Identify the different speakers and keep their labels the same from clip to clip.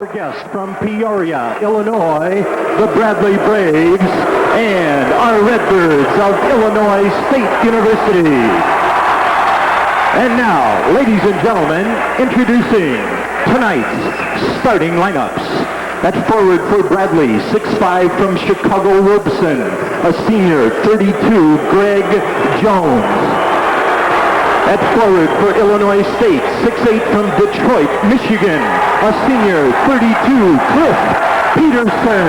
Speaker 1: Guests from Peoria, Illinois, the Bradley Braves, and our Redbirds of Illinois State University. And now, ladies and gentlemen, introducing tonight's starting lineups. At forward for Bradley, 6'5" from Chicago, Robson, a senior, 32, Greg Jones. At forward for Illinois State, 6'8" from Detroit, Michigan, a senior, 32, Cliff Peterson.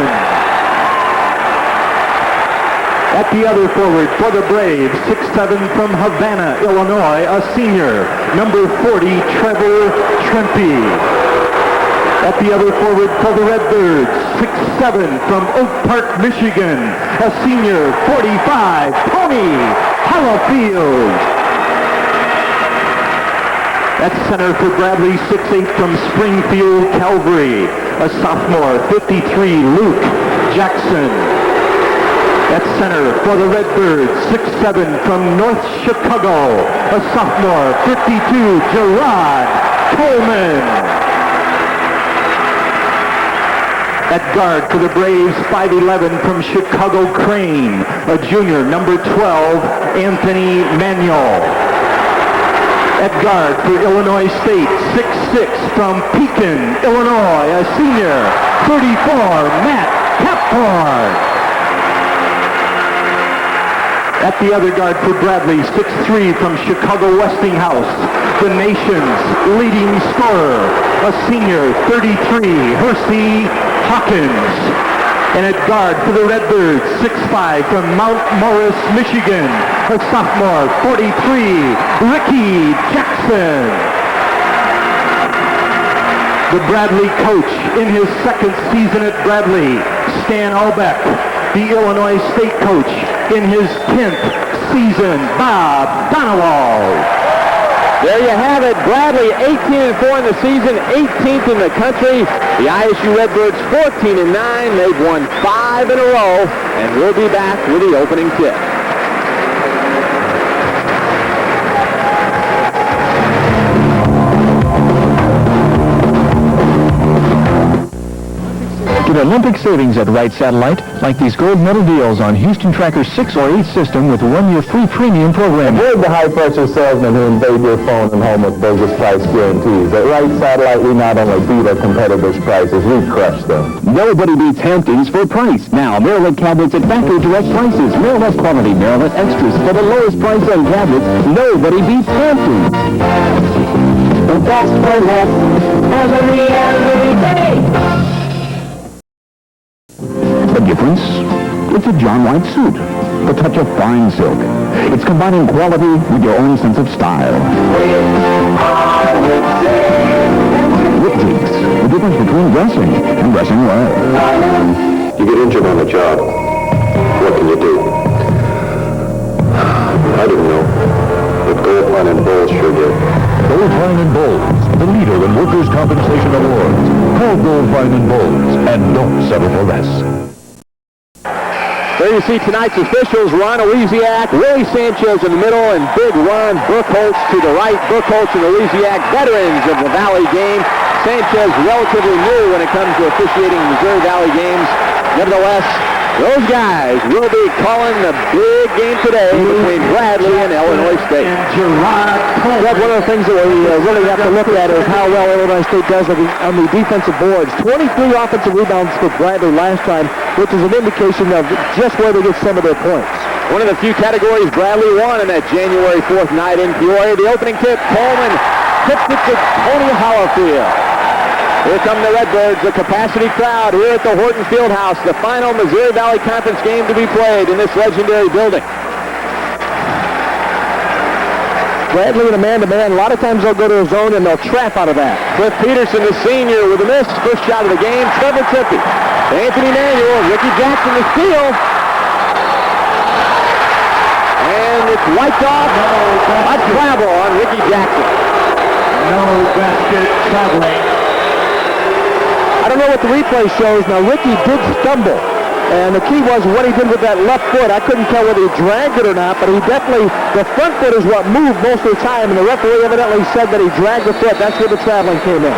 Speaker 1: At the other forward for the Braves, 6'7" from Havana, Illinois, a senior, number 40, Trevor Trempe. At the other forward for the Redbirds, 6'7" from Oak Park, Michigan, a senior, 45, Tony Hollifield. At center for Bradley, 6'8" from Springfield, Calvary, a sophomore, 53, Luke Jackson. At center for the Redbirds, 6'7" from North Chicago, a sophomore, 52, Gerard Coleman. At guard for the Braves, 5'11" from Chicago Crane, a junior, number 12, Anthony Manuel. At guard for Illinois State, 6'6" from Pekin, Illinois, a senior, 34, Matt Caphorn. At the other guard for Bradley, 6'3" from Chicago Westinghouse, the nation's leading scorer, a senior, 33, Hersey Hawkins. And at guard for the Redbirds, 6'5" from Mount Morris, Michigan, a sophomore, 43, Ricky Jackson. The Bradley coach in his second season at Bradley, Stan Albeck. The Illinois State coach in his 10th season, Bob Donewald.
Speaker 2: There you have it. Bradley 18-4 in the season, 18th in the country. The ISU Redbirds 14-9. They've won 5 in a row, and we'll be back with the opening tip.
Speaker 3: Get Olympic savings at Wright Satellite, like these gold medal deals on Houston Tracker's 6 or 8 system with 1-year free premium program.
Speaker 4: Avoid the high-pressure salesman who invade your phone and home with bogus price guarantees. At Wright Satellite, we not only beat our competitors' prices, we crush them.
Speaker 3: Nobody beats Hamptons for price. Now, Maryland cabinets at factory direct prices. Maryland quality, Maryland extras for the lowest price on cabinets. Nobody beats Hamptons.
Speaker 5: The best for less, every day.
Speaker 3: The difference? It's a John White suit. The touch of fine silk. It's combining quality with your own sense of style. Whip Teaks. The difference between dressing and dressing well.
Speaker 4: You get injured on the job. What can you do? I didn't know. But Goldfine and Bowles sure did.
Speaker 3: Goldfine and Bowles, the leader in workers' compensation awards. Call Goldfine and Bowles and don't settle for less.
Speaker 2: There you see tonight's officials, Ron Elysiak, Willie Sanchez in the middle, and Big Ron Burkholz to the right. Burkholz and Elysiak, veterans of the Valley game. Sanchez relatively new when it comes to officiating Missouri Valley games. Nevertheless, those guys will be calling the big game today between Bradley and Illinois State.
Speaker 1: And
Speaker 2: one of the things that we really have to look at is how well Illinois State does on the defensive boards. 23 offensive rebounds for Bradley last time, which is an indication of just where they get some of their points. One of the few categories Bradley won in that January 4th night in Peoria. The opening tip, Coleman tips it to Tony Hollifield. Here come the Redbirds, the capacity crowd here at the Horton Field House, the final Missouri Valley Conference game to be played in this legendary building.
Speaker 5: Bradley in a man-to-man. A lot of times they'll go to a zone and they'll trap out of that.
Speaker 2: Cliff Peterson, the senior, with a miss. First shot of the game. Trevor Trempe. Anthony Manuel. Ricky Jackson, the steal. And it's wiped off. A travel on Ricky Jackson.
Speaker 1: no basket traveling.
Speaker 5: I don't know what the replay shows. Now, Ricky did stumble. And the key was what he did with that left foot. I couldn't tell whether he dragged it or not, but he definitely, the front foot is what moved most of the time, and the referee evidently said that he dragged the foot. That's where the traveling came in.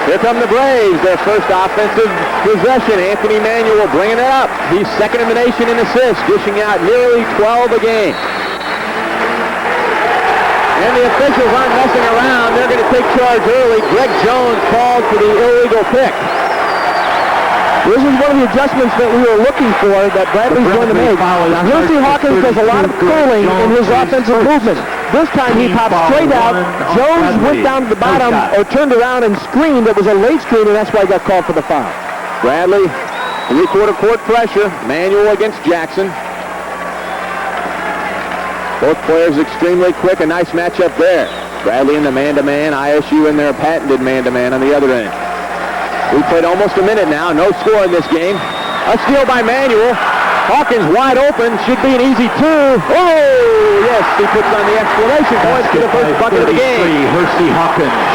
Speaker 5: Here come the Braves, their first offensive possession. Anthony Manuel bringing it up. He's second in the nation in assists, dishing out nearly 12 a game. And the officials aren't messing around. They're going to take charge early. Greg Jones called for the illegal pick. This is one of the adjustments that we were looking for that Bradley's going to make. Now, you'll see Hawkins does a lot of curling in his offensive movement. This time he popped straight out. Jones went down to the bottom or turned around and screened. It was a late screen, and that's why he got called for the foul. Bradley, three-quarter court pressure. Manuel against Jackson. Both players extremely quick. A nice matchup there. Bradley in the man-to-man. ISU in their patented man-to-man on the other end. We played almost a minute now. No score in this game. A steal by Manuel. Hawkins wide open. Should be an easy two. Oh, yes. He puts on the exclamation point for the first bucket of the game.
Speaker 1: Hersey Hawkins.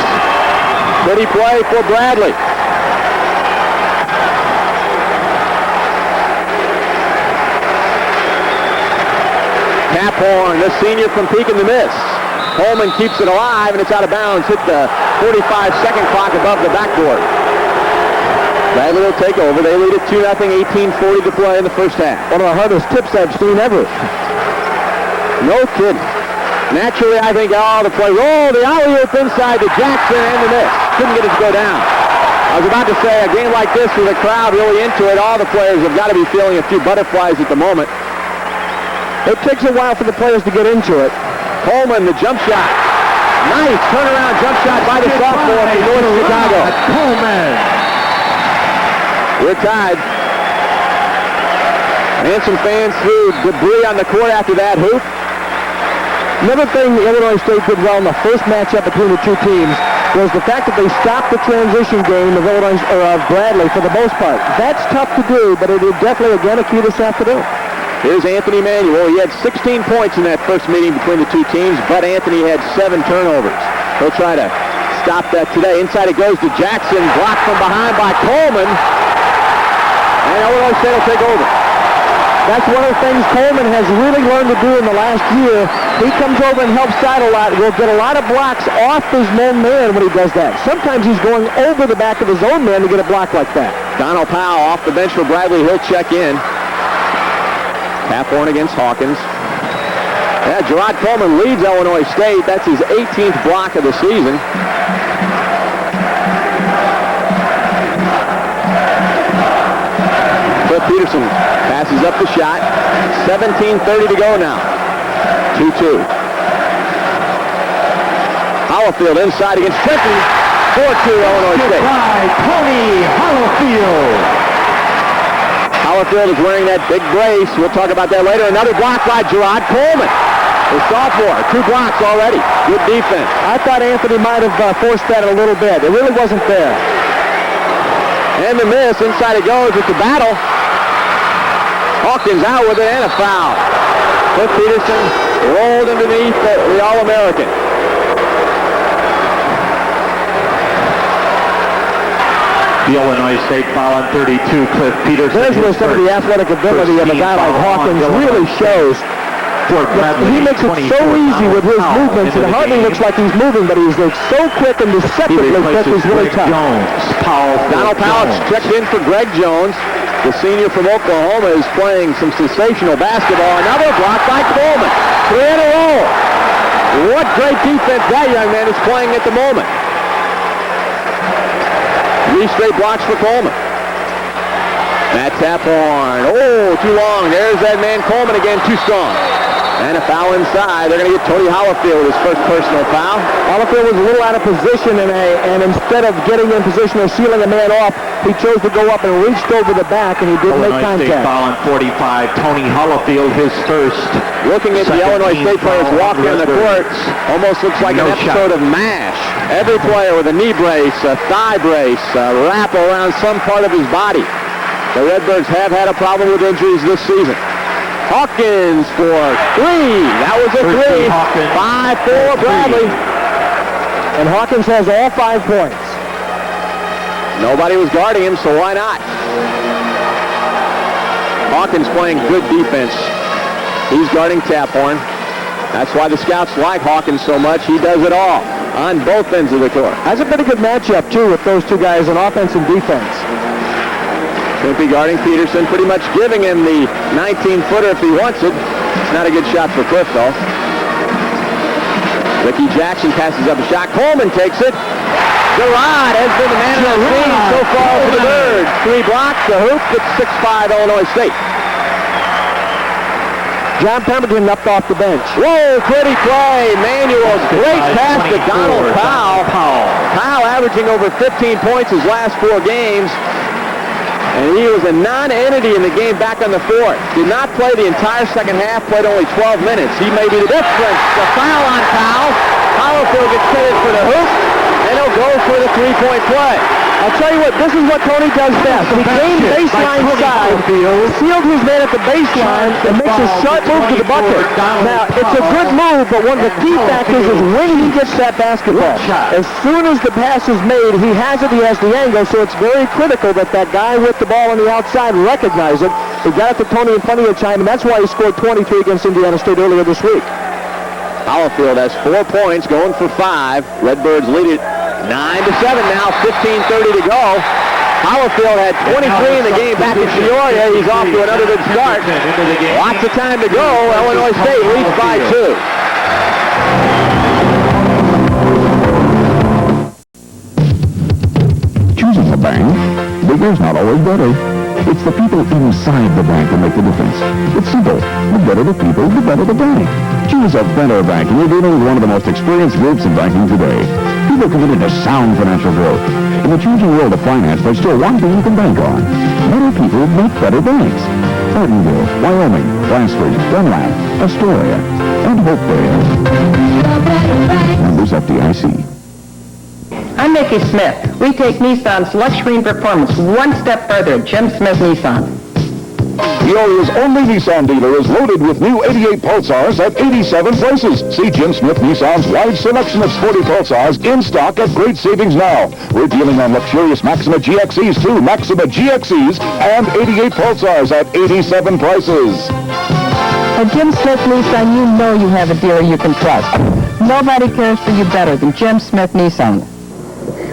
Speaker 5: Pretty play for Bradley. Caphorn, the senior from Pekin to miss. Coleman keeps it alive, and it's out of bounds. Hit the 45-second clock above the backboard. Bradley will take over. They lead at 2-0, 18:40 to play in the first half. One of the hardest tips I've seen ever. No kidding. Naturally, I think, the play roll, the alley-oop inside to Jackson, and the miss. Couldn't get it to go down. I was about to say, a game like this with a crowd really into it, all the players have got to be feeling a few butterflies at the moment. It takes a while for the players to get into it. Coleman, the jump shot. Nice turnaround jump shot by the sophomore from North Chicago.
Speaker 1: Coleman.
Speaker 5: We're tied. And some fans threw debris on the court after that hoop. Another thing Illinois State did well in the first matchup between the two teams was the fact that they stopped the transition game of Bradley for the most part. That's tough to do, but it is definitely again a key this afternoon. Here's Anthony Manuel. He had 16 points in that first meeting between the two teams, but Anthony had 7 turnovers. He'll try to stop that today. Inside it goes to Jackson, blocked from behind by Coleman. And Illinois State will take over. That's one of the things Coleman has really learned to do in the last year. He comes over and helps out a lot. Will get a lot of blocks off his own man when he does that. Sometimes he's going over the back of his own man to get a block like that. Donald Powell off the bench for Bradley. He'll check in. Caphorn against Hawkins. Yeah, Gerard Coleman leads Illinois State. That's his 18th block of the season. Cliff Peterson passes up the shot. 17:30 to go now. 2-2. Hollifield inside against Trenton. 4-2 Illinois State.
Speaker 1: By Tony Hollifield.
Speaker 5: Hollifield is wearing that big brace. We'll talk about that later. Another block by Gerard Coleman. The sophomore. 2 blocks already. Good defense. I thought Anthony might have forced that a little bit. It really wasn't there. And the miss. Inside it goes. It's a battle. Hawkins out with it and a foul. Cliff Peterson rolled underneath the All-American.
Speaker 1: The Illinois State foul on 32, Cliff Peterson.
Speaker 5: There's where some of the athletic ability of a guy like Hawkins really shows. He makes it so easy with his movements. It hardly looks like he's moving, but he's so quick and deceptively quick. He's really tough. Donald Powell checked in for Greg Jones. The senior from Oklahoma is playing some sensational basketball. Another block by Coleman. 3 in a row. What great defense that young man is playing at the moment. 3 straight blocks for Coleman. Matt Caphorn. Oh, too long. There's that man Coleman again, too strong. And a foul inside. They're going to get Tony Hollifield with his first personal foul. Hollifield was a little out of position, and instead of getting in position or sealing a man off, he chose to go up and reached over the back, and he didn't make contact.
Speaker 1: Illinois State foul on 45. Tony Hollifield, his first.
Speaker 5: Looking at the Illinois State players walking on the court, almost looks like an episode of MASH. Every player with a knee brace, a thigh brace, a wrap around some part of his body. The Redbirds have had a problem with injuries this season. Hawkins for 3. That was a 3. 5-4 Bradley. And Hawkins has all 5 points. Nobody was guarding him, so why not? Hawkins playing good defense. He's guarding Caphorn. That's why the scouts like Hawkins so much. He does it all on both ends of the court.
Speaker 2: That's a pretty good matchup, too, with those two guys on offense and defense.
Speaker 5: Shrimpy guarding Peterson, pretty much giving him the 19-footer if he wants it. It's not a good shot for Cliff, though. Ricky Jackson passes up a shot. Coleman takes it. Gerard has been the man of the scene so far for the Birds. 3 blocks, the hoop. It's 6-5 Illinois State.
Speaker 2: John Pemberton up off the bench.
Speaker 5: Whoa, pretty play. Manuel's great pass to Donald Powell. Powell averaging over 15 points his last 4 games. And he was a non-entity in the game back on the 4th. Did not play the entire second half, played only 12 minutes. He may be the difference. The foul on Powell. Hollifield gets credit for the hoop, and he'll go for the 3-point play.
Speaker 2: I'll tell you what, this is what Tony does best. He gains baseline side, sealed his man at the baseline, and makes a sharp move to the bucket. Now, it's a good move, but one of the key factors is when he gets that basketball. As soon as the pass is made, he has it, he has the angle, so it's very critical that that guy with the ball on the outside recognize it. He got it to Tony in plenty of time, and that's why he scored 23 against Indiana State earlier this week.
Speaker 5: Hollifield has 4 points, going for 5. Redbirds lead it 9-7 now, 15:30 to go. Hollifield had 23 in the game back in Peoria. He's off to another good start. Lots of time to go. Illinois State leads by 2.
Speaker 3: Choosing a bank, bigger is not always better. It's the people inside the bank that make the difference. It's simple. The better the people, the better the bank. Choose a better bank, and you're dealing with one of the most experienced groups in banking today. People committed to sound financial growth. In the changing world of finance, there's still one thing you can bank on. Better people make better banks. Ardenville, Wyoming, Blanford, Dunlap, Astoria, and Hopedale. Members FDIC.
Speaker 6: I'm Mickey Smith. We take Nissan's luxury and performance one step further at Jim Smith Nissan.
Speaker 3: Peoria's only Nissan dealer is loaded with new 88 Pulsars at 87 prices. See Jim Smith Nissan's wide selection of sporty Pulsars in stock at great savings now. We're dealing on luxurious Maxima GXEs too. Maxima GXEs and 88 Pulsars at 87 prices.
Speaker 6: At Jim Smith Nissan, you know you have a dealer you can trust. Nobody cares for you better than Jim Smith Nissan.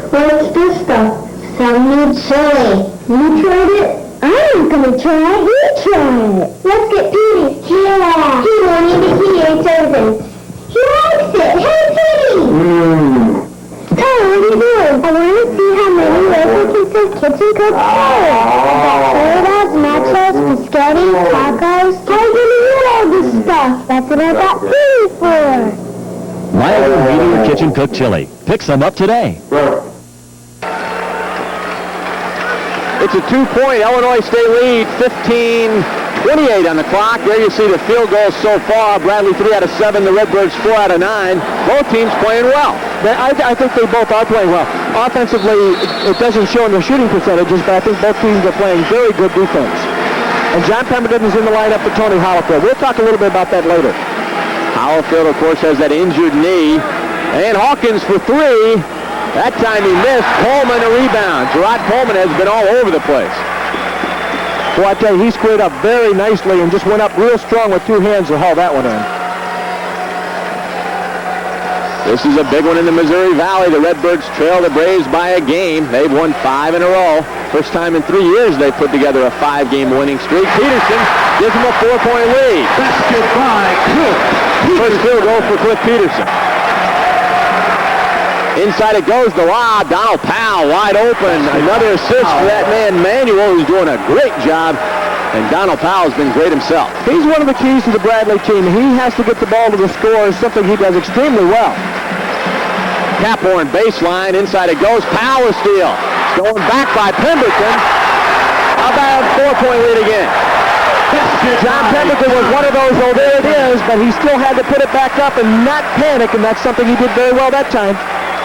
Speaker 7: What's this stuff? Some new chili. You tried it? I'm gonna try it. You try it. Let's get Petey. Yeah. He won't eat it. He ate everything. He likes it. Hey, Petey. Tyler, what are you doing? I want to see how many recipes of kitchen cooked food. Potatoes, nachos, biscotti, tacos. How are you gonna eat all this stuff? That's what I got Petey for.
Speaker 8: Milder, meatier kitchen-cooked chili. Pick some up today.
Speaker 5: It's a 2-point Illinois State lead, 15:28 on the clock. There you see the field goals so far. Bradley 3 out of 7, the Redbirds 4 out of 9. Both teams playing well.
Speaker 2: I think they both are playing well. Offensively, it doesn't show in their shooting percentages, but I think both teams are playing very good defense. And John Pemberton is in the lineup for Tony Hollifield. We'll talk a little bit about that later.
Speaker 5: Hollifield, of course, has that injured knee. And Hawkins for 3. That time he missed. Coleman a rebound. Gerard Coleman has been all over the place.
Speaker 2: Well, I tell you, he squared up very nicely and just went up real strong with 2 hands to haul that one in.
Speaker 5: This is a big one in the Missouri Valley. The Redbirds trail the Braves by a game. They've won 5 in a row. First time in 3 years they've put together a 5-game winning streak. Peterson gives them a 4-point lead.
Speaker 1: Basket by Cliff.
Speaker 5: First field goal for Cliff Peterson. Inside it goes, the lob. Donald Powell wide open. Another assist for that man, Manuel, who's doing a great job. And Donald Powell's been great himself.
Speaker 2: He's one of the keys to the Bradley team. He has to get the ball to the score, something he does extremely well.
Speaker 5: Caphorn baseline. Inside it goes. Powell steal. Going back by Pemberton. About 4-point lead again.
Speaker 2: John Pemberton was one of those, oh, there it is, but he still had to put it back up and not panic, and that's something he did very well that time.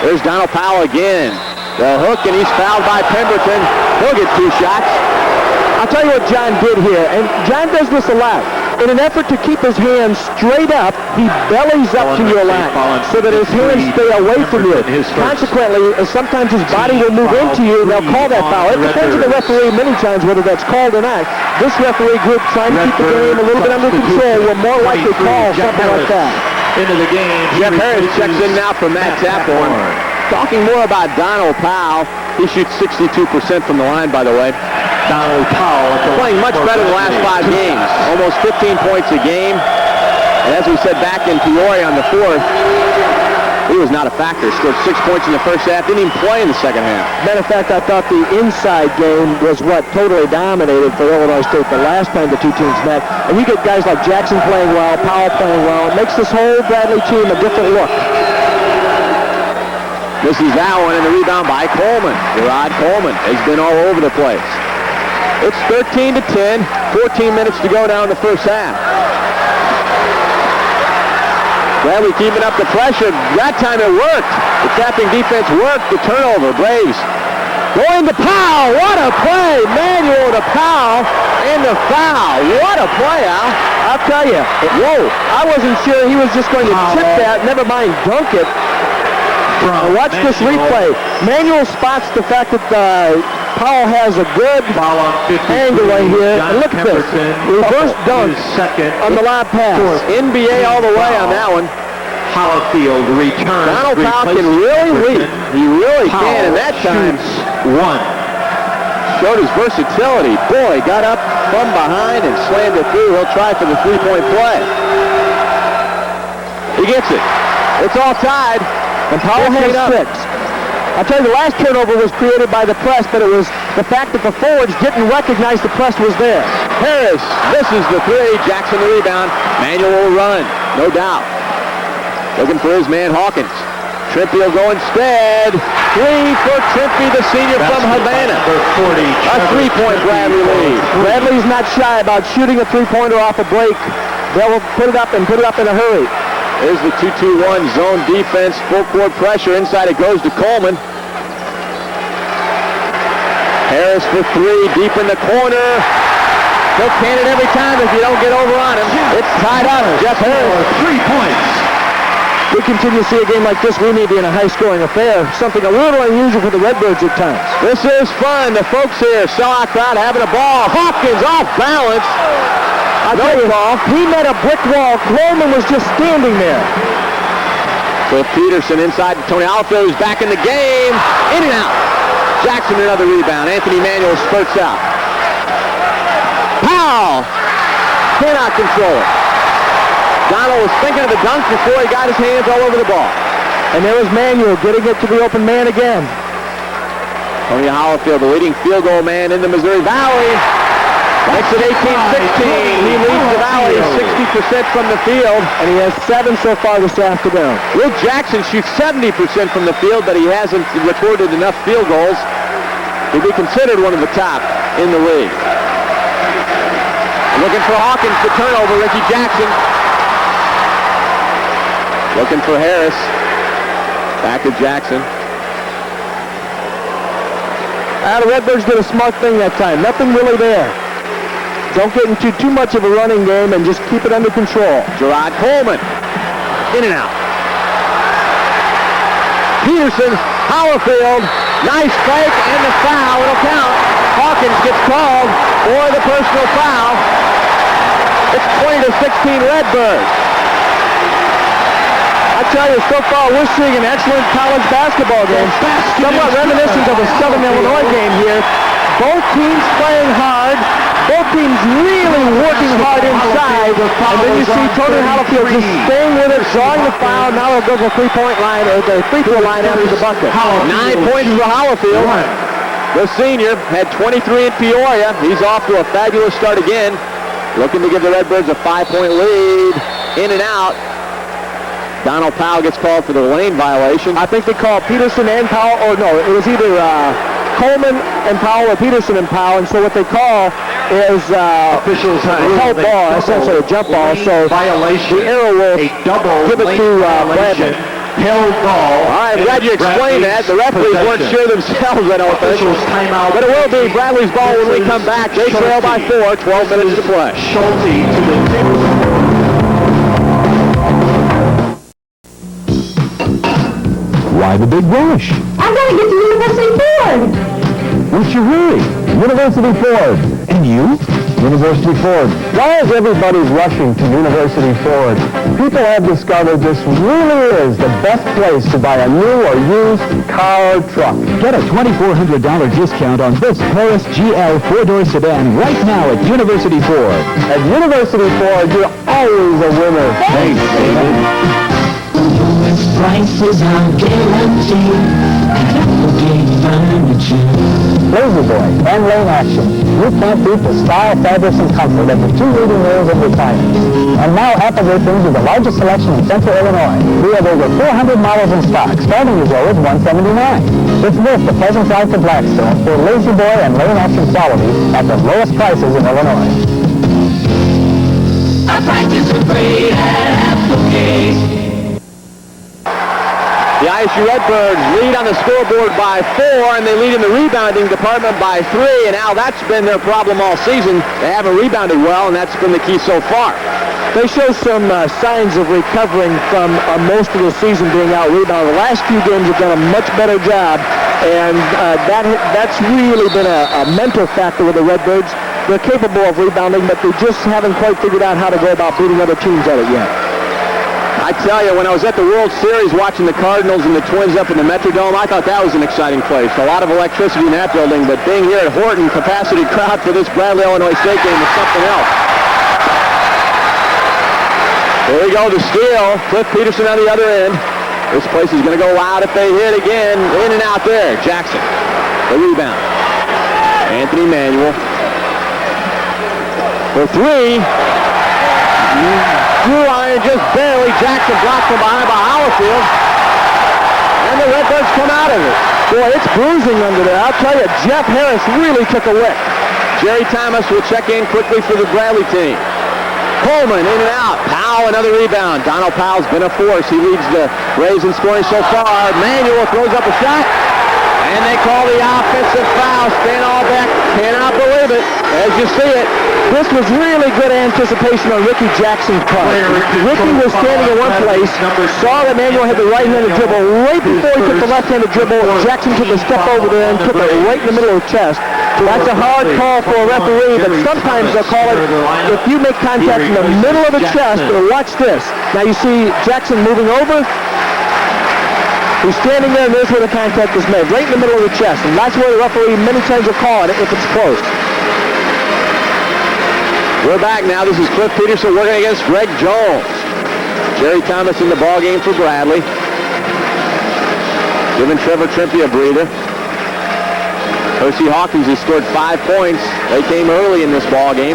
Speaker 5: There's Donald Powell again. The hook, and he's fouled by Pemberton. He'll get 2 shots.
Speaker 2: I'll tell you what John did here, and John does this a lot. In an effort to keep his hands straight up, he bellies up to your line so that his hands stay away from you. Consequently, sometimes his body will move into you, and they'll call that foul. It depends on the referee many times whether that's called or not. This referee group, trying to keep the game a little bit under control, will more likely call something like that.
Speaker 1: into the game.
Speaker 5: Jeff Harris checks in now for Matt Taphorn. Talking more about Donald Powell. He shoots 62% from the line, by the way.
Speaker 1: Donald Powell
Speaker 5: playing much better the last 5 games. Almost 15 points a game. And as we said back in Peoria on the 4th, he was not a factor. Scored 6 points in the first half. Didn't even play in the second half.
Speaker 2: Matter of fact, I thought the inside game was what totally dominated for Illinois State the last time the two teams met. And you get guys like Jackson playing well, Powell playing well. It makes this whole Bradley team a different look.
Speaker 5: Misses that one, and the rebound by Coleman. Gerard Coleman has been all over the place. It's 13-10, 14 minutes to go down the first half. Bradley keeping up the pressure. That time it worked. The tapping defense worked. The turnover. Braves going to Powell. What a play. Manuel to Powell and the foul. What a play, Al.
Speaker 2: I'll tell you, whoa, I wasn't sure he was just going to chip that, never mind dunk it. Watch this replay. Manuel spots the fact that Powell has a good angle right here. And look at this. Reverse dunk on the lob pass.
Speaker 5: NBA all the way on that one.
Speaker 1: Holifield returns.
Speaker 5: Donald Powell can really lead. He really can, and that time showed his versatility. Boy, got up from behind and slammed it through. He'll try for the three-point play. He gets it. It's all tied.
Speaker 2: And Powell has 6. I'll tell you, the last turnover was created by the press, but it was the fact that the forwards didn't recognize the press was there.
Speaker 5: Harris misses the 3. Jackson the rebound. Manuel will run, no doubt. Looking for his man Hawkins. Trimpey will go instead. 3 for Trimpey, the senior from Havana. A 3-point Bradley lead.
Speaker 2: Bradley's not shy about shooting a 3-pointer off a break. They'll put it up in a hurry.
Speaker 5: There's the 2-2-1 zone defense. Full court pressure. Inside it goes to Coleman. Harris for 3. Deep in the corner. He'll can it every time if you don't get over on him. It's tied up. Jeff Harris.
Speaker 1: 3 points.
Speaker 2: We continue to see a game like this. We may be in a high-scoring affair. Something a little unusual for the Redbirds at times.
Speaker 5: This is fun. The folks here, sellout crowd having a ball. Hawkins off balance.
Speaker 2: No ball. He met a brick wall. Coleman was just standing there.
Speaker 5: So Peterson inside to Tony Holifield, who's back in the game. In and out. Jackson another rebound. Anthony Manuel spurts out. Powell cannot control it. Donald was thinking of the dunk before he got his hands all over the ball.
Speaker 2: And there was Manuel getting it to the open man again.
Speaker 5: Tony Holifield, the leading field goal man in the Missouri Valley. Makes it 18-16. He leads the Valley 60% from the field.
Speaker 2: And he has 7 so far this afternoon.
Speaker 5: Will Jackson shoots 70% from the field, but he hasn't recorded enough field goals to be considered one of the top in the league. Looking for Hawkins to turnover. Ricky Jackson. Looking for Harris. Back to Jackson.
Speaker 2: The Redbirds did a smart thing that time. Nothing really there. Don't get into too much of a running game and just keep it under control.
Speaker 5: Gerard Coleman. In and out. Peterson, Holifield. Nice fake and the foul. It'll count. Hawkins gets called for the personal foul. It's 20-16 Redbirds.
Speaker 2: I tell you, so far we're seeing an excellent college basketball game. Somewhat reminiscent of a Southern Illinois game here. Both teams playing hard. Both teams really working hard inside. And then you see Tony Holifield just staying with it, drawing the foul. Now he'll go to the three-point line, or the free-throw line after the bucket.
Speaker 5: 9 points for Holifield. The senior had 23 in Peoria. He's off to a fabulous start again. Looking to give the Redbirds a 5-point lead. In and out. Donald Powell gets called for the lane violation.
Speaker 2: I think they called Peterson and Powell, or no, it was either Coleman and Powell or Peterson and Powell, and so what they call is
Speaker 1: officials
Speaker 2: help ball, essentially a jump ball. So
Speaker 1: violation,
Speaker 2: the arrow will give it to Bradley.
Speaker 1: Held ball.
Speaker 5: All right, I'm glad you explained that. The referees weren't sure themselves, I don't think. But it will be Bradley's ball when we come back. They trail by 4, 12 minutes to play.
Speaker 1: Schulte to the
Speaker 3: Why the big rush?
Speaker 7: I've got to get to University Ford.
Speaker 3: What's your hurry? University Ford. And you?
Speaker 2: University Ford. Why is everybody rushing to University Ford? People have discovered this really is the best place to buy a new or used car or truck.
Speaker 3: Get a $2,400 discount on this Taurus GL 4-door sedan right now at University Ford.
Speaker 2: At University Ford, you're always a winner.
Speaker 3: Thanks, David.
Speaker 9: Prices are guaranteed.
Speaker 2: Lazy Boy and Lane Action. You can't beat the style, fabrics, and comfort of the two leading names in retirement. And now Applegate brings you the largest selection in Central Illinois. We have over 400 models in stock, starting as low as $179. It's worth the pleasant drive to Blackstone for Lazy Boy and Lane Action quality at the lowest prices in Illinois.
Speaker 9: Our prices are great at Applegate.
Speaker 5: The ISU Redbirds lead on the scoreboard by 4, and they lead in the rebounding department by 3, and Al, that's been their problem all season. They haven't rebounded well, and that's been the key so far.
Speaker 2: They show some signs of recovering from most of the season being out-rebounded. The last few games have done a much better job, and that's really been a mental factor with the Redbirds. They're capable of rebounding, but they just haven't quite figured out how to go about beating other teams at it yet.
Speaker 5: I tell you, when I was at the World Series watching the Cardinals and the Twins up in the Metrodome, I thought that was an exciting place. A lot of electricity in that building, but being here at Horton, capacity crowd for this Bradley, Illinois State game is something else. Here we go, the steal. Cliff Peterson on the other end. This place is going to go loud if they hit again. In and out there. Jackson, the rebound. Anthony Manuel for 3. Drew iron just barely. Jackson blocked from behind by Hollifield. And the Redbirds come out of it.
Speaker 2: Boy, it's bruising under there. I'll tell you, Jeff Harris really took a lick.
Speaker 5: Jerry Thomas will check in quickly for the Bradley team. Coleman in and out. Powell, another rebound. Donald Powell's been a force. He leads the Rays in scoring so far. Manuel throws up a shot. And they call the offensive foul. Stan Albeck cannot believe it as you see it.
Speaker 2: This was really good anticipation on Ricky Jackson's part. Ricky was standing in one place, saw that Manuel had the right-handed dribble. Right before he took the left-handed dribble, Jackson took a step over there and took it right in the middle of the chest. That's a hard call for a referee, but sometimes they'll call it if you make contact in the middle of the chest. Or watch this. Now you see Jackson moving over. He's standing there, and there's where the contact is made, right in the middle of the chest. And that's where the referee many times will call it if it's close.
Speaker 5: We're back now. This is Cliff Peterson working against Greg Jones. Jerry Thomas in the ball game for Bradley. Giving Trevor Trimpe a breather. Percy Hawkins has scored 5 points. They came early in this ball game.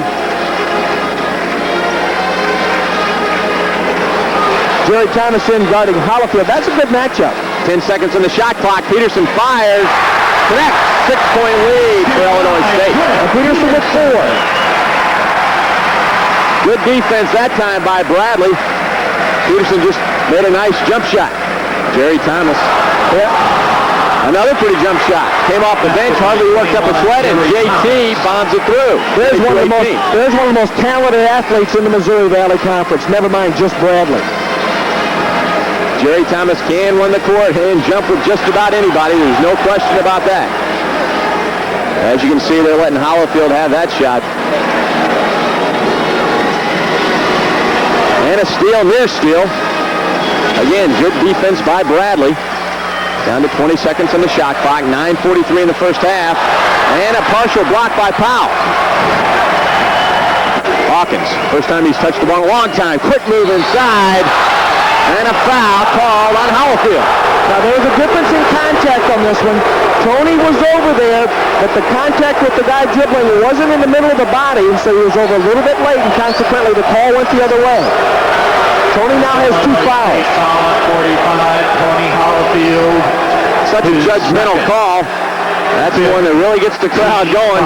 Speaker 2: Jerry Thomas in guarding Hollifield. That's a good matchup.
Speaker 5: 10 seconds on the shot clock. Peterson fires. Connects. 6-point lead for Illinois State.
Speaker 2: And Peterson with 4.
Speaker 5: Good defense that time by Bradley. Peterson just made a nice jump shot. Jerry Thomas.
Speaker 2: Yep.
Speaker 5: Another pretty jump shot. Came off the bench, hardly worked up a sweat, and JT bombs it through.
Speaker 2: There's one of the most talented athletes in the Missouri Valley Conference. Never mind just Bradley.
Speaker 5: Jerry Thomas can run the court and jump with just about anybody. There's no question about that. As you can see, they're letting Hollifield have that shot. And a steal, near steal. Again, good defense by Bradley. Down to 20 seconds on the shot clock. 9:43 in the first half. And a partial block by Powell. Hawkins, first time he's touched the ball in a long time. Quick move inside. And a foul called on Hollifield.
Speaker 2: Now, there was a difference in contact on this one. Tony was over there, but the contact with the guy dribbling wasn't in the middle of the body, and so he was over a little bit late, and consequently the call went the other way. Tony now has 2 fouls.
Speaker 1: 45, Tony Hollifield.
Speaker 5: Such a judgmental call. That's the one that really gets the crowd going.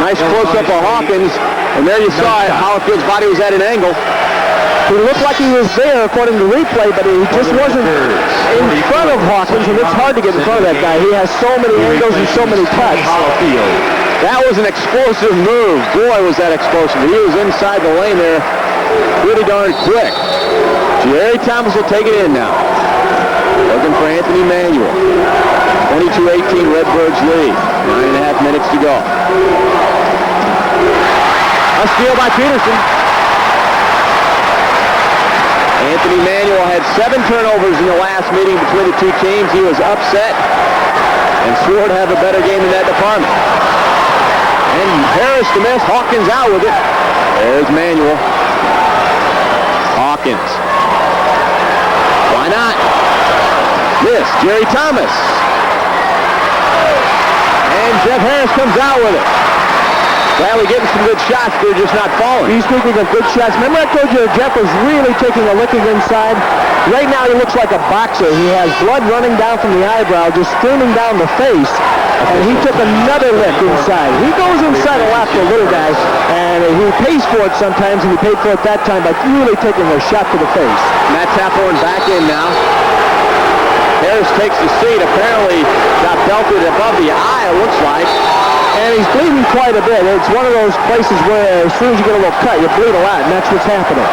Speaker 5: Nice close-up of Hawkins, and there you saw it. Hollifield's body was at an angle.
Speaker 2: He looked like he was there according to replay, but he just wasn't in front of Hawkins, and it's hard to get in front of that guy. He has so many angles and so many cuts.
Speaker 5: That was an explosive move. Boy, was that explosive. He was inside the lane there pretty darn quick. Jerry Thomas will take it in now. Looking for Anthony Manuel. 22-18 Redbirds lead. 9.5 minutes to go. A steal by Peterson. Anthony Manuel had 7 turnovers in the last meeting between the two teams. He was upset and swore to have a better game in that department. And Harris to miss. Hawkins out with it. There's Manuel. Hawkins. Why not? This, Jerry Thomas. And Jeff Harris comes out with it. Bradley getting some good shots, they're just not falling.
Speaker 2: He's speaking of good shots. Remember I told you Jeff was really taking a licking inside? Right now he looks like a boxer. He has blood running down from the eyebrow, just streaming down the face. And he took another lick inside. He goes inside a lot for a little guy, and he pays for it sometimes, and he paid for it that time by really taking a shot to the face.
Speaker 5: Matt Taphorn back in now. Harris takes the seat, apparently got belted above the eye, it looks like.
Speaker 2: And he's bleeding quite a bit. It's one of those places where as soon as you get a little cut, you bleed a lot, and that's what's happening.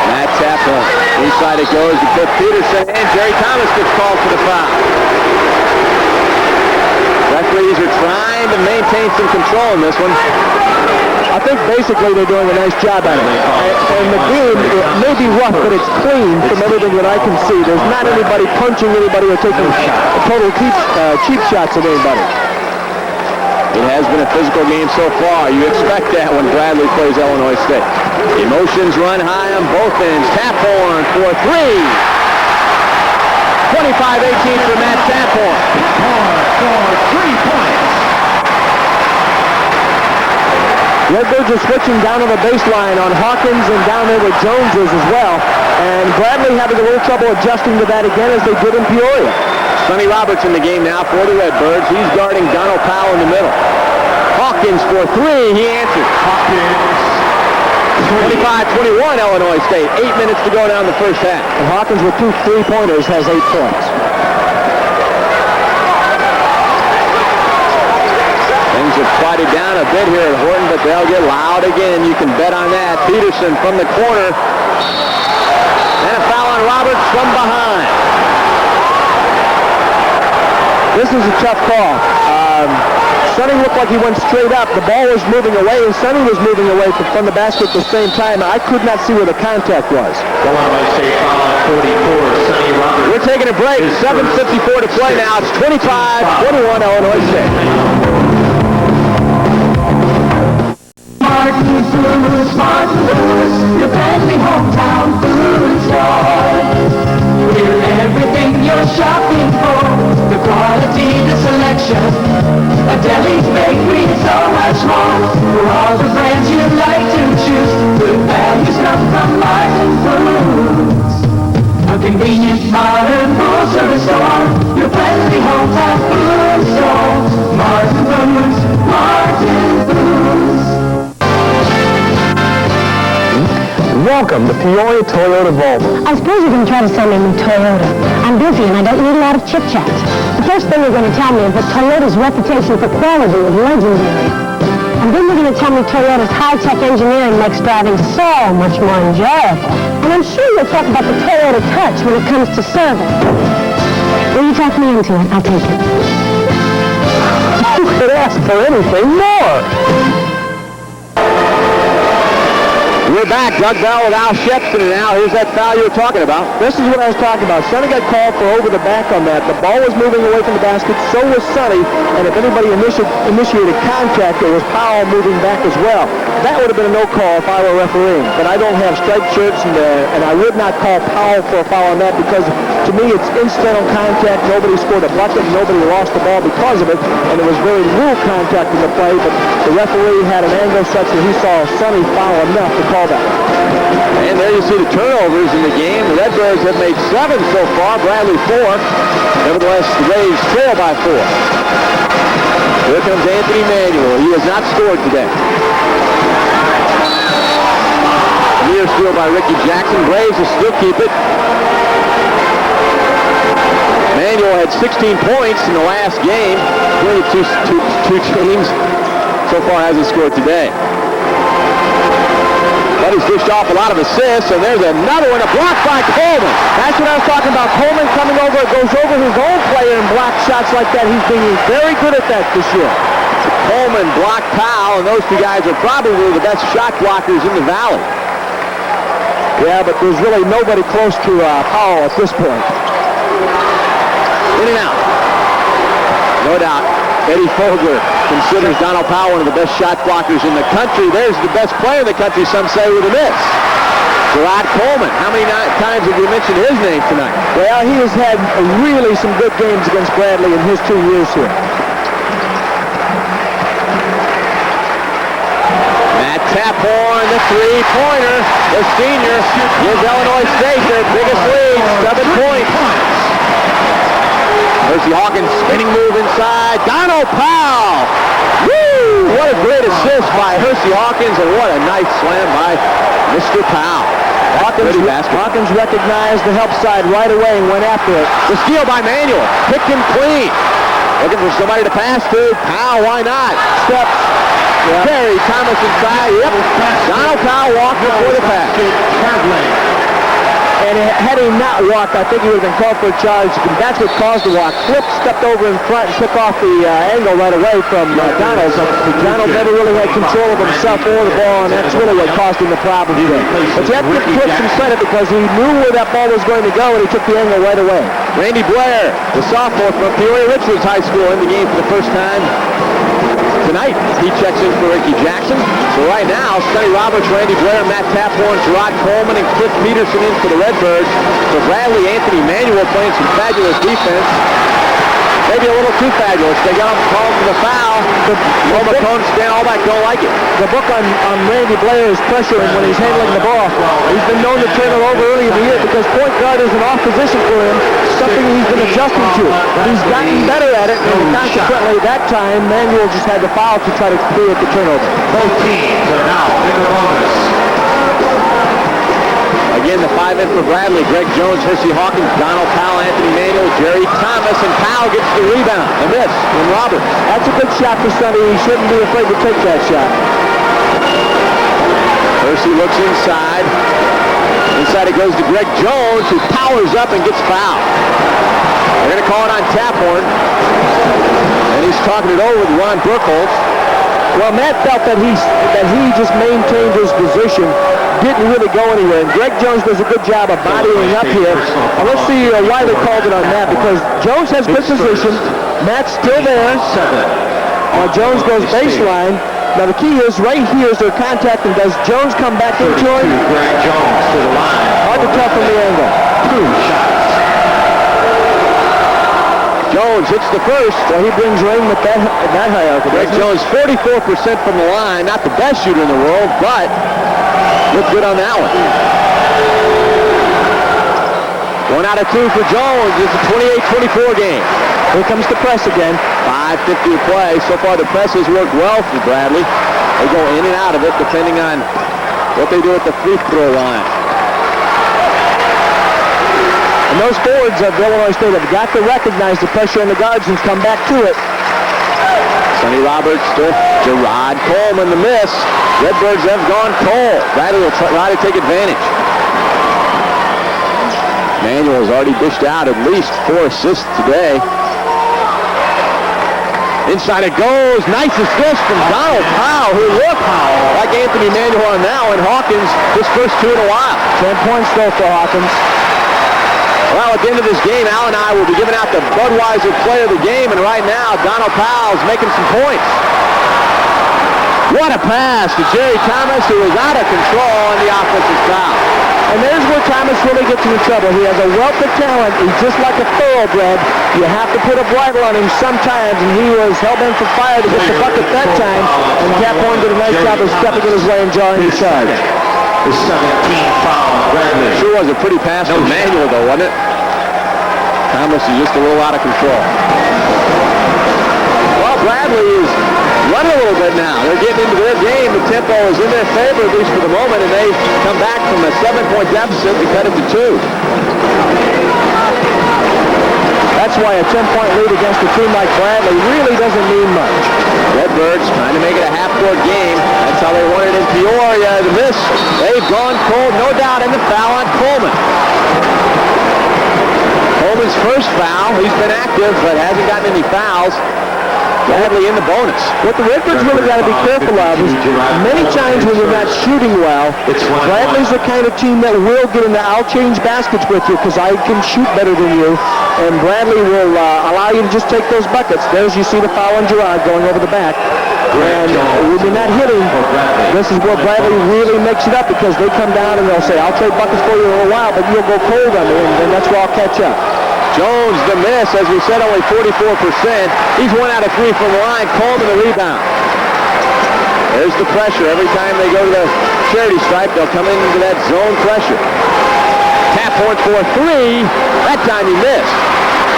Speaker 5: Matt Taphorn, inside it goes to Cliff Peterson, and Jerry Thomas gets called for the foul. Referees are trying to maintain some control in this one.
Speaker 2: I think basically they're doing a nice job at it. And the game, it may be rough, but it's clean from everything that I can see. There's not anybody punching anybody or taking total cheap shots at anybody.
Speaker 5: It has been a physical game so far. You expect that when Bradley plays Illinois State. Emotions run high on both ends. Taphorn for 3. 25-18 for Matt Taphorn.
Speaker 1: For 3 points.
Speaker 2: Redbirds are switching down on the baseline on Hawkins and down there with Jones is as well. And Bradley having a little trouble adjusting to that again as they did in Peoria.
Speaker 5: Sonny Roberts in the game now for the Redbirds. He's guarding Donald Powell in the middle. Hawkins for 3. He answers.
Speaker 1: Hawkins.
Speaker 5: 25-21 Illinois State. 8 minutes to go down the first half.
Speaker 2: And Hawkins with 2 3-pointers has 8 points.
Speaker 5: Things have quieted down a bit here at Horton, but they'll get loud again. You can bet on that. Peterson from the corner. And a foul on Roberts from behind.
Speaker 2: This is a tough call. Sonny looked like he went straight up. The ball was moving away, and Sonny was moving away from the basket at the same time. I could not see where the contact was.
Speaker 1: Illinois State foul on 44, Sonny Roberts.
Speaker 5: We're taking a break. 7:54 to play now. It's 25-21 Illinois State.
Speaker 9: Martin Foods, your friendly hometown food store. We're everything you're shopping for. The quality, the selection, a deli, bakery, and so much more. For all the brands you like to choose, good values come from Martin Foods. A convenient, modern, full-service store. Your friendly hometown food store. Martin Foods, Martin Foods.
Speaker 2: Welcome to Peoria Toyota Volvo.
Speaker 7: I suppose you're going to try to sell me a new Toyota. I'm busy and I don't need a lot of chit-chat. The first thing you're going to tell me is that Toyota's reputation for quality is legendary. And then you're going to tell me Toyota's high-tech engineering makes driving so much more enjoyable. And I'm sure you'll talk about the Toyota Touch when it comes to service. Will you talk me into it? I'll take it.
Speaker 2: You could ask for anything more.
Speaker 5: We're back. Doug Bell with Al Shepson, and Al, here's that foul you were talking about.
Speaker 2: This is what I was talking about. Sonny got called for over the back on that. The ball was moving away from the basket, so was Sonny, and if anybody initiated contact, it was Powell moving back as well. That would have been a no call if I were refereeing, but I don't have striped shirts, and I would not call Powell for a foul on that because, to me, it's incidental contact. Nobody scored a bucket, nobody lost the ball because of it, and there was very little contact in the play, but the referee had an angle such that he saw Sonny foul enough to call that.
Speaker 5: And there you see the turnovers in the game. The Redbirds have made 7 so far. Bradley 4. Nevertheless, the Braves trail by 4. Here comes Anthony Manuel. He has not scored today. Near steal by Ricky Jackson. Braves will still keep it. Manuel had 16 points in the last game. Between the two teams. So far hasn't scored today. But he's dished off a lot of assists, and there's another one, a block by Coleman. That's what I was talking about. Coleman coming over, goes over his own player and blocks shots like that. He's being very good at that this year. Coleman blocked Powell, and those two guys are probably the best shot blockers in the Valley. Yeah, but there's really nobody close to Powell at this point. In and out. No doubt. Eddie Fogler considers Donald Powell one of the best shot blockers in the country. There's the best player in the country, some say, with a miss. Gerard Coleman. How many times have you mentioned his name tonight? Well, he has had really some good games against Bradley in his 2 years here. Matt Taphorn, the three-pointer. The senior gives Illinois State their biggest lead, 7 points. Hersey Hawkins spinning move inside. Donald Powell. Woo! What a great assist by Hersey Hawkins, and what a nice slam by Mr. Powell. Hawkins recognized the help side right away and went after it. The steal by Manuel. Picked him clean. Looking for somebody to pass to. Powell, why not? Steps. Yep. Terry Thomas inside. Yep. Donald Powell walked before the pass. And had he not walked, I think he would have been called for a charge. That's what caused the walk. Flip stepped over in front and took off the angle right away from Donald. Donald never really had control of himself or the ball, and that's really what caused him the problem here. But you have to give Flip some credit because he knew where that ball was going to go, and he took the angle right away. Randy Blair, the sophomore from Peoria Richards High School, in the game for the first time tonight. He checks in for Ricky Jackson. So right now, Sonny Roberts, Randy Blair, Matt Taphorn, Gerard Coleman, and Cliff Peterson in for the Redbirds. For Bradley, Anthony Manuel playing some fabulous defense. Maybe a little too fabulous. They got him called for the foul. The opponents stand all back, don't like it. The book on Randy Blair is pressuring when he's handling the ball. He's been known to turn it over early in the year because point guard is an off position for him, something he's been adjusting to. He's gotten better at it, and consequently that time, Manuel just had the foul to try to create the turnover.
Speaker 1: Both teams are now in the bonus.
Speaker 5: Again, the 5 in for Bradley. Greg Jones, Hersey Hawkins, Donald Powell, Anthony Manuel, Jerry Thomas, and Powell gets the rebound. A miss from Roberts. That's a good shot for Sonny. He shouldn't be afraid to take that shot. Hersey looks inside. Inside it goes to Greg Jones, who powers up and gets fouled. They're going to call it on Taphorn. And he's talking it over with Ron Burkholz. Well, Matt felt that he just maintained his position, didn't really go anywhere. And Greg Jones does a good job of bodying up here. And let's see why they called it on Matt, because Jones has good position. Matt's still there. Jones goes baseline. Now the key is right here is their contact, and does Jones come back into it?
Speaker 1: Greg Jones to the line.
Speaker 5: Hard to tell from the angle.
Speaker 1: 2 shots.
Speaker 5: Jones hits the first. Well, he brings rain with that hierarchy. Greg Jones, 44% from the line. Not the best shooter in the world, but looked good on that one. 1 out of 2 for Jones. It's a 28-24 game. Here comes the press again. 5:50 to play. So far, the press has worked well for Bradley. They go in and out of it depending on what they do at the free throw line. And those forwards of Illinois State have got to recognize the pressure on the guards and come back to it. Sonny Roberts to Gerard Coleman, the miss. Redbirds have gone cold. Bradley will try to take advantage. Manuel has already dished out at least 4 assists today. Inside it goes. Nice assist from Donald Powell, who looked like Anthony Manuel on that one. Hawkins, his first 2 in a while. 10 points though for Hawkins. Well, at the end of this game, Al and I will be giving out the Budweiser Player of the Game, and right now, Donald Powell's making some points. What a pass to Jerry Thomas, who is out of control on the offensive foul. And there's where Thomas really gets into trouble. He has a wealth of talent. He's just like a thoroughbred. You have to put a bridle on him sometimes, and he was hell-bent for fire to get the bucket that time, and Taphorn did a nice job of stepping in his way and drawing the charge.
Speaker 1: The 17th foul, Bradley.
Speaker 5: Sure was a pretty pass from Manuel, though, wasn't it? Thomas is just a little out of control. Well, Bradley is running a little bit now. They're getting into their game. The tempo is in their favor, at least for the moment, and they come back from a 7-point deficit to cut it to 2. That that's why a 10-point lead against a team like Bradley really doesn't mean much.
Speaker 2: Redbirds trying to make it a half-court game. That's how they won it in Peoria. The miss, they've gone cold, no doubt, and the foul on Coleman. Coleman's first foul. He's been active, but hasn't gotten any fouls. Bradley in the bonus.
Speaker 5: What the Redbirds really got to be careful of is many times when you're not shooting well, Bradley's the kind of team that will get into I'll change baskets with you because I can shoot better than you, and Bradley will allow you to just take those buckets. There's you see the foul on Gerard going over the back. And when you're not hitting, this is where Bradley really makes it up because they come down and they'll say, I'll trade buckets for you in a while, but you'll go cold on me, and then that's where I'll catch up.
Speaker 2: Jones, the miss, as we said, only 44%. He's 1 out of 3 from the line. Coleman, the rebound. There's the pressure. Every time they go to the charity stripe, they'll come into that zone pressure. Taphorn for 3. That time he missed.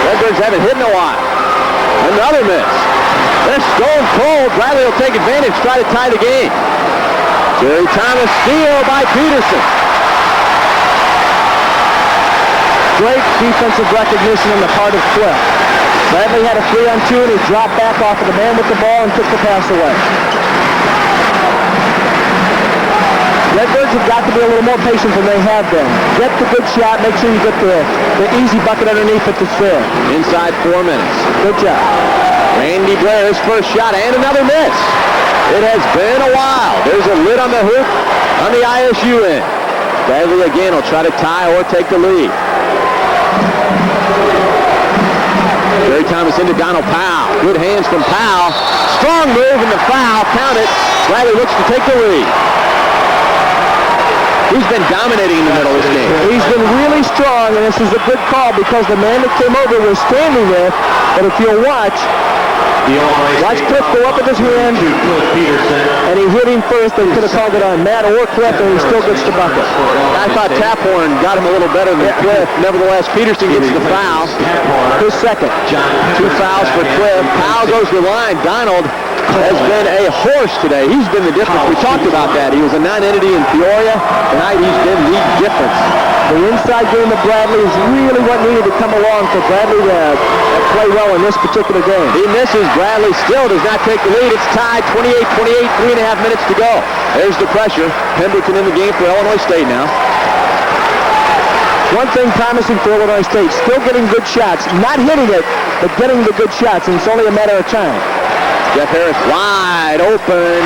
Speaker 2: Redbirds haven't hit in a while. Another miss. They're stone cold. Bradley will take advantage, try to tie the game. Jerry Thomas, steal by Peterson.
Speaker 5: Great defensive recognition on the part of Cliff. Bradley had a 3-on-2 and he dropped back off of the man with the ball and took the pass away. Redbirds have got to be a little more patient than they have been. Get the good shot, make sure you get the easy bucket underneath it that's there.
Speaker 2: Inside 4 minutes.
Speaker 5: Good job.
Speaker 2: Randy Blair's first shot and another miss. It has been a while. There's a lid on the hoop on the ISU end. Bradley again will try to tie or take the lead. Jerry Thomas into Donald Powell. Good hands from Powell. Strong move in the foul. Count it. Bradley looks to take the lead. He's been dominating in the middle of this game.
Speaker 5: He's been really strong, and this is a good call because the man that came over was standing there. But if you'll watch Cliff go up with his hand, and he hit him first. They could have called it on Matt or Cliff, and he still gets the bucket.
Speaker 2: I thought Taphorn got him a little better than Cliff. Nevertheless, Peterson gets the foul.
Speaker 5: His second.
Speaker 2: 2 fouls for Cliff. Powell goes to the line. Donald has been a horse today. He's been the difference. We talked about that. He was a non-entity in Peoria. Tonight he's been the difference.
Speaker 5: The inside game of Bradley is really what needed to come along for Bradley to play well in this particular game.
Speaker 2: He misses. Bradley still does not take the lead. It's tied 28-28, 3.5 minutes to go. There's the pressure. Pemberton in the game for Illinois State now.
Speaker 5: One thing promising for Illinois State, still getting good shots. Not hitting it, but getting the good shots, and it's only a matter of time.
Speaker 2: Jeff Harris wide open.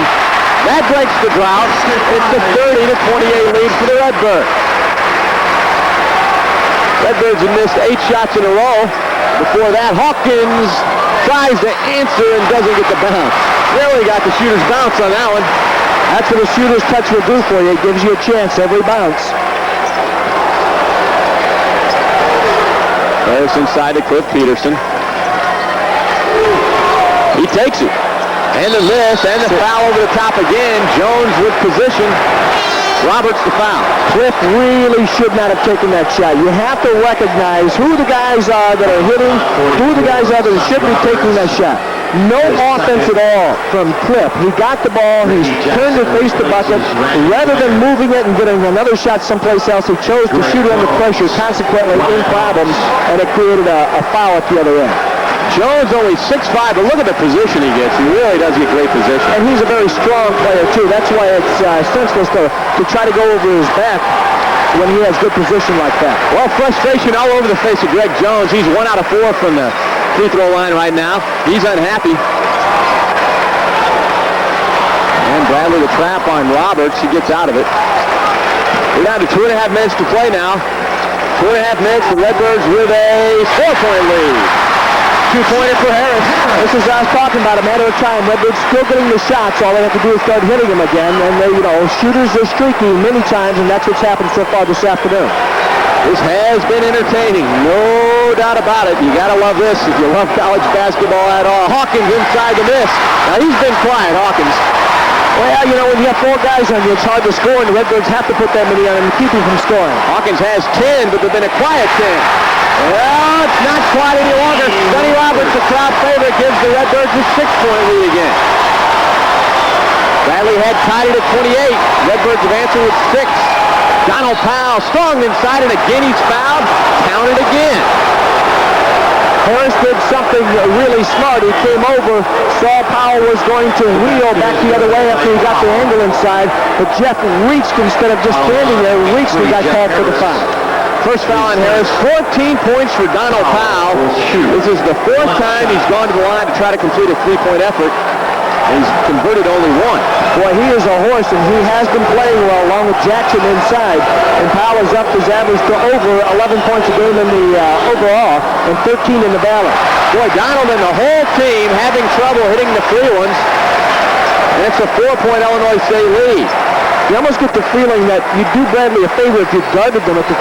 Speaker 2: That breaks the drought. It's a 30-28 lead for the Redbirds. Redbirds have missed 8 shots in a row. Before that, Hawkins tries to answer and doesn't get the bounce. Really got the shooter's bounce on that one.
Speaker 5: That's what a shooter's touch will do for you. It gives you a chance every bounce.
Speaker 2: Harris inside to Cliff Peterson. He takes it. And the miss, and the foul over the top again. Jones with position. Roberts the foul.
Speaker 5: Cliff really should not have taken that shot. You have to recognize who the guys are that are hitting, who the guys are that should be taking that shot. No offense at all from Cliff. He got the ball, he's turned to face the bucket. Rather than moving it and getting another shot someplace else, he chose to shoot under pressure, consequently in problems, and it created a foul at the other end.
Speaker 2: Jones only 6'5", but look at the position he gets. He really does get great position.
Speaker 5: And he's a very strong player, too. That's why it's senseless to try to go over his back when he has good position like that.
Speaker 2: Well, frustration all over the face of Greg Jones. He's 1 out of 4 from the free throw line right now. He's unhappy. And Bradley the trap on Roberts. He gets out of it. We're down to 2.5 minutes to play now. 2.5 minutes. The Redbirds with a 4-point lead. 2-pointer for Harris.
Speaker 5: This is what I was talking about, a matter of time. Redbirds still getting the shots. All they have to do is start hitting them again. And they, shooters are streaky many times, and that's what's happened so far this afternoon.
Speaker 2: This has been entertaining, no doubt about it. You gotta love this if you love college basketball at all. Hawkins inside the miss. Now he's been quiet, Hawkins.
Speaker 5: Well, when you have 4 guys on you, it's hard to score, and the Redbirds have to put that many on him to keep him from scoring.
Speaker 2: Hawkins has 10, but they've been a quiet 10. Well, it's not quiet any longer. Sonny Roberts, the crowd favorite, gives the Redbirds a 6-point lead again. Bradley had tied it at 28. Redbirds have answered with 6. Donald Powell strong inside, and again he's fouled. Counted again.
Speaker 5: Harris did something really smart. He came over, saw Powell was going to wheel back the other way after he got the angle inside, but Jeff reached instead of just standing there, reached and got called for the foul.
Speaker 2: First foul on Harris, 14 points for Donald Powell. This is the fourth time he's gone to the line to try to complete a three-point effort. And he's converted only one.
Speaker 5: Boy, he is a horse, and he has been playing well along with Jackson inside. And Powell has upped his average to over 11 points a game in the overall and 13 in the balance.
Speaker 2: Boy, Donald and the whole team having trouble hitting the free ones. And it's a 4-point Illinois State lead.
Speaker 5: You almost get the feeling that you do Bradley a favor if you guarded them at the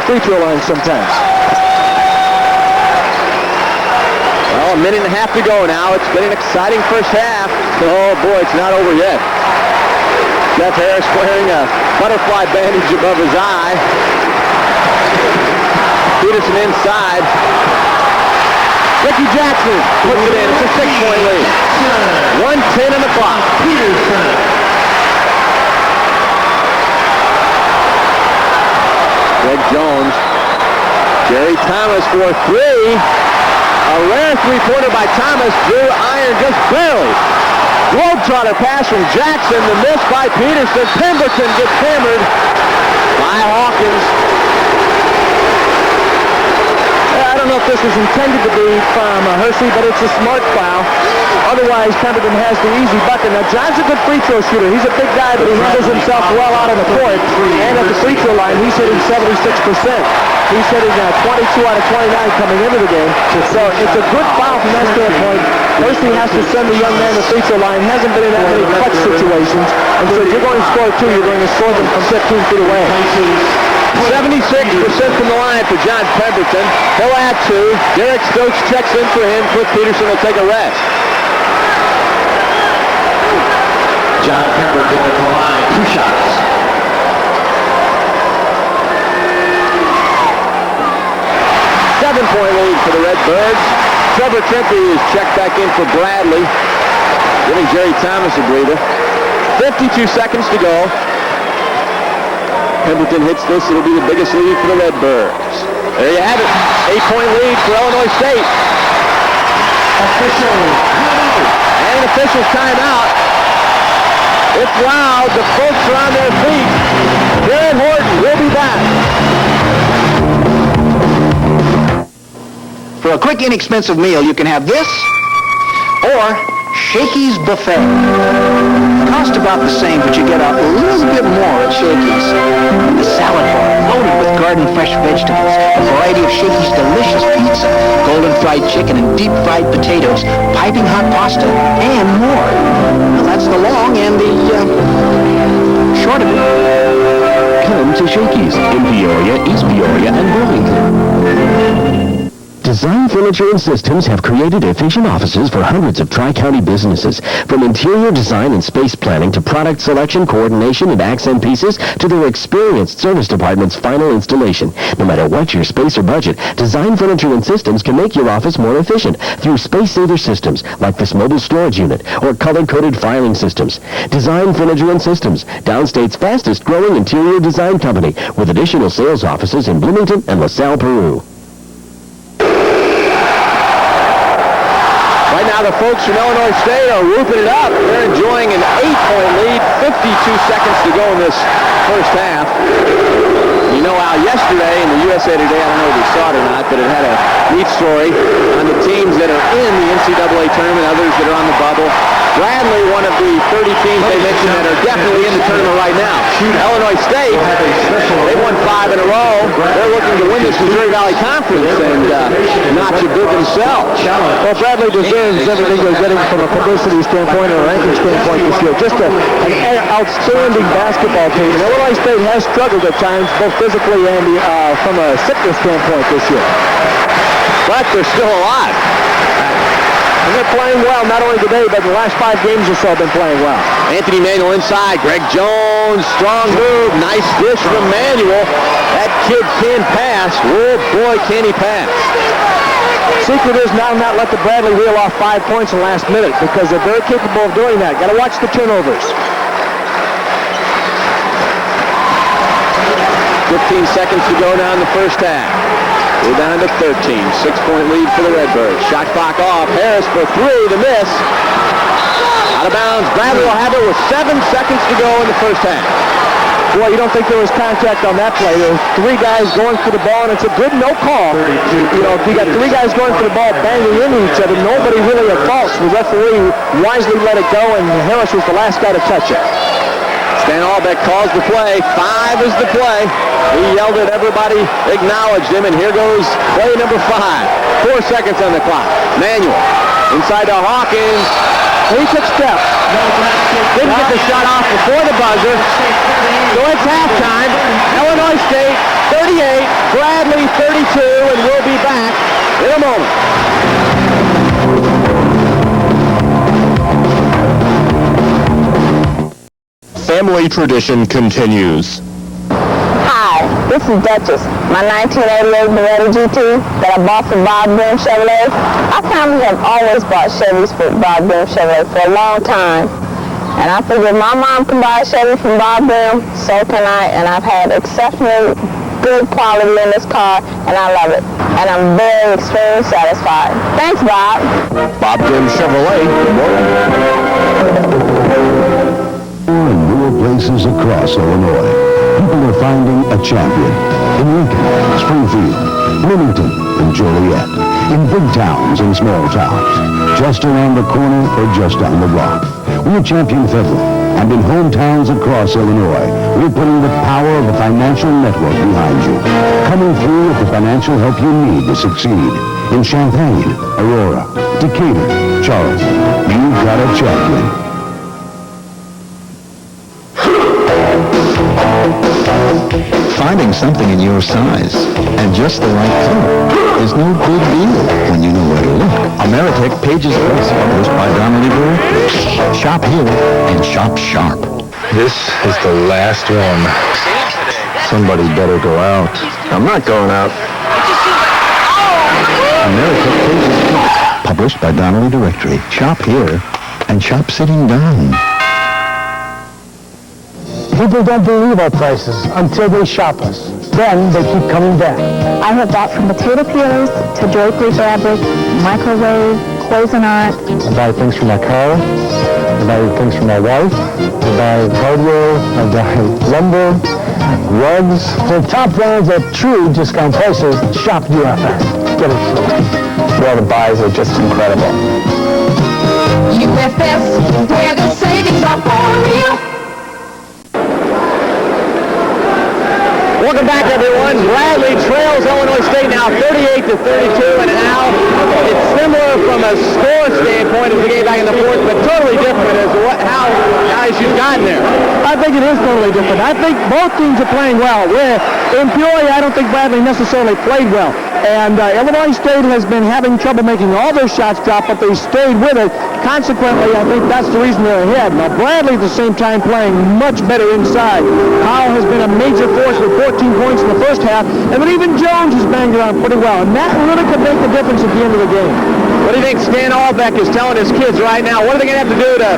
Speaker 5: free throw line sometimes.
Speaker 2: Well, a minute and a half to go now. It's been an exciting first half. Oh, boy, it's not over yet. Jeff Harris wearing a butterfly bandage above his eye. Peterson inside. Ricky Jackson puts it in. It's a 6-point lead. 1:10 on the clock. Greg Jones. Jerry Thomas for three. A rare three-pointer by Thomas. Drew iron just barely. Globetrotter pass from Jackson. The miss by Peterson. Pemberton gets hammered by Hawkins.
Speaker 5: I don't know if this was intended to be from Hersey, but it's a smart foul. Otherwise, Pemberton has the easy bucket. Now, John's a good free throw shooter. He's a big guy, but he handles himself well out on the court. And at the free throw line, he's hitting 76%. He's hitting 22 out of 29 coming into the game. So it's a good foul from that standpoint. Hersey has to send the young man to the free throw line. Hasn't been in that many clutch situations. And so if you're going to score two, you're going to score them from 15 feet away.
Speaker 2: 76% from the line for John Pemberton. He'll add two. Derek Stokes checks in for him. Cliff Peterson will take a rest.
Speaker 1: John Pemberton at the line, 2 shots.
Speaker 2: Seven-point lead for the Redbirds. Trevor Trimpey is checked back in for Bradley, giving Jerry Thomas a breather. 52 seconds to go. Pemberton hits this, it'll be the biggest lead for the Redbirds. There you have it. 8-point lead for Illinois State. And officials timeout. It's loud. The folks are on their feet. Here at Horton, we'll be back.
Speaker 10: For a quick, inexpensive meal, you can have this or Shakey's Buffet. Cost about the same, but you get a little bit more at Shakey's. The salad bar, loaded with garden fresh vegetables, a variety of Shakey's delicious pizza, golden fried chicken and deep fried potatoes, piping hot pasta, and more. Well, that's the long and the short of it.
Speaker 3: Come to Shakey's in Peoria, East Peoria, and Burlington. Design Furniture and Systems have created efficient offices for hundreds of Tri-County businesses. From interior design and space planning to product selection, coordination, and accent pieces to their experienced service department's final installation. No matter what your space or budget, Design Furniture and Systems can make your office more efficient through space-saver systems like this mobile storage unit or color-coded filing systems. Design Furniture and Systems, Downstate's fastest-growing interior design company with additional sales offices in Bloomington and LaSalle, Peru.
Speaker 2: Right now, the folks from Illinois State are whooping it up. They're enjoying an 8-point lead. 52 seconds to go in this first half. You know how yesterday in the USA Today, I don't know if you saw it or not, but it had a neat story on the teams that are in the NCAA tournament, others that are on the bubble. Bradley, one of the 30 teams they mentioned that are definitely in the tournament right now. Illinois State, they won 5 in a row. They're looking to win this Missouri Valley Conference and not to good themselves.
Speaker 5: Well, Bradley deserves everything they're getting from a publicity standpoint or a ranking standpoint this year. Just an outstanding basketball team. And Illinois State has struggled at times, both physically and from a sickness standpoint this year.
Speaker 2: But they're still alive.
Speaker 5: And they're playing well, not only today, but the last 5 games or so have been playing well.
Speaker 2: Anthony Manuel inside. Greg Jones, strong move. Nice dish from Manuel. That kid can pass. Oh, boy, can he pass.
Speaker 5: Secret is now not let the Bradley reel off 5 points in the last minute because they're very capable of doing that. Got to watch the turnovers.
Speaker 2: 15 seconds to go now in the first half.
Speaker 5: Rebound to 13. 6-point lead for the Redbirds. Shot clock off. Harris for three. The miss. Out of bounds. Bradley will have it with 7 seconds to go in the first half.
Speaker 2: Boy, you don't think there was contact on that play. There were 3 guys going for the ball, and it's a good no call. You know, if you got 3 guys going for the ball banging into each other, nobody really at fault. The referee wisely let it go, and Harris was the last guy to touch it.
Speaker 5: Stan Albeck calls the play. 5 is the play. He yelled at everybody, acknowledged him, and here goes play number 5. 4 seconds on the clock. Manuel inside to Hawkins.
Speaker 2: He took steps.
Speaker 5: Didn't get the shot off before the buzzer. So it's halftime. Illinois State 38, Bradley 32, and we'll be back in a moment.
Speaker 11: Family tradition continues.
Speaker 6: Hi, this is Duchess. My 1988 Beretta GT that I bought from Bob Boom Chevrolet. Our family have always bought Chevys for Bob Boom Chevrolet for a long time. And I figured my mom can buy a Chevy from Bob Boom, so can I. And I've had exceptionally good quality in this car, and I love it. And I'm very extremely satisfied. Thanks, Bob.
Speaker 11: Bob Boom Chevrolet.
Speaker 3: In rural places across Illinois, people are finding a champion. In Lincoln, Springfield, Bloomington, and Joliet. In big towns and small towns. Just around the corner or just down the block. We're Champion Federal. And in hometowns across Illinois, we're putting the power of a financial network behind you. Coming through with the financial help you need to succeed. In Champaign, Aurora, Decatur, Charleston, you've got a champion.
Speaker 12: Finding something in your size and just the right color is no big deal when you know where to look. Ameritech Pages Press, published by Donnelly Brewer. Shop here and shop sharp.
Speaker 4: This is the last one. Somebody better go out. I'm not going out.
Speaker 12: Ameritech Pages Press, published by Donnelly Directory. Shop here and shop sitting down.
Speaker 2: People don't believe our prices until they shop us. Then they keep coming back.
Speaker 6: I have bought from potato peelers to drapery fabric, microwave, Cuisinart.
Speaker 2: I buy things for my car. I buy things for my wife. I buy hardware. I buy lumber, rugs. The top brands at true discount prices. Shop UFS. Get it free. Well, the buys are just incredible.
Speaker 9: UFS, where the savings are for real.
Speaker 5: Welcome back, everyone. Bradley trails Illinois State now 38-32, and now it's similar from a score standpoint as the game back in the fourth, but totally different as to how guys you've gotten there.
Speaker 2: I think it is totally different. I think both teams are playing well. In Peoria, I don't think Bradley necessarily played well. And Illinois State has been having trouble making all their shots drop, but they stayed with it. Consequently, I think that's the reason they're ahead. Now, Bradley at the same time playing much better inside. Powell has been a major force with 14 points in the first half, and then even Jones has banged around pretty well. And that really could make the difference at the end of the game.
Speaker 5: What do you think Stan Albeck is telling his kids right now? What are they going to have to do to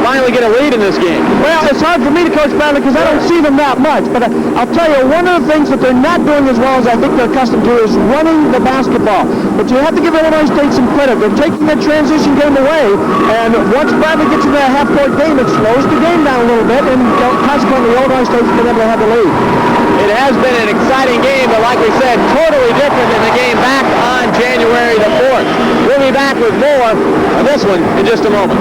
Speaker 5: finally get a lead in this game?
Speaker 2: Well, it's hard for me to coach Bradley because I don't see them that much. But I'll tell you, one of the things that they're not doing as well as I think they're accustomed to is running the basketball. But you have to give Illinois State some credit. They're taking that transition game away, and once Bradley gets into that half-court game, it slows the game down a little bit, and consequently, Illinois State's been able to have the lead.
Speaker 5: It has been an exciting game, but like we said, totally different than the game back on January the 4th. We'll be back with more on this one in just a moment.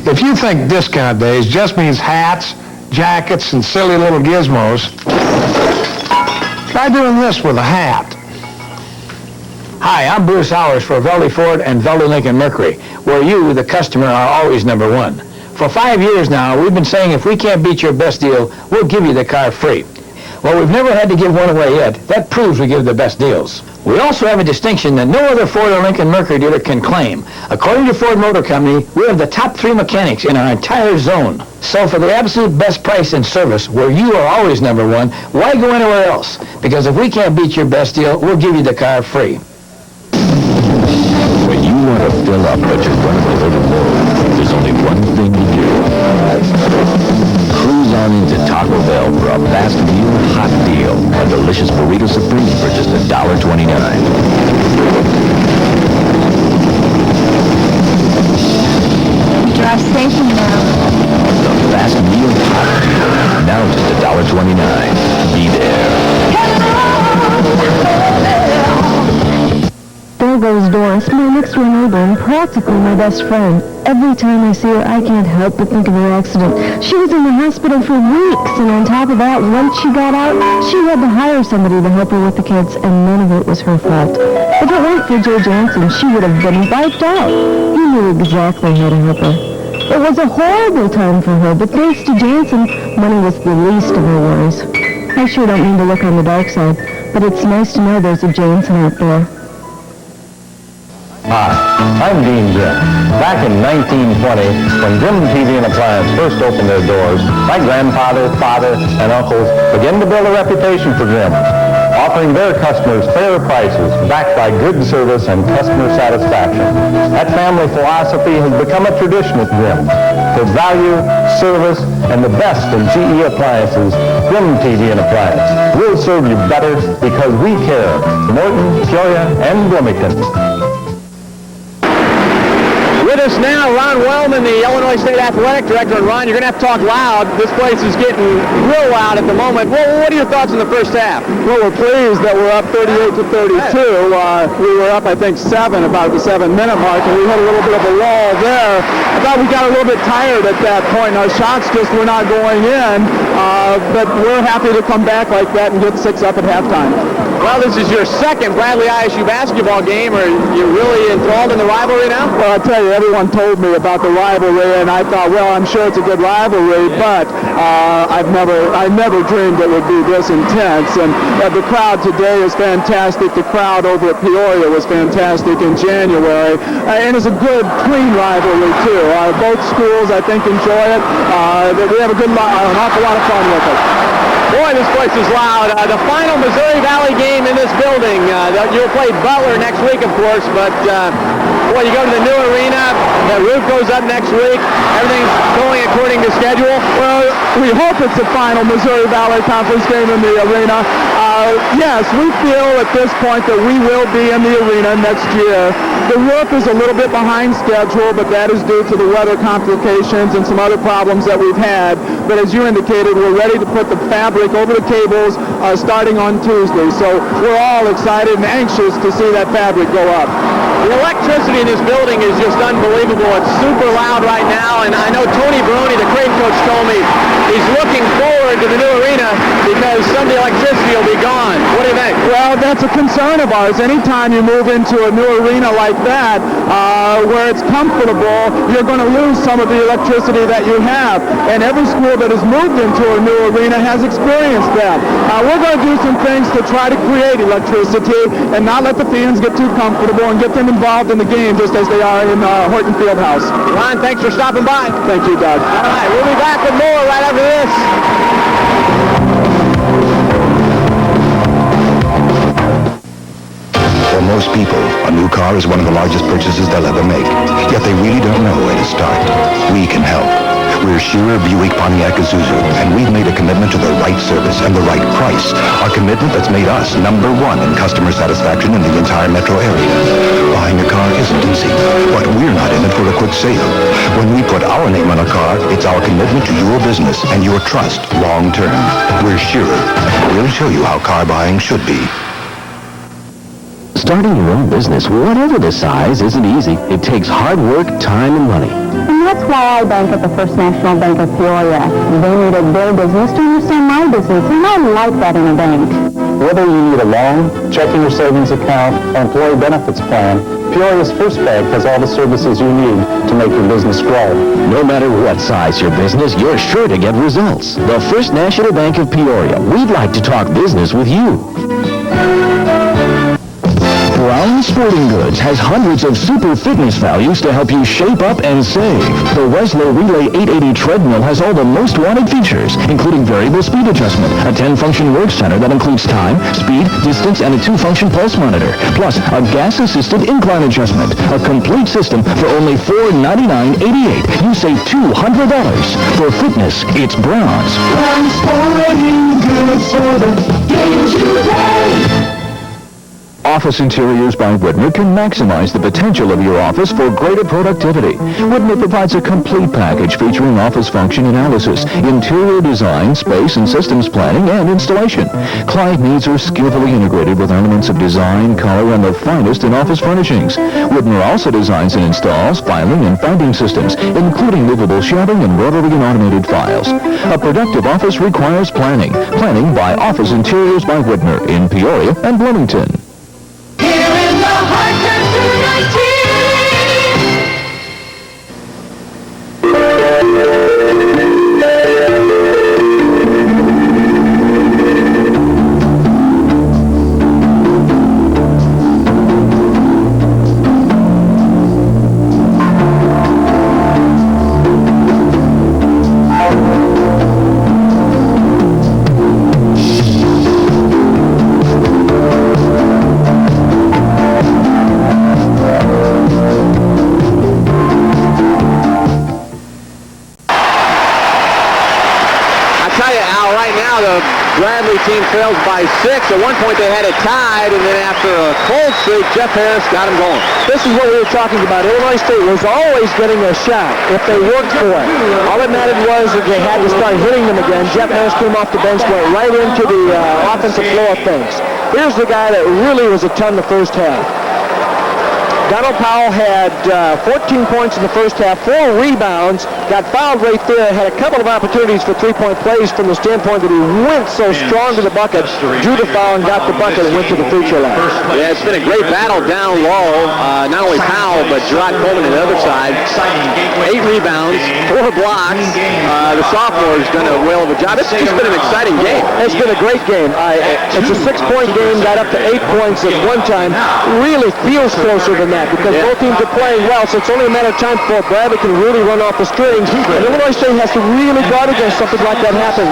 Speaker 13: If you think discount days just means hats, jackets, and silly little gizmos, try doing this with a hat.
Speaker 14: Hi, I'm Bruce Howers for Veldy Ford and Veldy Lincoln Mercury, where you, the customer, are always number one. For 5 years now, we've been saying if we can't beat your best deal, we'll give you the car free. Well, we've never had to give one away yet. That proves we give the best deals. We also have a distinction that no other Ford or Lincoln Mercury dealer can claim. According to Ford Motor Company, we have the top 3 mechanics in our entire zone. So for the absolute best price and service, where you are always number one, why go anywhere else? Because if we can't beat your best deal, we'll give you the car free.
Speaker 12: When you want to fill up but you're running a little low, there's only one thing to do. Cruise
Speaker 8: on into Taco Bell for a fast meal hot deal. A delicious burrito supreme for just $1.29.
Speaker 6: Drive station now.
Speaker 8: The fast meal hot deal. Now just $1.29. Be there.
Speaker 15: There goes Doris, my next-door neighbor and practically my best friend. Every time I see her, I can't help but think of her accident. She was in the hospital for weeks, and on top of that, once she got out, she had to hire somebody to help her with the kids, and none of it was her fault. If it weren't for Joe Jansen, she would have been wiped out. He knew exactly how to help her. It was a horrible time for her, but thanks to Jansen, money was the least of her worries. I sure don't mean to look on the dark side, but it's nice to know there's a Jansen out there.
Speaker 4: Hi, I'm Dean Grimm. Back in 1920, when Grimm TV and Appliance first opened their doors, my grandfather, father, and uncles began to build a reputation for Grimm, offering their customers fair prices backed by good service and customer satisfaction. That family philosophy has become a tradition at Grimm. For value, service, and the best in GE appliances, Grimm TV and Appliance. We'll serve you better because we care. Morton, Peoria, and Bloomington.
Speaker 5: With us now, Ron Wellman, the Illinois State Athletic Director. And Ron, you're going to have to talk loud. This place is getting real loud at the moment. Well, what are your thoughts in the first half?
Speaker 16: Well, we're pleased that we're up 38-32. We were up, I think, 7, about the 7-minute mark, and we had a little bit of a lull there. I thought we got a little bit tired at that point. Our shots just were not going in, but we're happy to come back like that and get 6 up at halftime.
Speaker 5: Well, this is your second Bradley ISU basketball game. Are you really enthralled in the rivalry now?
Speaker 16: Well, I tell you, everyone told me about the rivalry, and I thought, well, I'm sure it's a good rivalry, but I never dreamed it would be this intense. And the crowd today is fantastic. The crowd over at Peoria was fantastic in January, and it's a good, clean rivalry too. Both schools, I think, enjoy it. We have an awful lot of fun with it.
Speaker 5: Boy, this place is loud. The final Missouri Valley game in this building. You'll play Butler next week, of course, but boy, you go to the new arena. The roof goes up next week. Everything's going according to schedule.
Speaker 16: Well, we hope it's the final Missouri Valley Conference game in the arena. Yes, we feel at this point that we will be in the arena next year. The roof is a little bit behind schedule, but that is due to the weather complications and some other problems that we've had. But as you indicated, we're ready to put the fabric over the cables starting on Tuesday. So we're all excited and anxious to see that fabric go up.
Speaker 5: The electricity in this building is just unbelievable. It's super loud right now, and I know Tony Baroni, the Crane coach, told me he's looking forward to the new arena because Sunday electricity will be gone. What do you think?
Speaker 16: Well, that's a concern of ours. Anytime you move into a new arena like that, where it's comfortable, you're going to lose some of the electricity that you have. And every school that has moved into a new arena has experienced that. We're going to do some things to try to create electricity and not let the fans get too comfortable and get them involved in the game just as they are in Horton Field House.
Speaker 5: Ron, thanks for stopping by.
Speaker 16: Thank you, Doug.
Speaker 5: All right, we'll be back with more right after this.
Speaker 12: For most people, a new car is one of the largest purchases they'll ever make. Yet they really don't know where to start. We can help. We're Shearer Buick Pontiac Isuzu, and we've made a commitment to the right service and the right price. A commitment that's made us #1 in customer satisfaction in the entire metro area. Buying a car isn't easy, but we're not in it for a quick sale. When we put our name on a car, it's our commitment to your business and your trust long term. We're Shearer. We'll show you how car buying should be.
Speaker 8: Starting your own business, whatever the size, isn't easy. It takes hard work, time, and money.
Speaker 6: And that's why I bank at the First National Bank of Peoria. They needed their business to understand my business, and I like that in a bank.
Speaker 4: Whether you need a loan, checking or savings account, or employee benefits plan, Peoria's First Bank has all the services you need to make your business grow.
Speaker 8: No matter what size your business, you're sure to get results. The First National Bank of Peoria. We'd like to talk business with you.
Speaker 17: Brown's
Speaker 3: Sporting Goods has hundreds of super fitness values to help you shape up and save. The Weslow Relay 880 treadmill has all the most wanted features, including variable speed adjustment, a 10-function work center that includes time, speed, distance, and a 2-function pulse monitor, plus a gas-assisted incline adjustment. A complete system for only $499.88. You save $200. For fitness, it's Bronze.
Speaker 9: Sporting Goods for the games you play.
Speaker 3: Office Interiors by Whitmer can maximize the potential of your office for greater productivity. Whitmer provides a complete package featuring office function analysis, interior design, space and systems planning, and installation. Client needs are skillfully integrated with elements of design, color, and the finest in office furnishings. Whitmer also designs and installs filing and finding systems, including movable shelving and rotary and automated files. A productive office requires planning. Planning by Office Interiors by Whitmer in Peoria and Bloomington.
Speaker 5: Team trails by 6. At one point they had it tied, and then after a cold streak, Jeff Harris got him going.
Speaker 2: This is what we were talking about. Illinois State was always getting a shot if they worked for it. All that mattered was that they had to start hitting them again. Jeff Harris came off the bench, went right into the offensive flow of things. Here's the guy that really was a ton the first half. Donald Powell had 14 points in the first half, 4 rebounds, got fouled right there, had a couple of opportunities for three-point plays from the standpoint that he went so strong to the bucket, drew the foul and got the bucket and went to the free throw line.
Speaker 5: Yeah, it's been a great battle down low. Not only Powell, but Gerard Coleman on the other side. 8 rebounds, 4 blocks. The sophomore's done a whale of a job. It's just been an exciting game.
Speaker 2: It's been a great game. It's a 6-point game, got up to 8 points at one time. Really feels closer than that, because both teams are playing well, so it's only a matter of time before Bradley can really run off the strings. And Illinois State has to really guard against something like that happen.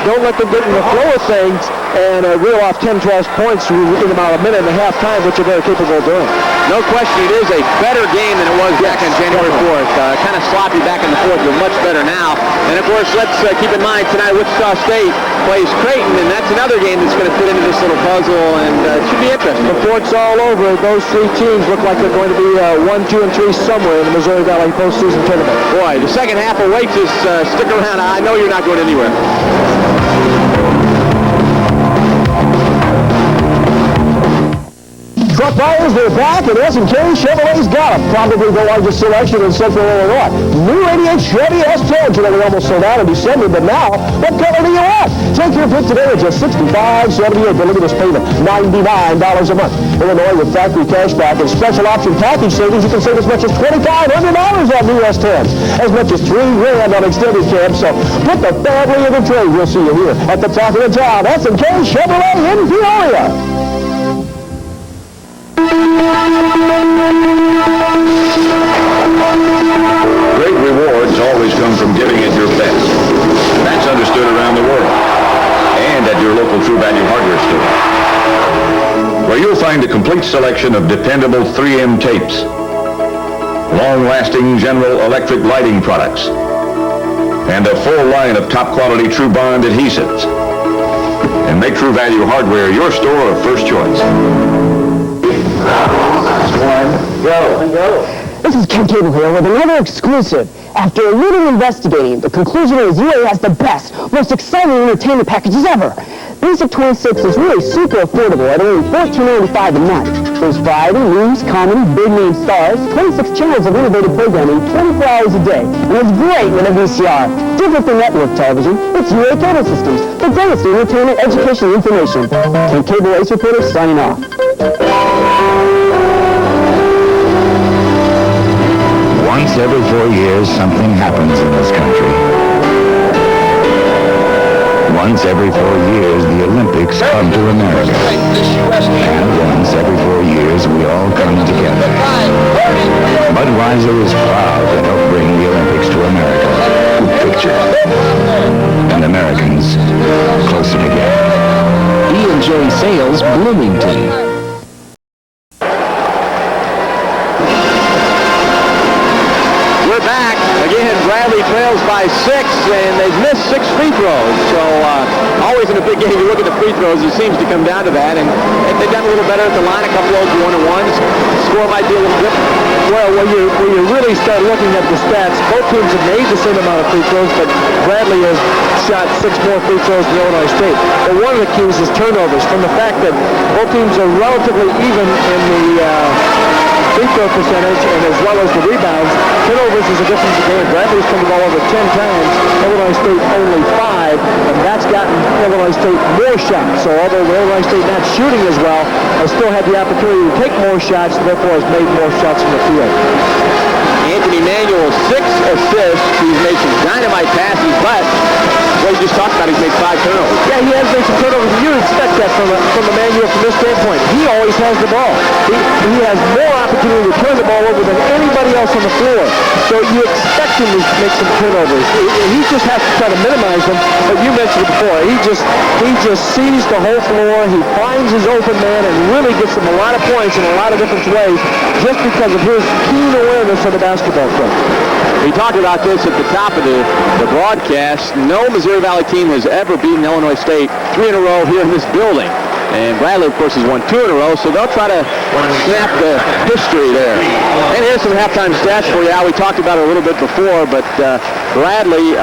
Speaker 2: Don't let them get in the flow of things and reel off 10, 12 points in about a minute and a half time, which you're very capable of doing.
Speaker 5: No question, it is a better game than it was back on January 4th. Kind of sloppy back in the 4th, but much better now. And of course, let's keep in mind tonight Wichita State plays Creighton, and that's another game that's going to fit into this little puzzle, and it should be interesting.
Speaker 2: Before it's all over, those 3 teams look like they're going to be 1, 2, and 3 somewhere in the Missouri Valley postseason tournament.
Speaker 5: Boy, the second half awaits us. Stick around. I know you're not going anywhere.
Speaker 2: Truck buyers, they're back, and S&K Chevrolet's got probably the largest selection in Central Illinois. New 88 Chevy S10, they almost sold out in December, but now, what color do you want? Take your pick today at just $65.78. Deliver this payment, $99 a month. Illinois with factory cashback and special option package savings, you can save as much as $2,500 on new S10s, as much as $3,000 on extended cabs. So put the family in the trade. We'll see you here at the top of the town. S&K Chevrolet in Peoria.
Speaker 17: Great rewards always come from giving it your best. That's understood around the world. And at your local True Value hardware store, where you'll find a complete selection of dependable 3M tapes, long-lasting General Electric lighting products, and a full line of top-quality True Bond adhesives. And make True Value hardware your store of first choice.
Speaker 2: Go.
Speaker 18: This is Ken Cable here with another exclusive. After a little investigating, the conclusion is UA has the best, most exciting entertainment packages ever. Basic 26 is really super affordable at only $14.95 a month. There's variety, news, comedy, big-name stars, 26 channels of innovative programming 24 hours a day. And it's great with a VCR. Different than network television, it's UA Cable Systems, the greatest in entertainment, education, and information. Ken Cable Ace Reporter signing off.
Speaker 12: Once every 4 years, something happens in this country. Once every 4 years, the Olympics come to America. And once every 4 years, years, we all come together. Budweiser is proud to help bring the Olympics to America. Picture. And Americans closer together.
Speaker 8: E&J Sales, Bloomington.
Speaker 5: We're back. Again, Bradley trails by 6, and they've missed 6 free throws. So always in a big game, you look at the free throws, it seems to come down to that. And if they've done a little better at the line, a couple of those one-and-ones, score might be a little different.
Speaker 2: Well, when you really start looking at the stats, both teams have made the same amount of free throws, but Bradley has shot 6 more free throws than Illinois State. But one of the keys is turnovers, from the fact that both teams are relatively even in the free throw percentage and as well as the rebounds. Turnovers is a difference in the game. Bradley's turned the ball over 10 times, Illinois State only 5, and that's gotten Illinois State more shots. So although Illinois State not shooting as well, has still had the opportunity to take more shots, therefore has made more shots from the field.
Speaker 5: Anthony Manuel, 6 assists. He's made some dynamite passes, but what you just talked about, he's made 5 turnovers.
Speaker 2: Yeah, he has made some turnovers. You would expect that from Emmanuel from this standpoint. He always has the ball. He has more opportunity to turn the ball over than anybody else on the floor. So you expect him to make some turnovers. He just has to try to minimize them. But you mentioned it before. He just sees the whole floor. He finds his open man and really gets him a lot of points in a lot of different ways just because of his keen awareness of the basketball court.
Speaker 5: We talked about this at the top of the broadcast. No Missouri Valley team has ever beaten Illinois State 3 in a row here in this building. And Bradley, of course, has won 2 in a row, so they'll try to snap the history there. And here's some halftime stats for you. We talked about it a little bit before, but Bradley,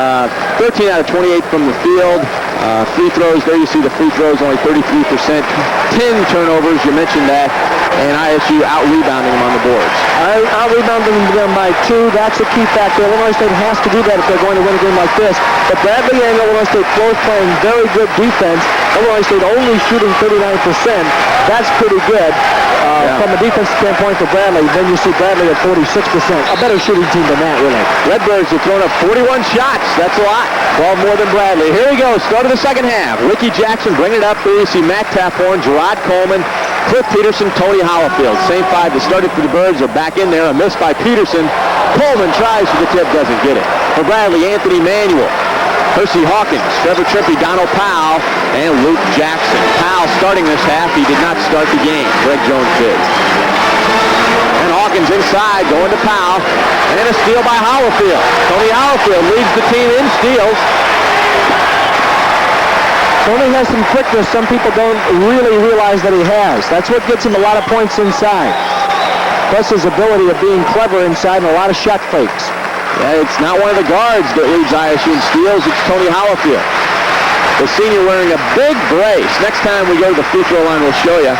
Speaker 5: 13 out of 28 from the field. Free throws, there you see the free throws, only 33%. 10 turnovers, you mentioned that. And ISU out-rebounding them on the boards.
Speaker 2: Out-rebounding them by 2, that's a key factor. Illinois State has to do that if they're going to win a game like this. But Bradley and Illinois State both playing very good defense. Illinois State only shooting 39%. That's pretty good. From a defense standpoint for Bradley, then you see Bradley at 46%. A better shooting team than that, really.
Speaker 5: Redbirds have thrown up 41 shots. That's a lot. 12 more than Bradley. Here we go. Start of the second half. Ricky Jackson bringing it up. Here you see Matt Taphorn, Gerard Coleman, Cliff Peterson, Tony Hollifield. Same 5 that started for the Birds are back in there. A miss by Peterson. Coleman tries for the tip, doesn't get it. For Bradley, Anthony Manuel, Percy Hawkins, Trevor Trippy, Donald Powell, and Luke Jackson. Powell starting this half. He did not start the game. Greg Jones did. And Hawkins inside, going to Powell. And a steal by Hollifield. Tony Hollifield leads the team in steals.
Speaker 2: Tony has some quickness some people don't really realize that he has. That's what gets him a lot of points inside. Plus his ability of being clever inside and a lot of shot fakes.
Speaker 5: Yeah, it's not one of the guards that leads ISU in steals. It's Tony Hollifield. The senior wearing a big brace. Next time we go to the free throw line, we'll show you.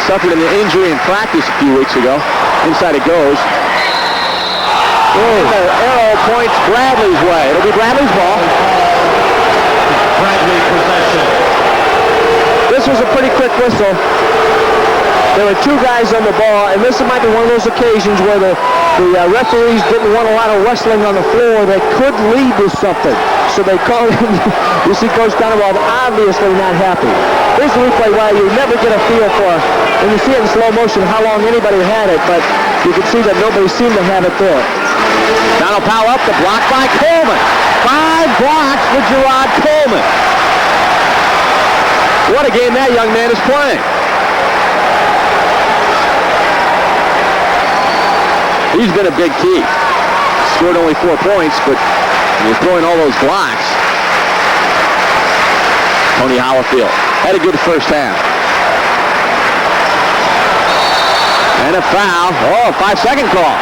Speaker 5: Suffered an injury in practice a few weeks ago. Inside it goes. The arrow points Bradley's way. It'll be Bradley's ball.
Speaker 1: Bradley possession.
Speaker 2: This was a pretty quick whistle. There were 2 guys on the ball, and this might be one of those occasions where the referees didn't want a lot of wrestling on the floor that could lead to something. So they called him. You see Coach Donovan obviously not happy. Here's the replay where you never get a feel for, when you see it in slow motion, how long anybody had it, but you can see that nobody seemed to have it there.
Speaker 5: Donald Powell up, the block by Coleman. 5 blocks for Gerard Coleman. What a game that young man is playing. He's been a big key. Scored only 4 points, but he's throwing all those blocks. Tony Hollifield had a good first half. And a foul. Oh, 5-second call.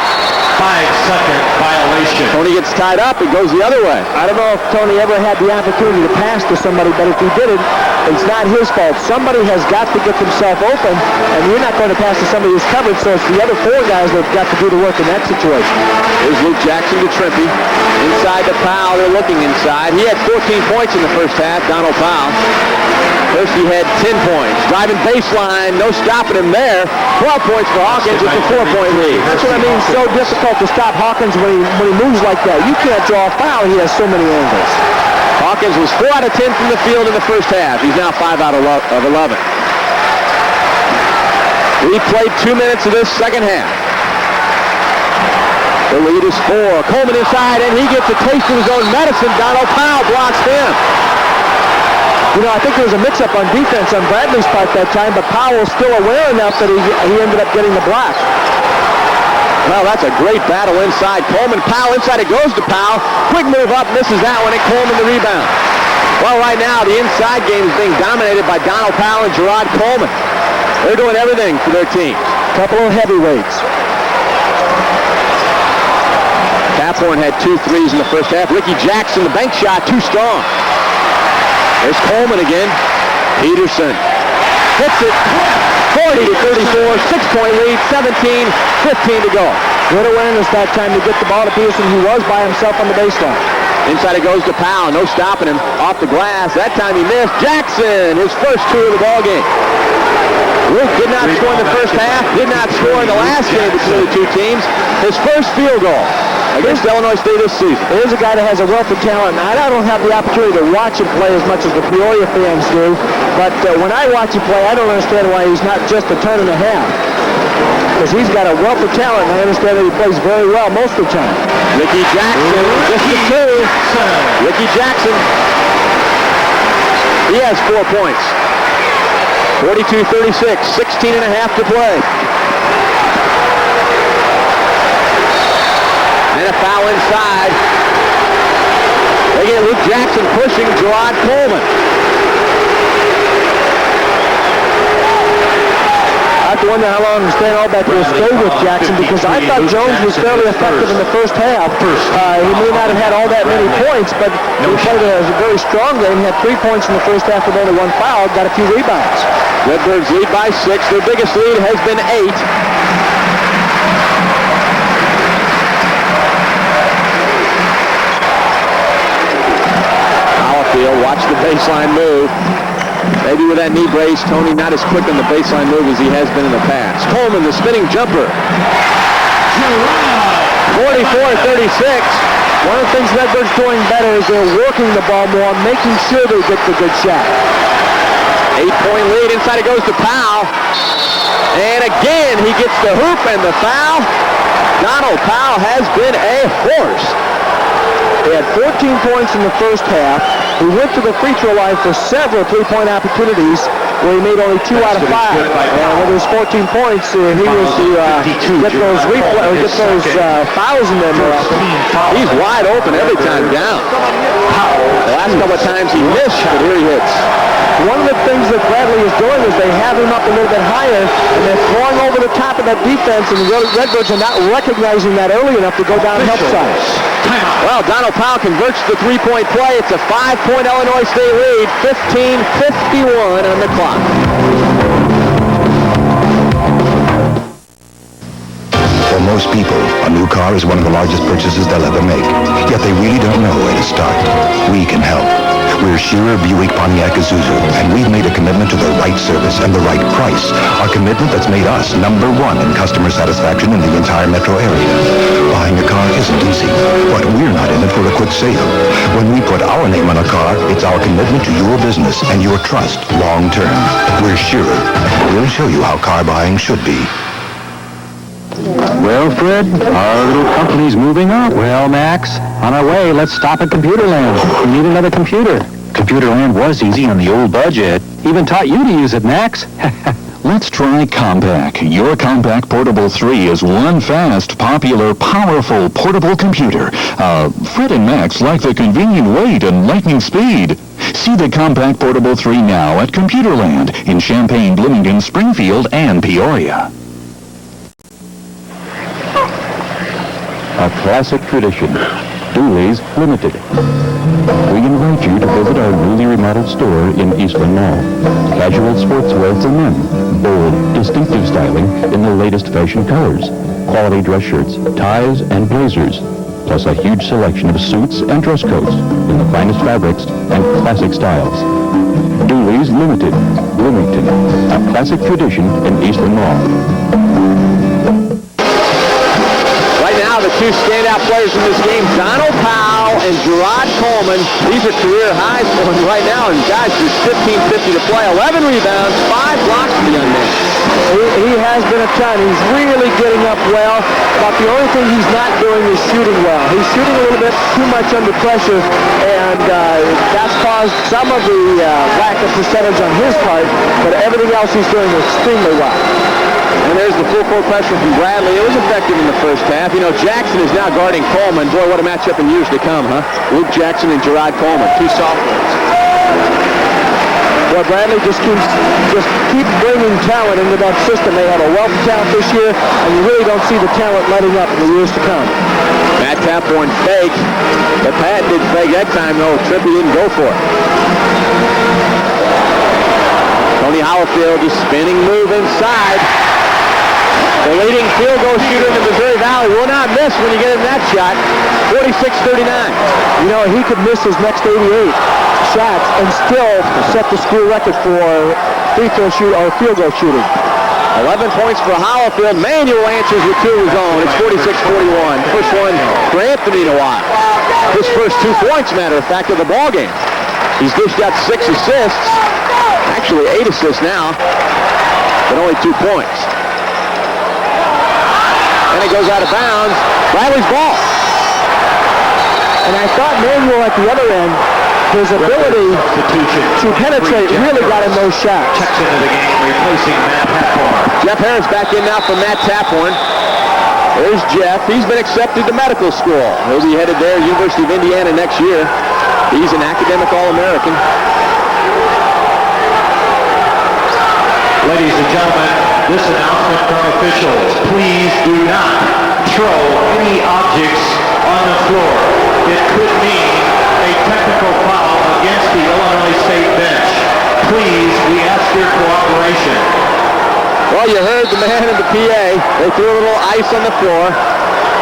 Speaker 1: 5-second violation.
Speaker 5: Tony gets tied up. It goes the other way.
Speaker 2: I don't know if Tony ever had the opportunity to pass to somebody, but if he didn't, it's not his fault. Somebody has got to get themselves open, and you're not going to pass to somebody who's covered, so it's the other 4 guys that have got to do the work in that situation.
Speaker 5: Here's Luke Jackson to Trippy. Inside to Powell. They're looking inside. He had 14 points in the first half, Donald Powell. First he had 10 points. Driving baseline, no stopping him there. 12 points for Hawkins with a 4-point lead.
Speaker 2: That's what I mean, so difficult to stop Hawkins when he moves like that. You can't draw a foul. He has so many angles.
Speaker 5: Hawkins was 4 out of 10 from the field in the first half. He's now 5 out of 11. We played 2 minutes of this second half. The lead is 4. Coleman inside, and he gets a taste of his own medicine. Donald Powell blocks him. You know, I think there was a mix-up on defense on Bradley's part that time, but Powell's still aware enough that he ended up getting the block. Well, that's a great battle inside. Coleman, Powell, inside it goes to Powell. Quick move up, misses that one, and Coleman the rebound. Well, right now, the inside game is being dominated by Donald Powell and Gerard Coleman. They're doing everything for their team. Couple of heavyweights. Caphorn had 2 threes in the first half. Ricky Jackson, the bank shot, too strong. There's Coleman again. Peterson hits it. 40-34, 6-point lead, 17-15 to go. Good awareness that time to get the ball to Peterson, who was by himself on the baseline. Inside it goes to Powell. No stopping him. Off the glass. That time he missed. Jackson, his first 2 of the ball game. Luke did not score in the first half. Did not score in the last game between the two teams. His first field goal against Illinois State this season. Here's a guy that has a wealth of talent. I don't have the opportunity to watch him play as much as the Peoria fans do, but when I watch him play, I don't understand why he's not just a turn and a half. Because he's got a wealth of talent, and I understand that he plays very well most of the time. Ricky Jackson, just a 2. Ricky Jackson. He has 4 points. 42-36, 16 and a half to play. And a foul inside. They get Luke Jackson pushing Gerard Coleman. I have to wonder how long Stan Auerbach will stay with Jackson, because I thought Jones was fairly effective in the first half. He may not have had all that many points, but he played a very strong game. He had 3 points in the first half with only 1 foul, got a few rebounds. Redbirds lead by 6. Their biggest lead has been 8. Watch the baseline move. Maybe with that knee brace, Tony not as quick on the baseline move as he has been in the past. Coleman, the spinning jumper. 44-36. One of the things Redbirds doing better is they're working the ball more, making sure they get the good shot. 8-point lead. Inside it goes to Powell. And again, he gets the hoop and the foul. Donald Powell has been a horse. He had 14 points in the first half. He went to the free throw line for several 3-point opportunities where he made only 2 out of 5. And with his 14 points, he was to get those fouls in there more often. He's wide open every time down. The last couple of times he missed, but here he hits. One of the things that Bradley is doing is they have him up a little bit higher, and they're throwing over the top of that defense, and the Redbirds are not recognizing that early enough to go down help side. Well, Donald Powell converts the 3-point play. It's a 5-point Illinois State lead, 15-51 on the clock.
Speaker 12: For most people, a new car is one of the largest purchases they'll ever make. Yet they really don't know where to start. We can help. We're Shearer Buick Pontiac Isuzu, and we've made a commitment to the right service and the right price. A commitment that's made us #1 in customer satisfaction in the entire metro area. Buying a car isn't easy, but we're not in it for a quick sale. When we put our name on a car, it's our commitment to your business and your trust long term. We're Shearer. We'll show you how car buying should be.
Speaker 3: Well, Fred, our little company's moving up. Well, Max, on our way. Let's stop at Computerland. We need another computer. Computerland was easy on the old budget. Even taught you to use it, Max.
Speaker 19: Let's try Compaq. Your Compaq Portable 3 is one fast, popular, powerful portable computer. Fred and Max like the convenient weight and lightning speed. See the Compaq Portable 3 now at Computerland in Champaign, Bloomington, Springfield, and Peoria.
Speaker 3: A classic tradition, Dooley's Limited. We invite you to visit our newly remodeled store in Eastland Mall. Casual sportswear for men, bold, distinctive styling in the latest fashion colors, quality dress shirts, ties, and blazers, plus a huge selection of suits and dress coats in the finest fabrics and classic styles. Dooley's Limited, Bloomington, a classic tradition in Eastland Mall.
Speaker 5: Right now, the two standout players in this game, Donald Powell and Gerard Coleman. These are career highs for him right now. And guys, there's 15:50 to play. 11 rebounds, 5 blocks for the young man. He has been a ton. He's really getting up well. But the only thing he's not doing is shooting well. He's shooting a little bit too much under pressure, and that's caused some of the lack of percentage on his part. But everything else he's doing extremely well. And there's the full court pressure from Bradley. It was effective in the first half. You know, Jackson is now guarding Coleman. Boy, what a matchup in years to come, huh? Luke Jackson and Gerard Coleman, 2 sophomores. Well, Bradley just keeps bringing talent into that system. They have a wealth of talent this year, and you really don't see the talent letting up in the years to come. Matt Taphorn fake, but Pat did fake that time, though. Trippy didn't go for it. Tony Hollifield just spinning move inside. The leading field goal shooter in the Missouri Valley will not miss when you get in that shot. 46-39. You know, he could miss his next 88 shots and still set the school record for free throw shoot or field goal shooting. 11 points for Hollifield. Manuel answers with 2 of his own. It's 46-41. First one for Anthony in a while. His first 2 points, matter of fact, of the ball game. He's dished out 6 assists. Actually 8 assists now, but only 2 points. And it goes out of bounds. Bradley's ball. And I thought Manuel at the other end, his ability to penetrate really got him those shots.
Speaker 1: Checks into the game, replacing Matt Taphorn.
Speaker 5: Jeff Harris back in now for Matt Taphorn. There's Jeff. He's been accepted to medical school. He'll be headed there, University of Indiana next year. He's an academic All-American.
Speaker 1: Ladies and gentlemen, this announcement from officials. Please do not throw any objects on the floor. It could mean a technical foul against the Illinois State bench. Please, we ask your cooperation.
Speaker 5: Well, you heard the man in the PA. They threw a little ice on the floor.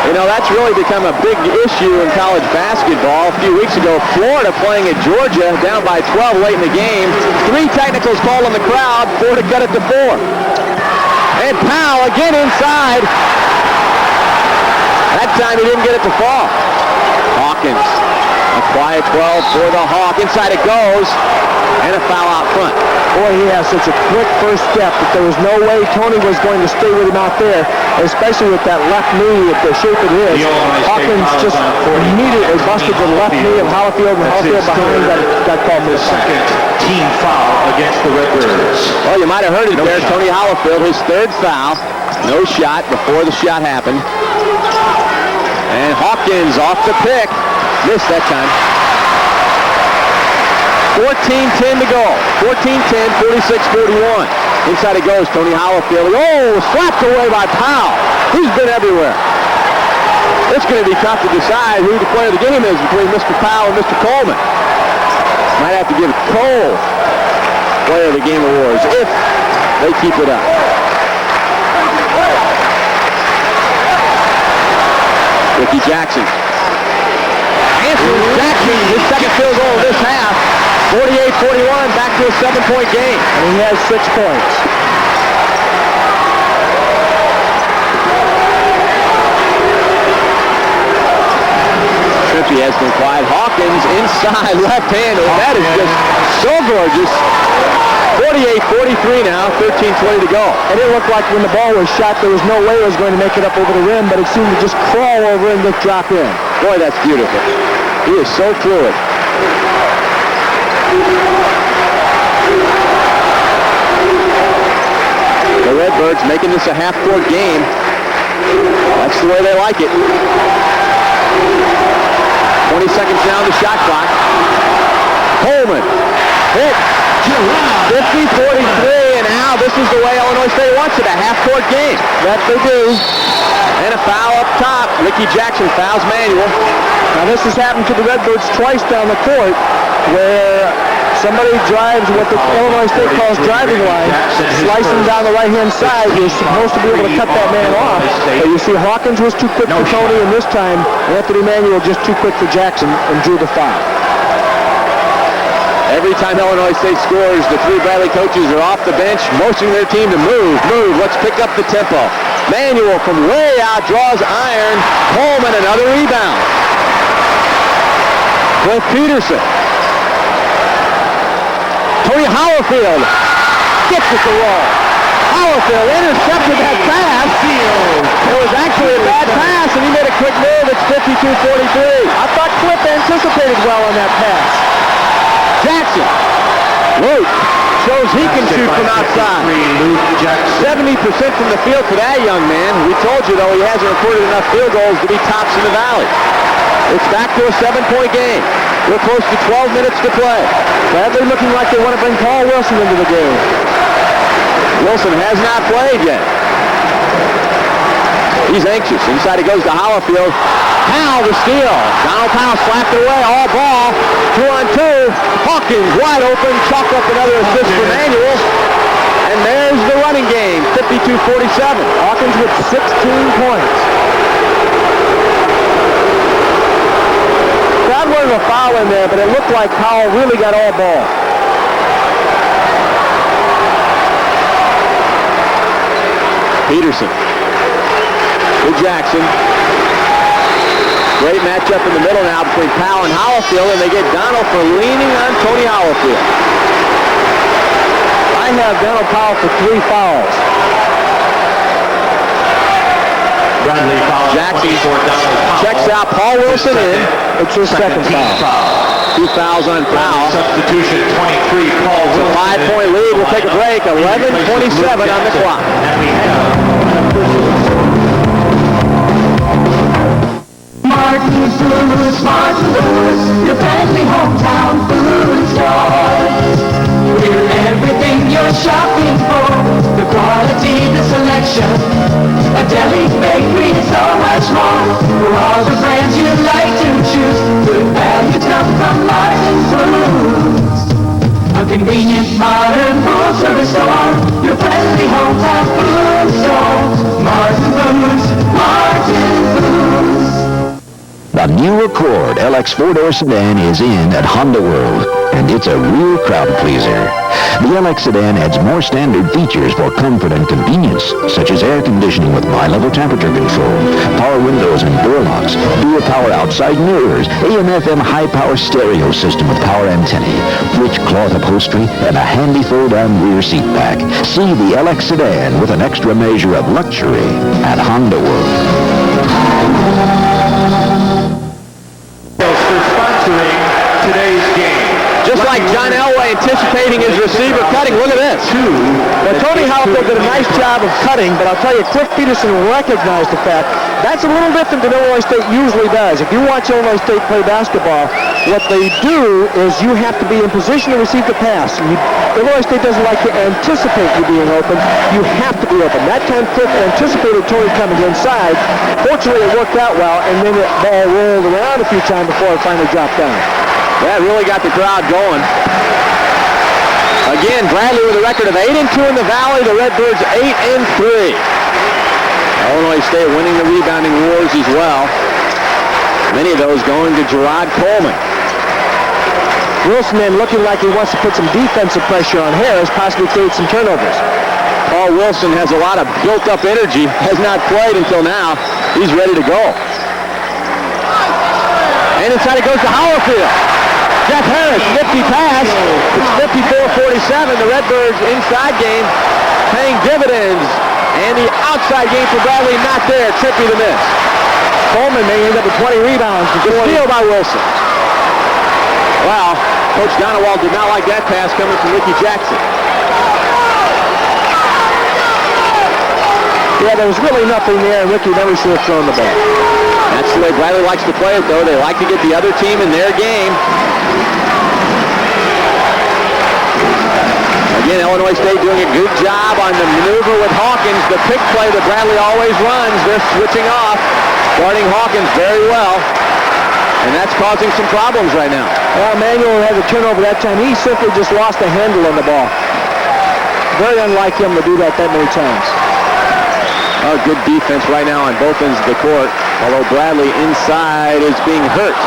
Speaker 5: You know, that's really become a big issue in college basketball. A few weeks ago, Florida playing at Georgia, down by 12 late in the game. 3 technicals called on the crowd, 4 to cut it to 4. And Powell again inside. That time he didn't get it to fall. Hawkins, a quiet 12 for the Hawk. Inside it goes, and a foul out front. Boy, he has such a quick first step that there was no way Tony was going to stay with him out there, especially with that left knee at the shape it is. Hawkins just immediately busted the left knee of Hollifield, and Hollifield behind got called for the
Speaker 1: second team foul against the Redbirds.
Speaker 5: Well, you might have heard it there. Tony Hollifield, his 3rd foul. No shot before the shot happened. And Hawkins off the pick. Missed that time. 14-10 to go. 14-10, 46-41. Inside it goes, Tony Hollifield. Oh, slapped away by Powell. He's been everywhere. It's going to be tough to decide who the player of the game is between Mr. Powell and Mr. Coleman. Might have to give Cole player of the game awards if they keep it up. Ricky Jackson. Answers Jackson, his second field goal of this half. 48-41, back to a 7-point game. And he has 6 points. Trippy has been quiet. Hawkins inside left hand. Oh, that is just so gorgeous. 48-43 now, 13:20 to go. And it looked like when the ball was shot, there was no way it was going to make it up over the rim, but it seemed to just crawl over and just drop in. Boy, that's beautiful. He is so fluid. The Redbirds making this a half-court game. That's the way they like it. 20 seconds down the shot clock. Coleman hit. 50-43, and now this is the way Illinois State wants it, a half-court game. That they do. And a foul up top. Ricky Jackson fouls Manuel. Now this has happened to the Redbirds twice down the court, where somebody drives what the Illinois State calls driving line, slicing down the right-hand side. You're supposed to be able to cut that man off. But you see Hawkins was too quick for Tony, and this time Anthony Manuel just too quick for Jackson and drew the foul. Every time Illinois State scores, the 3 Bradley coaches are off the bench, motioning their team to move. Let's pick up the tempo. Manuel from way out draws iron. Coleman, another rebound. with Peterson. Tony Howlerfield gets it to roll. Howlerfield intercepted that pass. It was actually a bad pass, and he made a quick move. It's 52-43. I thought Cliff anticipated well on that pass. Jackson. Luke shows he can shoot from outside. 70% from the field for that young man. We told you, though, he hasn't recorded enough field goals to be tops in the Valley. It's back to a 7-point game. We're close to 12 minutes to play. Bradley looking like they want to bring Paul Wilson into the game. Wilson has not played yet. He's anxious. Inside he goes to Howlerfield. Powell the steal. Donald Powell slapped it away. All ball. 2-on-2. Hawkins wide open. Chalk up another assist for Manuel. And there's the running game. 52-47. Hawkins with 16 points. That was a foul in there, but it looked like Powell really got all ball. Peterson to Jackson. Great matchup in the middle now between Powell and Howlerfield, and they get Donald for leaning on Tony Howlerfield. I have Donald Powell for 3 fouls.
Speaker 1: Bradley foul.
Speaker 5: Jackson checks out Paul Wilson in. It's his second foul. 2 fouls on Powell.
Speaker 1: Substitution 23, Paul Wilson.
Speaker 5: It's a 5-point lead. We'll take a break. 11:27 on the clock.
Speaker 1: And we have
Speaker 9: Martin Foods, your friendly hometown food store. We're everything you're shopping for. The quality, the selection. A deli, bakery, and so much more. For all the brands you like to choose. Good values come from Martin Foods. A convenient, modern food service store. Your friendly hometown food store. Martin Foods, Martin Foods.
Speaker 8: The new Accord LX 4-door sedan is in at Honda World, and it's a real crowd pleaser. The LX sedan adds more standard features for comfort and convenience, such as air conditioning with bi-level temperature control, power windows and door locks, dual power outside mirrors, AM/FM high-power stereo system with power antennae, rich cloth upholstery, and a handy fold-down rear seat pack. See the LX sedan with an extra measure of luxury at Honda World.
Speaker 1: for sponsoring today's game.
Speaker 5: Just like John Elway anticipating his receiver cutting. Look at this. Well, Tony Howlerfield did a nice job of cutting, but I'll tell you, Cliff Peterson recognized the fact that's a little different than Illinois State usually does. If you watch Illinois State play basketball, what they do is you have to be in position to receive the pass. Illinois State doesn't like to anticipate you being open. You have to be open. That time Cliff anticipated Tony coming inside. Fortunately, it worked out well, and then the ball rolled around a few times before it finally dropped down. That really got the crowd going. Again, Bradley with a record of 8-2 in the Valley. The Redbirds 8-3. Illinois State winning the rebounding wars as well. Many of those going to Gerard Coleman. Wilson then looking like he wants to put some defensive pressure on Harris, possibly create some turnovers. Paul Wilson has a lot of built-up energy, has not played until now. He's ready to go. And inside it goes to Howlerfield. Jeff Harris, nifty pass. It's 54-47. The Redbirds inside game paying dividends. And the outside game for Bradley not there. Trippy the miss. Coleman may end up with 20 rebounds. The steal by Wilson. Well, Coach Donowald did not like that pass coming from Ricky Jackson. Yeah, there was really nothing there, and Ricky never should have thrown the ball. That's the way Bradley likes to play it, though. They like to get the other team in their game. Again, Illinois State doing a good job on the maneuver with Hawkins. The pick play that Bradley always runs, they're switching off. Guarding Hawkins very well. And that's causing some problems right now. Well, Manuel had a turnover that time. He simply just lost the handle on the ball. Very unlike him to do that many times. Oh, good defense right now on both ends of the court. Although Bradley inside is being hurt.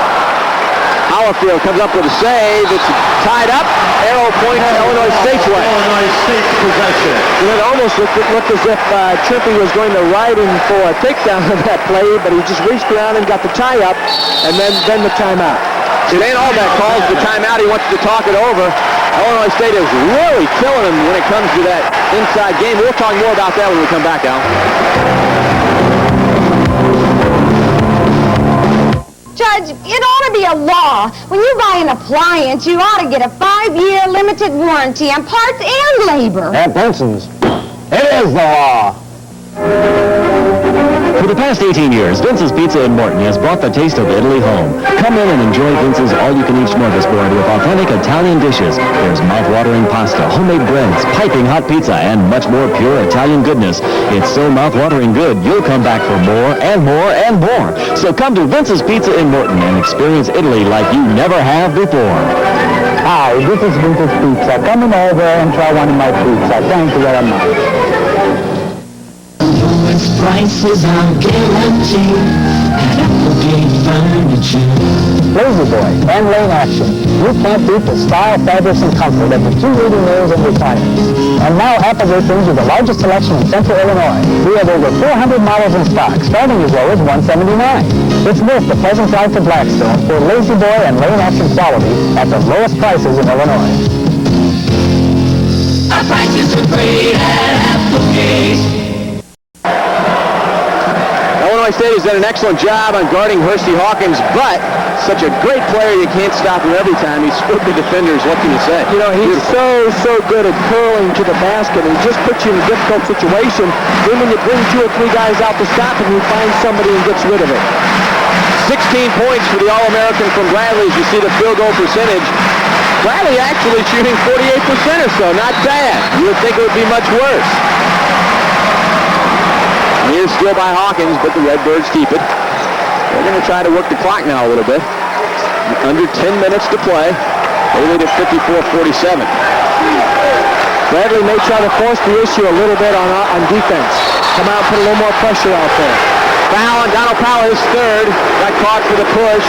Speaker 5: Howlerfield comes up with a save. It's tied up. Arrow point to Illinois State's way.
Speaker 1: Illinois State's possession.
Speaker 5: It almost looked as if Trippy was going to ride him for a takedown of that play, but he just reached around and got the tie up, and then the timeout. Dan Allback calls the timeout. He wants to talk it over. Illinois State is really killing them when it comes to that inside game. We'll talk more about that when we come back, Al.
Speaker 6: Judge, it ought to be a law. When you buy an appliance, you ought to get a 5-year limited warranty on parts and labor.
Speaker 5: At Benson's, it is the law.
Speaker 20: For the past 18 years, Vince's Pizza in Morton has brought the taste of Italy home. Come in and enjoy Vince's all-you-can-eat smorgasbord with authentic Italian dishes. There's mouth-watering pasta, homemade breads, piping hot pizza, and much more pure Italian goodness. It's so mouth-watering good, you'll come back for more and more and more. So come to Vince's Pizza in Morton and experience Italy like you never have before.
Speaker 21: Hi, this is Vince's Pizza. Come on over and try one of my pizza. Thank you very much.
Speaker 9: Prices are guaranteed at Applegate Furniture.
Speaker 21: Lazy Boy and Lane Action. You can't beat the style, fabrics, and comfort of the two leading names in recliners. And now Applegate brings you the largest selection in Central Illinois. We have over 400 models in stock, starting as low as $179. It's worth the pleasant drive to Blackstone for Lazy Boy and Lane Action quality at the lowest prices in Illinois.
Speaker 9: Our prices are great at Applegate.
Speaker 5: Illinois State has done an excellent job on guarding Hersey Hawkins, but such a great player, you can't stop him every time. He's spooked the defenders. What can you say?
Speaker 2: You know, he's so good at curling to the basket. He just puts you in a difficult situation. Then when you bring 2 or 3 guys out to stop him, he finds somebody and gets rid of it.
Speaker 5: 16 points for the All-American from Bradley as you see the field goal percentage. Bradley actually shooting 48% or so. Not bad. You would think it would be much worse. Here's still by Hawkins, but the Redbirds keep it. They're going to try to work the clock now a little bit. Under 10 minutes to play. They lead at 54-47.
Speaker 2: Bradley may try to force the issue a little bit on defense. Come out and put a little more pressure out there.
Speaker 5: Foul on Donald Powell, his third. Got caught for the push.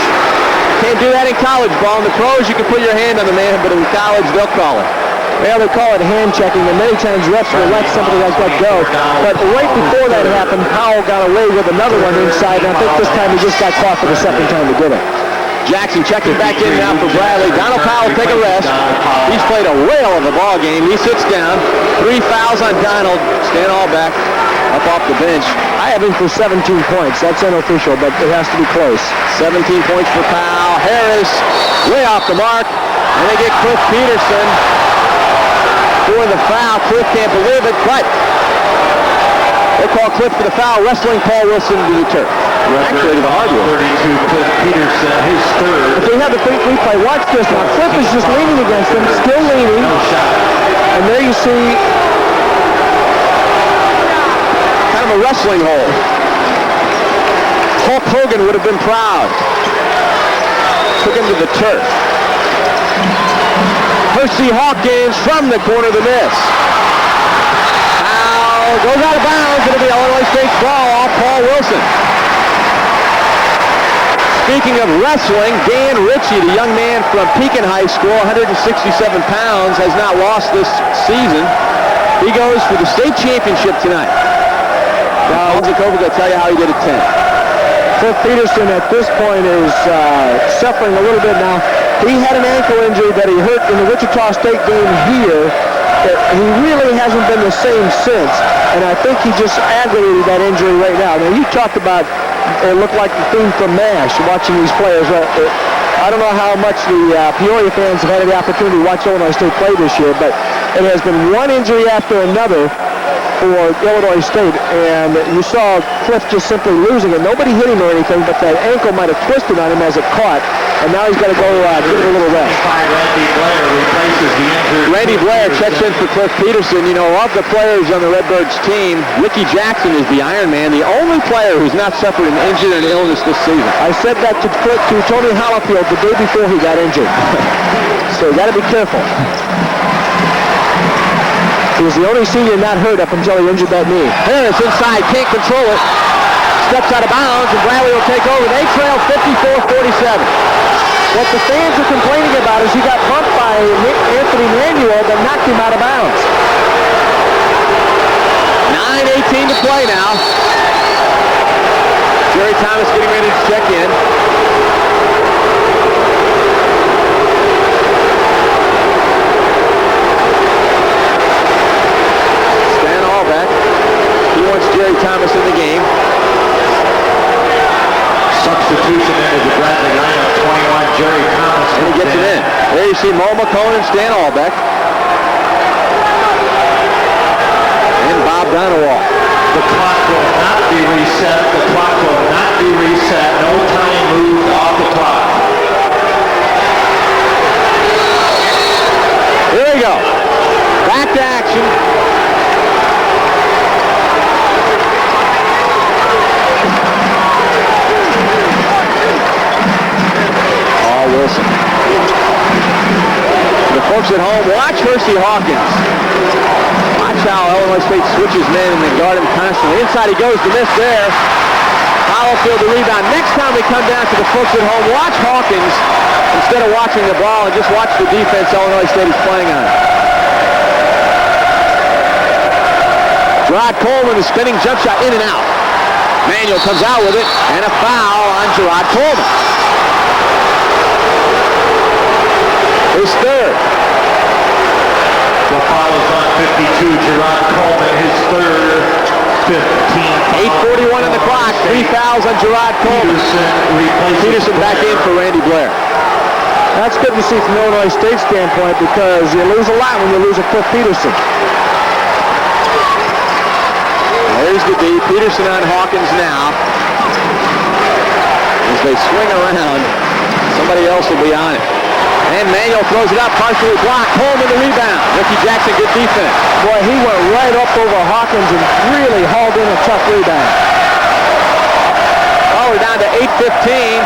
Speaker 5: Can't do that in college ball. In the pros, you can put your hand on the man, but in college, they'll call it.
Speaker 2: Well, they call it hand checking, and many times refs will let somebody like that go. But right before that happened, Powell got away with another one inside, and I think this time he just got caught for the second time to get it.
Speaker 5: Jackson checking back in now for Bradley. Donald Powell take a rest. He's played a whale of a ball game. He sits down. 3 fouls on Donald. Stan Allback up off the bench.
Speaker 2: I have him for 17 points. That's unofficial, but it has to be close.
Speaker 5: 17 points for Powell. Harris way off the mark. And they get Cliff Peterson for the foul. Cliff can't believe it, but they call Cliff for the foul, wrestling Paul Wilson to the turf. Actually, to the hardwood.
Speaker 1: 32, Cliff Peterson, his third.
Speaker 2: If they have the quick replay, watch this now. Cliff is just leaning against him, still leaning. And there you see
Speaker 5: kind of a wrestling hold. Hulk Hogan would have been proud. Took him to the turf. Hersey Hawkins from the corner to miss. Foul goes out of bounds. It'll be Illinois State's ball off Paul Wilson. Speaking of wrestling, Dan Ritchie, the young man from Pekin High School, 167 pounds, has not lost this season. He goes for the state championship tonight. Now, Zakovic will tell you how he did at 10.
Speaker 2: Cliff Peterson at this point is suffering a little bit now. He had an ankle injury that he hurt in the Wichita State game here. He really hasn't been the same since, and I think he just aggravated that injury right now. Now, you talked about it looked like the theme from MASH, watching these players. I don't know how much the Peoria fans have had the opportunity to watch Illinois State play this year, but it has been one injury after another for Illinois State, and you saw Cliff just simply losing it. Nobody hit him or anything, but that ankle might have twisted on him as it caught, and now he's got to go give it a little rest.
Speaker 5: Randy Blair checks in for Cliff Peterson. You know, of the players on the Redbirds team, Ricky Jackson is the Iron Man, the only player who's not suffered an injury or an illness this season.
Speaker 2: I said that to Tony Hollifield the day before he got injured. So you got to be careful. He was the only senior not hurt up until he injured that knee.
Speaker 5: Harris inside, can't control it. Steps out of bounds, and Bradley will take over. They trail 54-47.
Speaker 2: What the fans are complaining about is he got bumped by Anthony Manuel that knocked him out of bounds.
Speaker 5: 9:18 to play now. Jerry Thomas getting ready to check in.
Speaker 1: substitution into the Bradley lineup. 21, Jerry Thomas.
Speaker 5: And he gets it in. There you see Mo McCone and Stan Albeck. And Bob Donowall.
Speaker 1: The clock will not be reset. The clock will not be reset. No time moved off the clock.
Speaker 5: Here we go. Back to action. Paul Wilson. The folks at home, watch Hersey Hawkins. Watch how Illinois State switches men and they guard him constantly. Inside he goes to miss there. Hollowfield the rebound. Next time we come down to the folks at home, watch Hawkins instead of watching the ball and just watch the defense Illinois State is playing on. Gerard Coleman, the spinning jump shot in and out. Manuel comes out with it and a foul on Gerard Coleman. His third.
Speaker 1: The foul is on 52, Gerard Coleman, his third, 15.
Speaker 5: 8:41 on the clock, 3 fouls on Gerard Coleman. Peterson back in for Randy Blair.
Speaker 2: That's good to see from Illinois State's standpoint because you lose a lot when you lose a Cliff Peterson.
Speaker 5: There's the D. Peterson on Hawkins now. As they swing around, somebody else will be on it. And Manuel throws it up, partially blocked. Coleman the rebound. Ricky Jackson, good defense.
Speaker 2: Boy, he went right up over Hawkins and really hauled in a tough rebound.
Speaker 5: Oh, we're down to 8:15.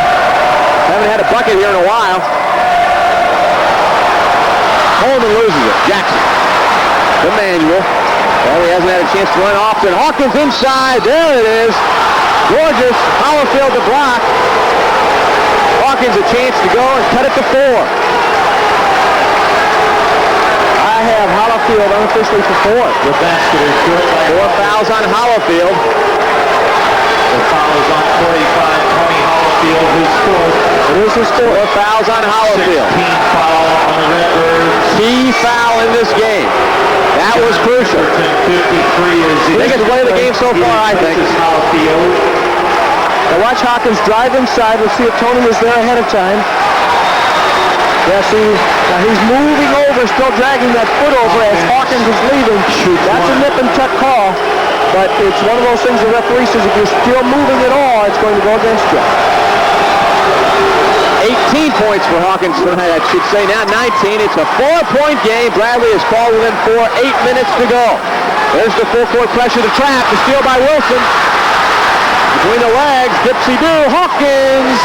Speaker 5: Haven't had a bucket here in a while. Coleman loses it. Jackson. To Manuel. Well, he hasn't had a chance to run often. Hawkins inside. There it is. Gorgeous. Hollowfield to block. Hawkins a chance to go and cut it to 4.
Speaker 2: I have Hollowfield unofficially for 4.
Speaker 1: The basket is good.
Speaker 5: 4 fouls on Hollowfield.
Speaker 1: The foul is on 45, Tony Hollowfield, his fourth.
Speaker 2: It is his 4.
Speaker 5: 4 fouls on Hollowfield.
Speaker 1: 16 foul on the Redbirds.
Speaker 5: Key foul in this game. That was crucial.
Speaker 1: 53 is the
Speaker 5: biggest play of the game so far, I think.
Speaker 1: Hollowfield.
Speaker 2: Now watch Hawkins drive inside. Let's see if Tony is there ahead of time. Yeah, see, now he's moving over, still dragging that foot over as Hawkins is leaving. That's a nip and tuck call, but it's one of those things the referee says if you're still moving at all, it's going to go against you.
Speaker 5: 18 points for Hawkins tonight, I should say. Now 19. It's a 4-point game. Bradley has fallen within 4. 8 minutes to go. There's the full court pressure, the trap, the steal by Wilson. Between the legs, Dipsy-Doo, Hawkins,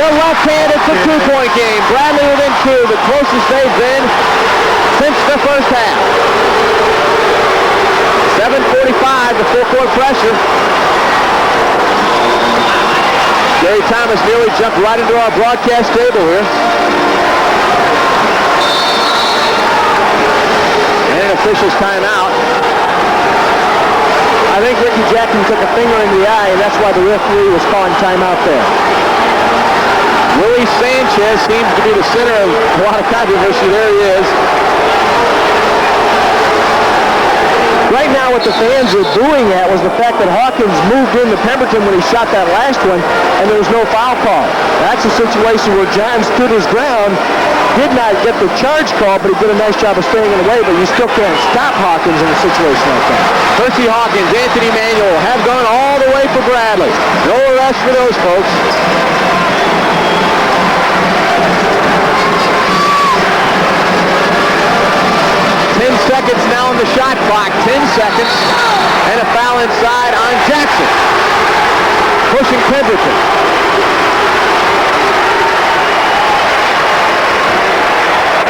Speaker 5: the left hand, it's a 2-point game. Bradley within 2, the closest they've been since the first half. 7:45, the full court pressure. Gary Thomas nearly jumped right into our broadcast table here. And an official's timeout.
Speaker 2: I think Ricky Jackson took a finger in the eye, and that's why the referee was calling timeout there.
Speaker 5: Willie Sanchez seems to be the center of a lot of controversy. There he is.
Speaker 2: Right now what the fans are booing at was the fact that Hawkins moved into Pemberton when he shot that last one, and there was no foul call. That's a situation where John stood his ground, did not get the charge call, but he did a nice job of staying in the way, but you still can't stop Hawkins in a situation like that.
Speaker 5: Percy Hawkins, Anthony Manuel have gone all the way for Bradley. No rest for those folks. Seconds now on the shot clock. 10 seconds. And a foul inside on Jackson. Pushing Pemberton.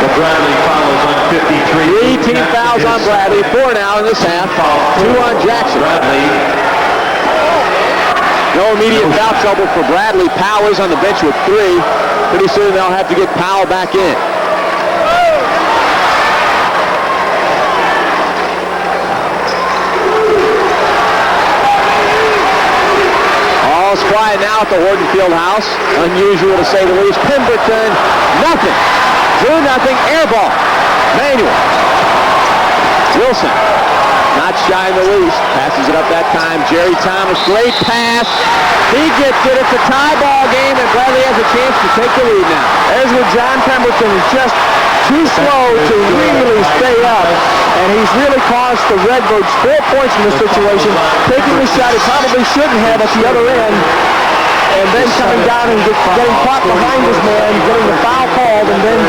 Speaker 1: The Bradley foul is on 53.
Speaker 5: 3 team fouls on Bradley. 4 now in this half. 2 on Jackson.
Speaker 1: Bradley.
Speaker 5: No immediate foul trouble for Bradley. Powell is on the bench with 3. Pretty soon they'll have to get Powell back in. All's quiet now at the Horton Field House. Unusual to say the least. Pemberton, nothing. 2-0, air ball. Manuel. Wilson, not shy in the least, passes it up that time. Jerry Thomas, great pass. He gets it. It's a tie ball game, and Bradley has a chance to take the lead now.
Speaker 2: There's where John Pemberton is just too slow to really stay up, and he's really cost the Redbirds 4 points in this situation, taking the shot he probably shouldn't have at the other end, and then coming down and getting caught behind his man, getting the foul called, and then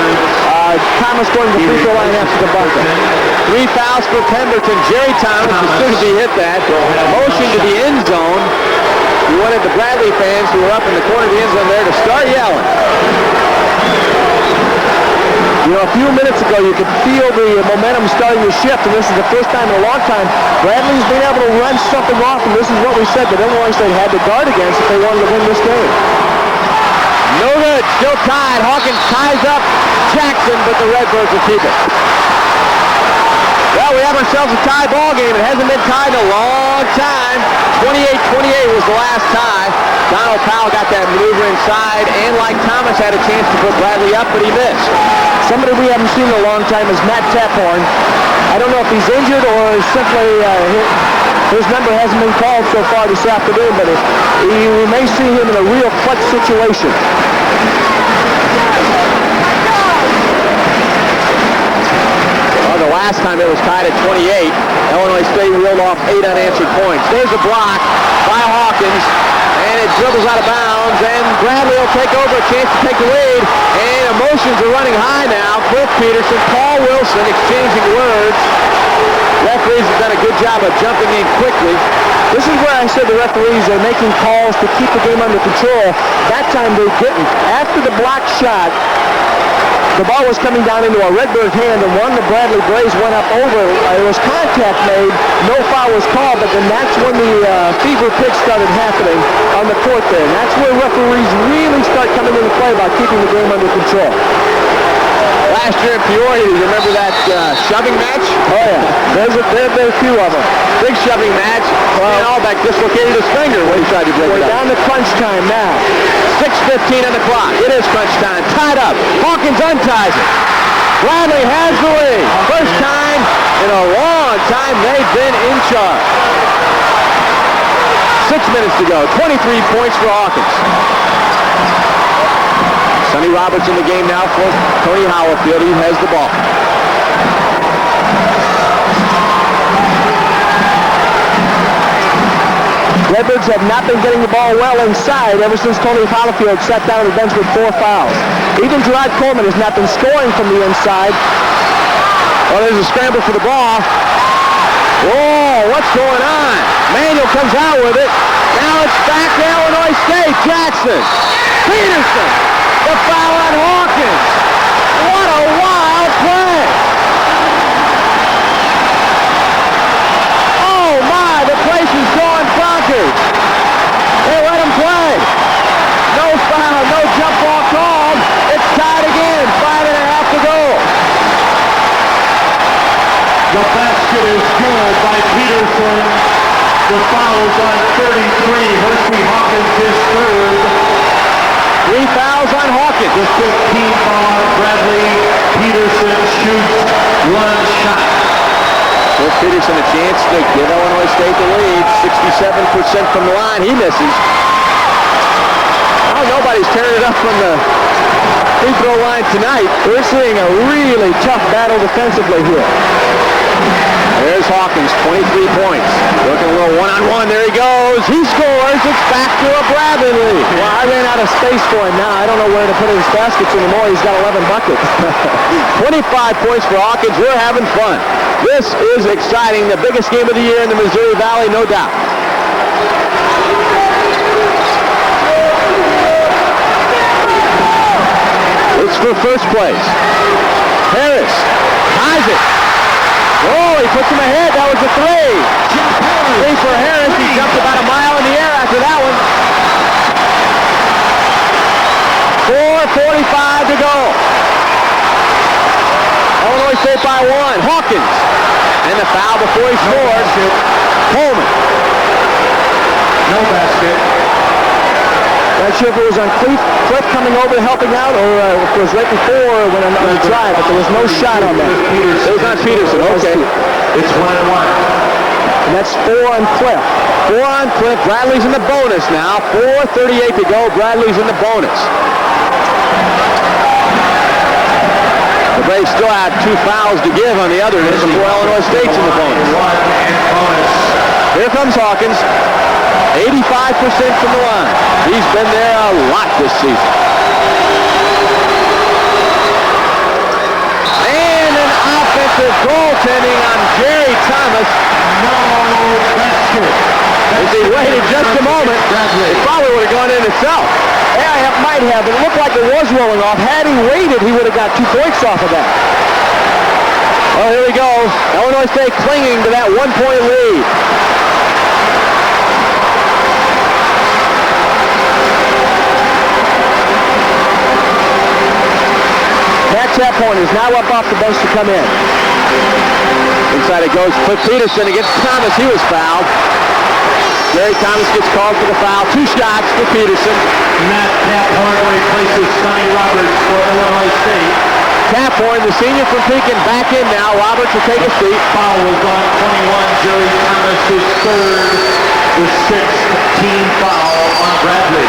Speaker 2: Thomas going to the free throw line after the bucket.
Speaker 5: 3 fouls for Pemberton. Jerry Thomas, as soon as he hit that, motion to the end zone. He wanted the Bradley fans who were up in the corner of the end zone there to start yelling.
Speaker 2: You know, a few minutes ago, you could feel the momentum starting to shift, and this is the first time in a long time Bradley's been able to run something off, and this is what we said that Illinois State had to guard against if they wanted to win this game.
Speaker 5: No good. Still tied. Hawkins ties up Jackson, but the Redbirds will keep it. Well, we have ourselves a tie ball game. It hasn't been tied in a long time. 28-28 was the last tie. Donald Powell got that maneuver inside, and like Thomas had a chance to put Bradley up, but he missed.
Speaker 2: Somebody we haven't seen in a long time is Matt Taphorn. I don't know if he's injured or simply his number hasn't been called so far this afternoon, but we may see him in a real clutch situation.
Speaker 5: Well, the last time it was tied at 28, Illinois State reeled off 8 unanswered points. There's a block by Hawkins, and it dribbles out of bounds, and Bradley will take over, a chance to take the lead, and emotions are running high now. Cliff Peterson, Paul Wilson exchanging words. Referees have done a good job of jumping in quickly.
Speaker 2: This is where I said the referees are making calls to keep the game under control. That time they didn't. After the block shot, the ball was coming down into a Redbird hand, and one of the Bradley Braves went up over. There was contact made. No foul was called, but then that's when the fever pitch started happening on the court there. And that's where referees really start coming into play about keeping the game under control.
Speaker 5: Last year in Peoria, you remember that shoving match?
Speaker 2: Oh, yeah. There's a few of them.
Speaker 5: Big shoving match. And Allback dislocated his finger when he tried to break it up.
Speaker 2: We're down to crunch time now.
Speaker 5: 6:15 on the clock. It is crunch time. Tied up. Hawkins unties it. Bradley has the lead. First time in a long time they've been in charge. 6 minutes to go. 23 points for Hawkins. Sonny Roberts in the game now for Tony Howarfield. He has the ball.
Speaker 2: Redbirds have not been getting the ball well inside ever since Tony Howarfield sat down on the bench with 4 fouls. Even Gerard Coleman has not been scoring from the inside.
Speaker 5: Well, there's a scramble for the ball. Whoa, what's going on? Manuel comes out with it. Now it's back to Illinois State. Jackson. Peterson. The foul on Hawkins. What a wild play. Oh, my, the place is going bonkers. They let him play. No foul, no jump ball called. It's tied again. 5.5 to go.
Speaker 1: The basket is good by Peterson. The foul's on 33. Hershey Hawkins his third.
Speaker 5: 3 fouls on Hawkins.
Speaker 1: The 15th on Bradley. Peterson shoots 1 shot.
Speaker 5: Cliff Peterson a chance to give Illinois State the lead. 67% from the line. He misses. Oh, nobody's tearing it up from the free throw line tonight.
Speaker 2: We're seeing a really tough battle defensively here.
Speaker 5: There's Hawkins, 23 points. Looking a little one-on-one. There he goes. He scores. It's back to a Bradley lead.
Speaker 2: Well, I ran out of space for him now. I don't know where to put his baskets anymore. He's got 11 buckets.
Speaker 5: 25 points for Hawkins. We're having fun. This is exciting. The biggest game of the year in the Missouri Valley, no doubt. It's for first place. Harris ties it. Oh, he puts him ahead. That was a 3. 3 for Harris. He jumped about a mile in the air after that one. 4:45 to go. Illinois State by 1. Hawkins. And the foul before he scored. Coleman.
Speaker 1: No basket.
Speaker 2: Not sure if it was on Cliff coming over helping out, or if it was right before when on the drive, but there was no shot on that.
Speaker 5: It was on Peterson, okay.
Speaker 1: It's 1-1.
Speaker 5: And that's 4 on Cliff. 4 on Cliff. Bradley's in the bonus now. 4:38 to go. Bradley's in the bonus. The Braves still have 2 fouls to give on the other end before Illinois State's in the bonus. Here comes Hawkins. 85% from the line. He's been there a lot this season. And an offensive goaltending on Jerry Thomas.
Speaker 1: No basket.
Speaker 5: If he waited just a moment, it probably would have gone in itself. Yeah, it might have. It looked like it was rolling off. Had he waited, he would have got 2 points off of that. Well, here we go. Illinois State clinging to that 1-point lead. Matt Chaphorn is now up off the bench to come in. Inside it goes Cliff Peterson against Thomas. He was fouled. Jerry Thomas gets called for the foul. 2 shots for Peterson.
Speaker 1: Matt Chaphorn replaces Sonny Roberts for Illinois State.
Speaker 5: Chaphorn, the senior from Pekin, back in now. Roberts will take a seat.
Speaker 1: Foul was on 21. Jerry Thomas, his third, the 6th team foul on Bradley.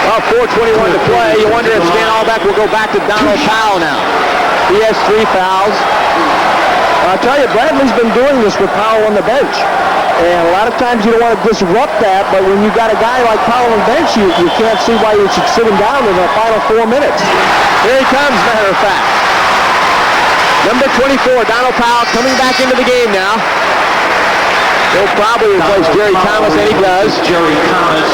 Speaker 5: Well, 4:21 to play. You wonder if Stan Allback will go back to Donald Powell now. He has 3 fouls. I'll tell you, Bradley's been doing this with Powell on the bench. And a lot of times you don't want to disrupt that, but when you've got a guy like Powell on the bench, you can't see why you should sit him down in the final 4 minutes. Here he comes, matter of fact. Number 24, Donald Powell, coming back into the game now. He'll probably replace Jerry Thomas, and he does.
Speaker 1: Jerry Thomas.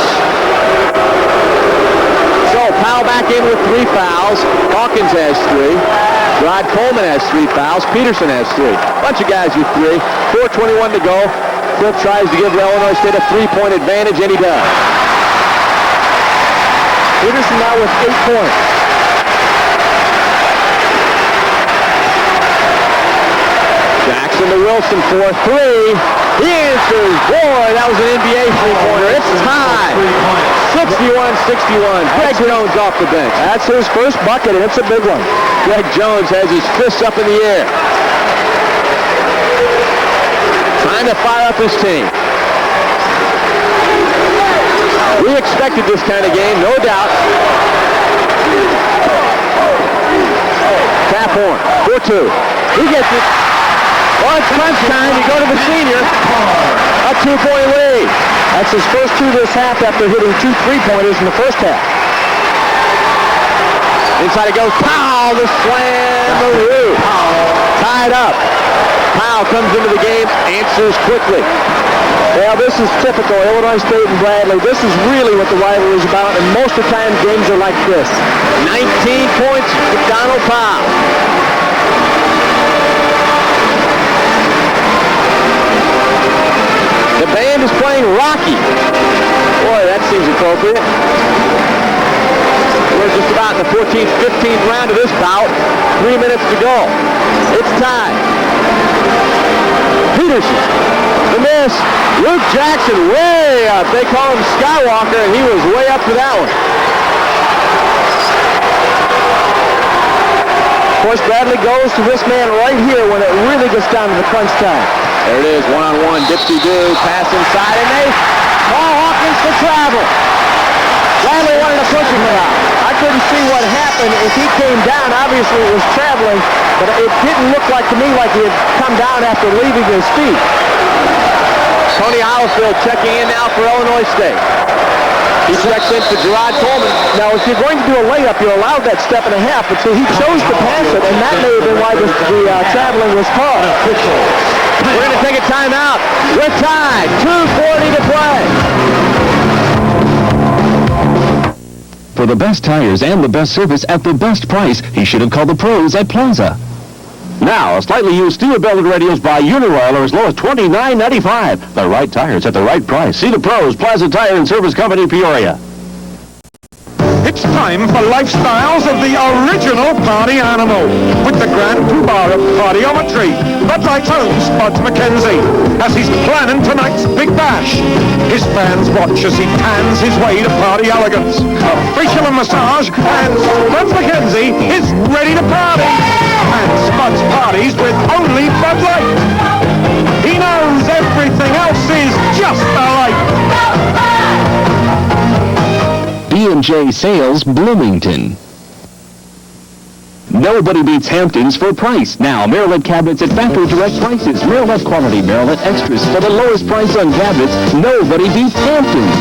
Speaker 5: So Powell back in with 3 fouls. Hawkins has 3. Rod Coleman has 3 fouls. Peterson has 3. Bunch of guys with 3. 4:21 to go. Cliff tries to give Illinois State a 3-point advantage, and he does. Peterson now with 8 points. Jackson to Wilson for 3. He answers. Boy, that was an NBA three-pointer. It's tied. 61-61. Greg Jones off the bench. That's his first bucket, and it's a big one. Greg Jones has his fists up in the air. Trying to fire up his team. We expected this kind of game, no doubt. Chaphorn, 4-2. He gets it. Well, it's crunch time. You go to the senior. A 2-point lead. That's his first 2 this half after hitting 2 3-pointers in the first half. Inside it goes. Powell, the slam. Tied up. Powell comes into the game, answers quickly. Well, this is typical Illinois State and Bradley. This is really what the rivalry is about, and most of the time games are like this. 19 points for Donald Powell. The band is playing Rocky. Boy, that seems appropriate. We're just about in the 14th, 15th round of this bout. 3 minutes to go. It's tied. Peterson, the miss. Luke Jackson way up. They call him Skywalker, and he was way up for that one. Of course, Bradley goes to this man right here when it really gets down to the crunch time. There it is, one-on-one, dipsy-do, pass inside, and they call Hawkins to travel. Bradley wanted to push him out. I couldn't see what happened. If he came down, obviously it was traveling, but it didn't look like to me like he had come down after leaving his feet. Tony Hollifield checking in now for Illinois State. He checks in for Gerard Coleman. Now, if you're going to do a layup, you're allowed that 1.5 steps, but see, he chose to pass it, and that may have been why the traveling was caught. We're going to take a timeout. We're tied. 2:40 to play.
Speaker 19: For the best tires and the best service at the best price, he should have called the pros at Plaza.
Speaker 3: Now, slightly used steel-belted radials by Uniroyal are as low as $29.95. The right tires at the right price. See the pros, Plaza Tire and Service Company, Peoria.
Speaker 7: It's time for Lifestyles of the Original Party Animal with the Grand Poobah of Partyometry, Bud Light's own Spud McKenzie, as he's planning tonight's Big Bash. His fans watch as he pans his way to party elegance, a facial and massage, and Spud McKenzie is ready to party. And Spud's parties with only Bud Light. Everything else is just alike.
Speaker 8: B&J Sales, Bloomington. Nobody beats Hamptons for price. Now, Maryland cabinets at factory direct prices. Maryland quality, Maryland extras for the lowest price on cabinets. Nobody beats Hamptons.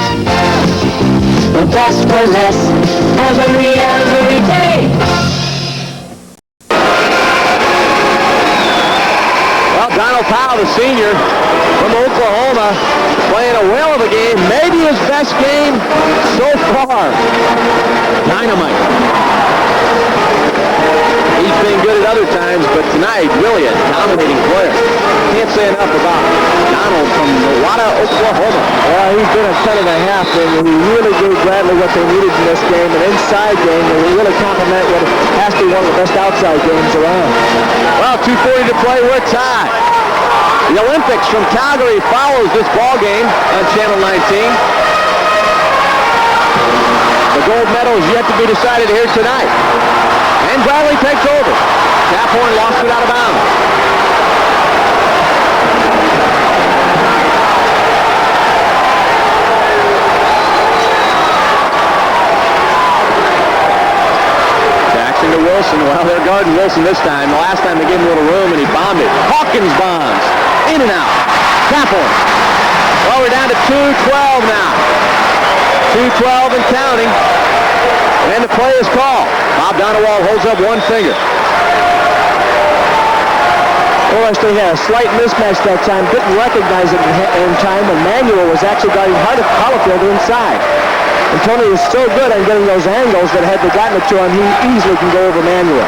Speaker 9: The best for less, every day.
Speaker 5: Well, Donald Powell, the senior from Oklahoma, playing a whale of a game. Maybe his best game so far. Dynamite. He's been good at other times, but tonight, really a dominating player. Can't say enough about Donald from Nowata, Oklahoma. Well, he's been a 10 and a half, and he really gave Bradley what they needed in this game, an inside game that will really complement what has to be one of the best outside games around. Well, 2:40 to play, we're tied. The Olympics from Calgary follows this ball game on Channel 19. The gold medal is yet to be decided here tonight. And Bradley takes over. Taphorn lost it out of bounds. Jackson to Wilson. Well, they're guarding Wilson this time. The last time they gave him a little room and he bombed it. Hawkins bombs. In and out. Taphorn. Well, we're down to 2:12 now. 2:12 and counting. And the play is called. Bob Donowald holds up one finger. Illinois State had a slight mismatch that time. Didn't recognize it in time when Manuel was actually guarding Hollifield inside. And Tony is so good on getting those angles that had they gotten it to him, he easily can go over Manuel.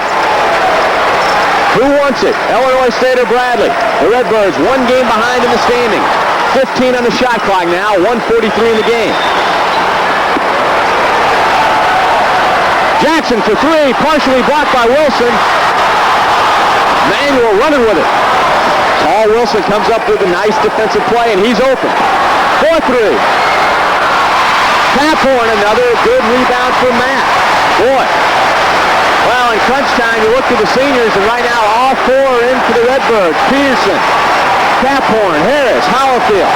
Speaker 5: Who wants it? Illinois State or Bradley? The Redbirds, one game behind in the standings. 15 on the shot clock now, 1:43 in the game. Jackson for three, partially blocked by Wilson. Manuel running with it. Paul Wilson comes up with a nice defensive play, and he's open. 4-3. Taphorn, another good rebound for Matt. Boy. Well, in crunch time, you look to the seniors, and right now all four are in for the Redbirds. Peterson, Taphorn, Harris, Hollifield.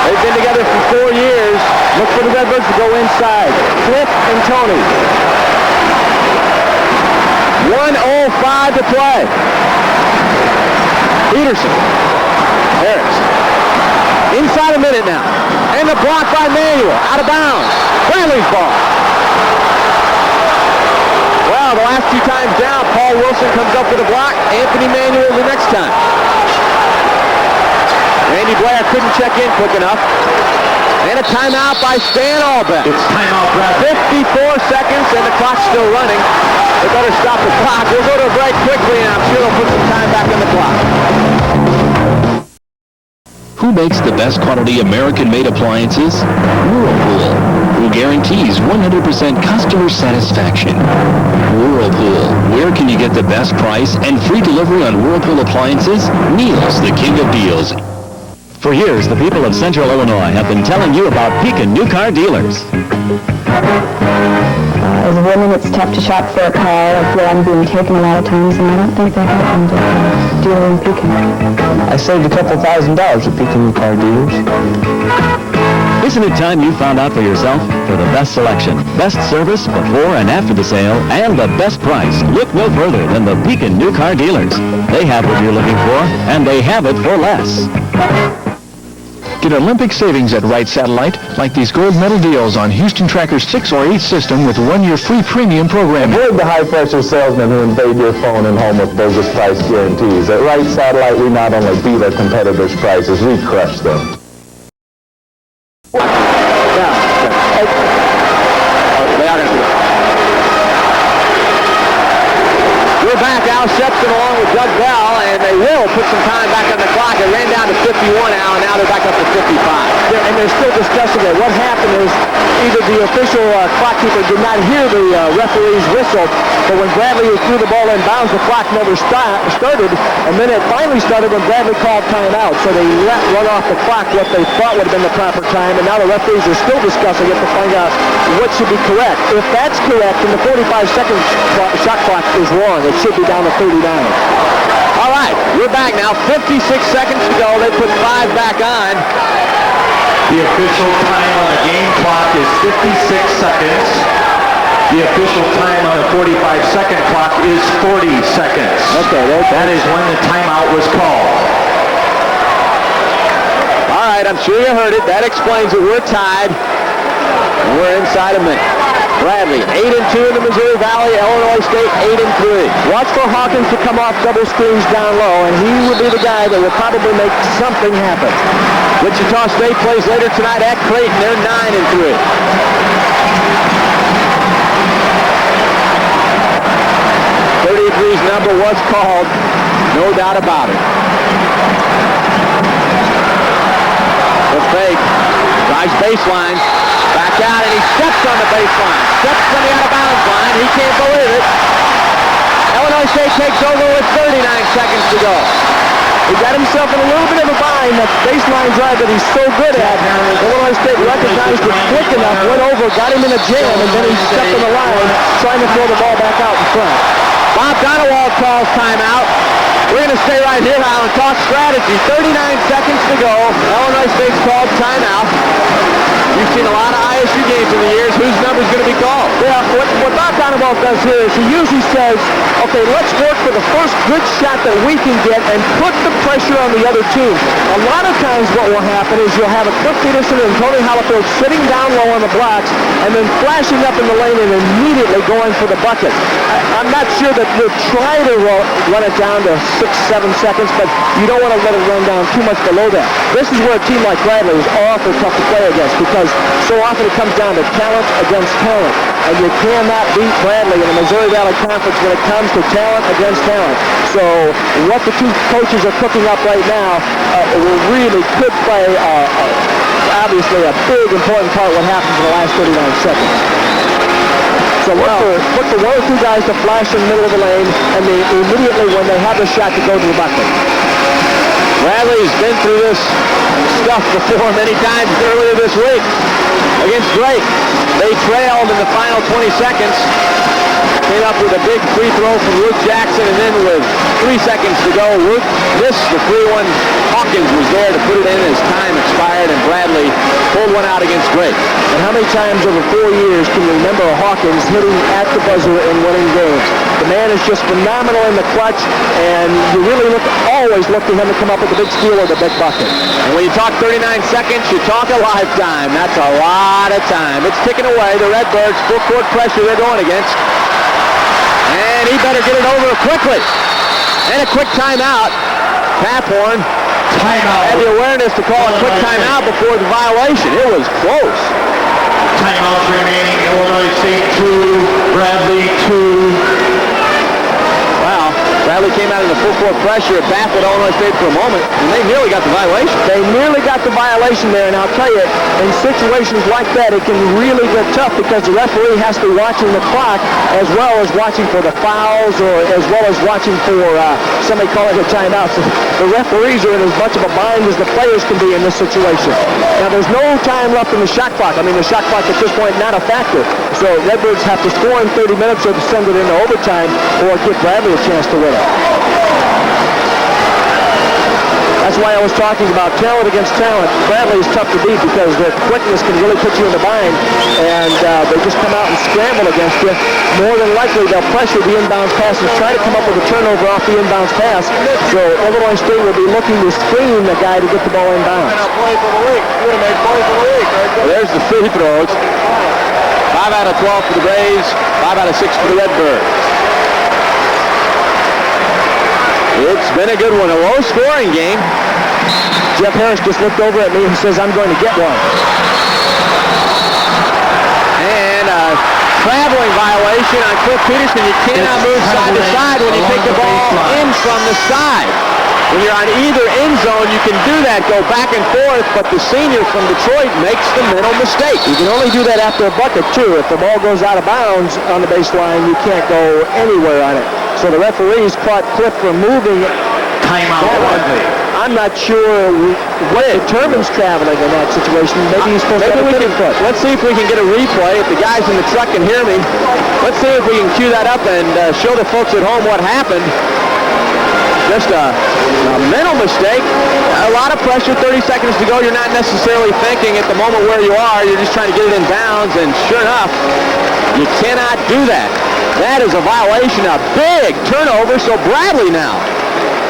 Speaker 5: They've been together for 4 years. Look for the Redbirds to go inside. Cliff and Tony. 1:05 to play. Peterson. Harris. Inside a minute now. And the block by Manuel. Out of bounds. Bradley's ball. Well, the last two times down, Paul Wilson comes up with a block. Anthony Manuel the next time. Randy Blair couldn't check in quick enough. And a timeout by Stan Albrecht. It's timeout, Brad. 54 seconds, and the clock's still running. They better stop the clock. We'll go to a break quickly, and I'm sure they'll put some time back on the clock.
Speaker 8: Who makes the best quality American-made appliances? Whirlpool. Who guarantees 100% customer satisfaction? Whirlpool. Where can you get the best price and free delivery on Whirlpool appliances? Neil's, the king of deals.
Speaker 20: For years, the people of Central Illinois have been telling you about Pekin New Car Dealers.
Speaker 6: As a woman, it's tough to shop for a car. I feel I'm being taken a lot of times, and I don't think that happened at dealer in Pekin.
Speaker 20: I saved a couple $1,000 at Pekin New Car Dealers. Isn't it time you found out for yourself? For the best selection, best service before and after the sale, and the best price, look no further than the Pekin New Car Dealers. They have what you're looking for, and they have it for less.
Speaker 10: Get Olympic savings at Wright Satellite, like these gold medal deals on Houston Tracker's 6 or 8 system with 1-year free premium programming.
Speaker 4: Avoid the high-pressure salesmen who invade your phone and home with bogus price guarantees. At Wright Satellite, we not only beat our competitors' prices, we crush them.
Speaker 5: We're back. Al Shepson along with Doug Bell, and they will put some time back on the clock. It ran down to 51 now, and now they're back up to 55. And they're still discussing it. What happened is either the official clock keeper did not hear the referee's whistle, but when Bradley threw the ball in bounds, the clock never started, and then it finally started when Bradley called timeout. So they let run off the clock what they thought would have been the proper time, and now the referees are still discussing it to find out what should be correct. If that's correct, then the 45-second shot clock is wrong. It should be down to 39. All right. right, we're back now. 56 seconds to go. They put 5 back on.
Speaker 1: The official time on the game clock is 56 seconds. The official time on the 45-second clock is 40 seconds.
Speaker 5: Okay,
Speaker 1: that is when the timeout was called.
Speaker 5: All right, I'm sure you heard it. That explains it. We're tied. And we're inside a minute. Bradley, 8-2 in the Missouri Valley. Illinois State, 8-3.
Speaker 2: Watch for Hawkins to come off double screens down low, and he would be the guy that will probably make something happen.
Speaker 5: Wichita State plays later tonight at Creighton. They're 9-3. 33's number was called, no doubt about it. The fake, drives baseline, back out, and he steps on the baseline. Steps on the out-of-bounds line. He can't believe it. Illinois State takes over with 39 seconds to go.
Speaker 2: He got himself in a little bit of a bind, that baseline drive that he's so good at. Illinois State recognized it quick enough, went over, got him in a jam, and then he stepped on the line, trying to throw the ball back out in front.
Speaker 5: Bob Donewald calls timeout. We're going to stay right here now and talk strategy. 39 seconds to go. Illinois State's called timeout. You've seen a lot of ISU games in the years. Whose number's going to be called?
Speaker 2: Yeah, what Bob Donewald does here is he usually says, okay, let's work for the first good shot that we can get and put the pressure on the other team. A lot of times what will happen is you'll have a Cliff Peterson and Tony Halifield sitting down low on the blocks and then flashing up in the lane and immediately going for the bucket. I'm not sure that you'll try to run it down to 6-7 seconds, but you don't want to let it run down too much below that. This is where a team like Bradley is awful tough to play against because so often it comes down to talent against talent, and you cannot beat Bradley in the Missouri Valley Conference when it comes to talent against talent. So what the two coaches are cooking up right now really could play obviously a big important part what happens in the last 39 seconds. So look for one or two guys to flash in the middle of the lane, and they immediately when they have the shot to go to the bucket.
Speaker 5: Bradley's been through this stuff before many times earlier this week against Drake. They trailed in the final 20 seconds. Came up with a big free throw from Luke Jackson, and then with 3 seconds to go, Luke missed the 3-1. Hawkins was there to put it in as time expired, and Bradley pulled one out against Drake.
Speaker 2: And how many times over 4 years can you remember Hawkins hitting at the buzzer and winning games? The man is just phenomenal in the clutch, and you really always look to him to come up with the big steal or the big bucket.
Speaker 5: And when you talk 39 seconds, you talk a lifetime. That's a lot of time. It's ticking away. The Redbirds, full court pressure they're going against. And he better get it over quickly. And a quick timeout. Pathorn had the awareness to call a quick timeout before the violation. It was close.
Speaker 1: Timeouts remaining. Illinois State 2, Bradley 2.
Speaker 5: Wow. Bradley came out in the full court pressure. It baffled Illinois State for a moment, and they nearly got the violation.
Speaker 2: They nearly got the violation there, and I'll tell you, in situations like that, it can really get tough because the referee has to be watching the clock as well as watching for the fouls or as well as watching for somebody calling a timeout. So the referees are in as much of a bind as the players can be in this situation. Now, there's no time left in the shot clock. I mean, the shot clock at this point not a factor. So Redbirds have to score in 30 minutes or to send it into overtime or give Bradley a chance to win it. That's why I was talking about talent against talent. Bradley is tough to beat because their quickness can really put you in the bind, and they just come out and scramble against you. More than likely, they'll pressure the inbounds pass and try to come up with a turnover off the inbounds pass. So Illinois State will be looking to screen the guy to get the ball inbounds.
Speaker 5: There's the free throws. 5 out of 12 for the Braves, 5 out of 6 for the Redbirds. It's been a good one, a low-scoring game.
Speaker 2: Jeff Harris just looked over at me and says, I'm going to get one.
Speaker 5: And a traveling violation on Cliff Peterson. You cannot move side to side when you take the ball in from the side. When you're on either end zone, you can do that, go back and forth, but the senior from Detroit makes the mental mistake.
Speaker 2: You can only do that after a bucket, too. If the ball goes out of bounds on the baseline, you can't go anywhere on it. So the referees caught Cliff from moving.
Speaker 1: Timeout.
Speaker 2: I'm not sure what determines traveling in that situation. Maybe he's supposed to have a pivot foot.
Speaker 5: Let's see if we can get a replay. If the guys in the truck can hear me, let's see if we can cue that up and show the folks at home what happened. just a mental mistake. A lot of pressure, 30 seconds to go. You're not necessarily thinking at the moment where you are. You're just trying to get it in bounds, and sure enough, you cannot do that. That is a violation, a big turnover, so Bradley now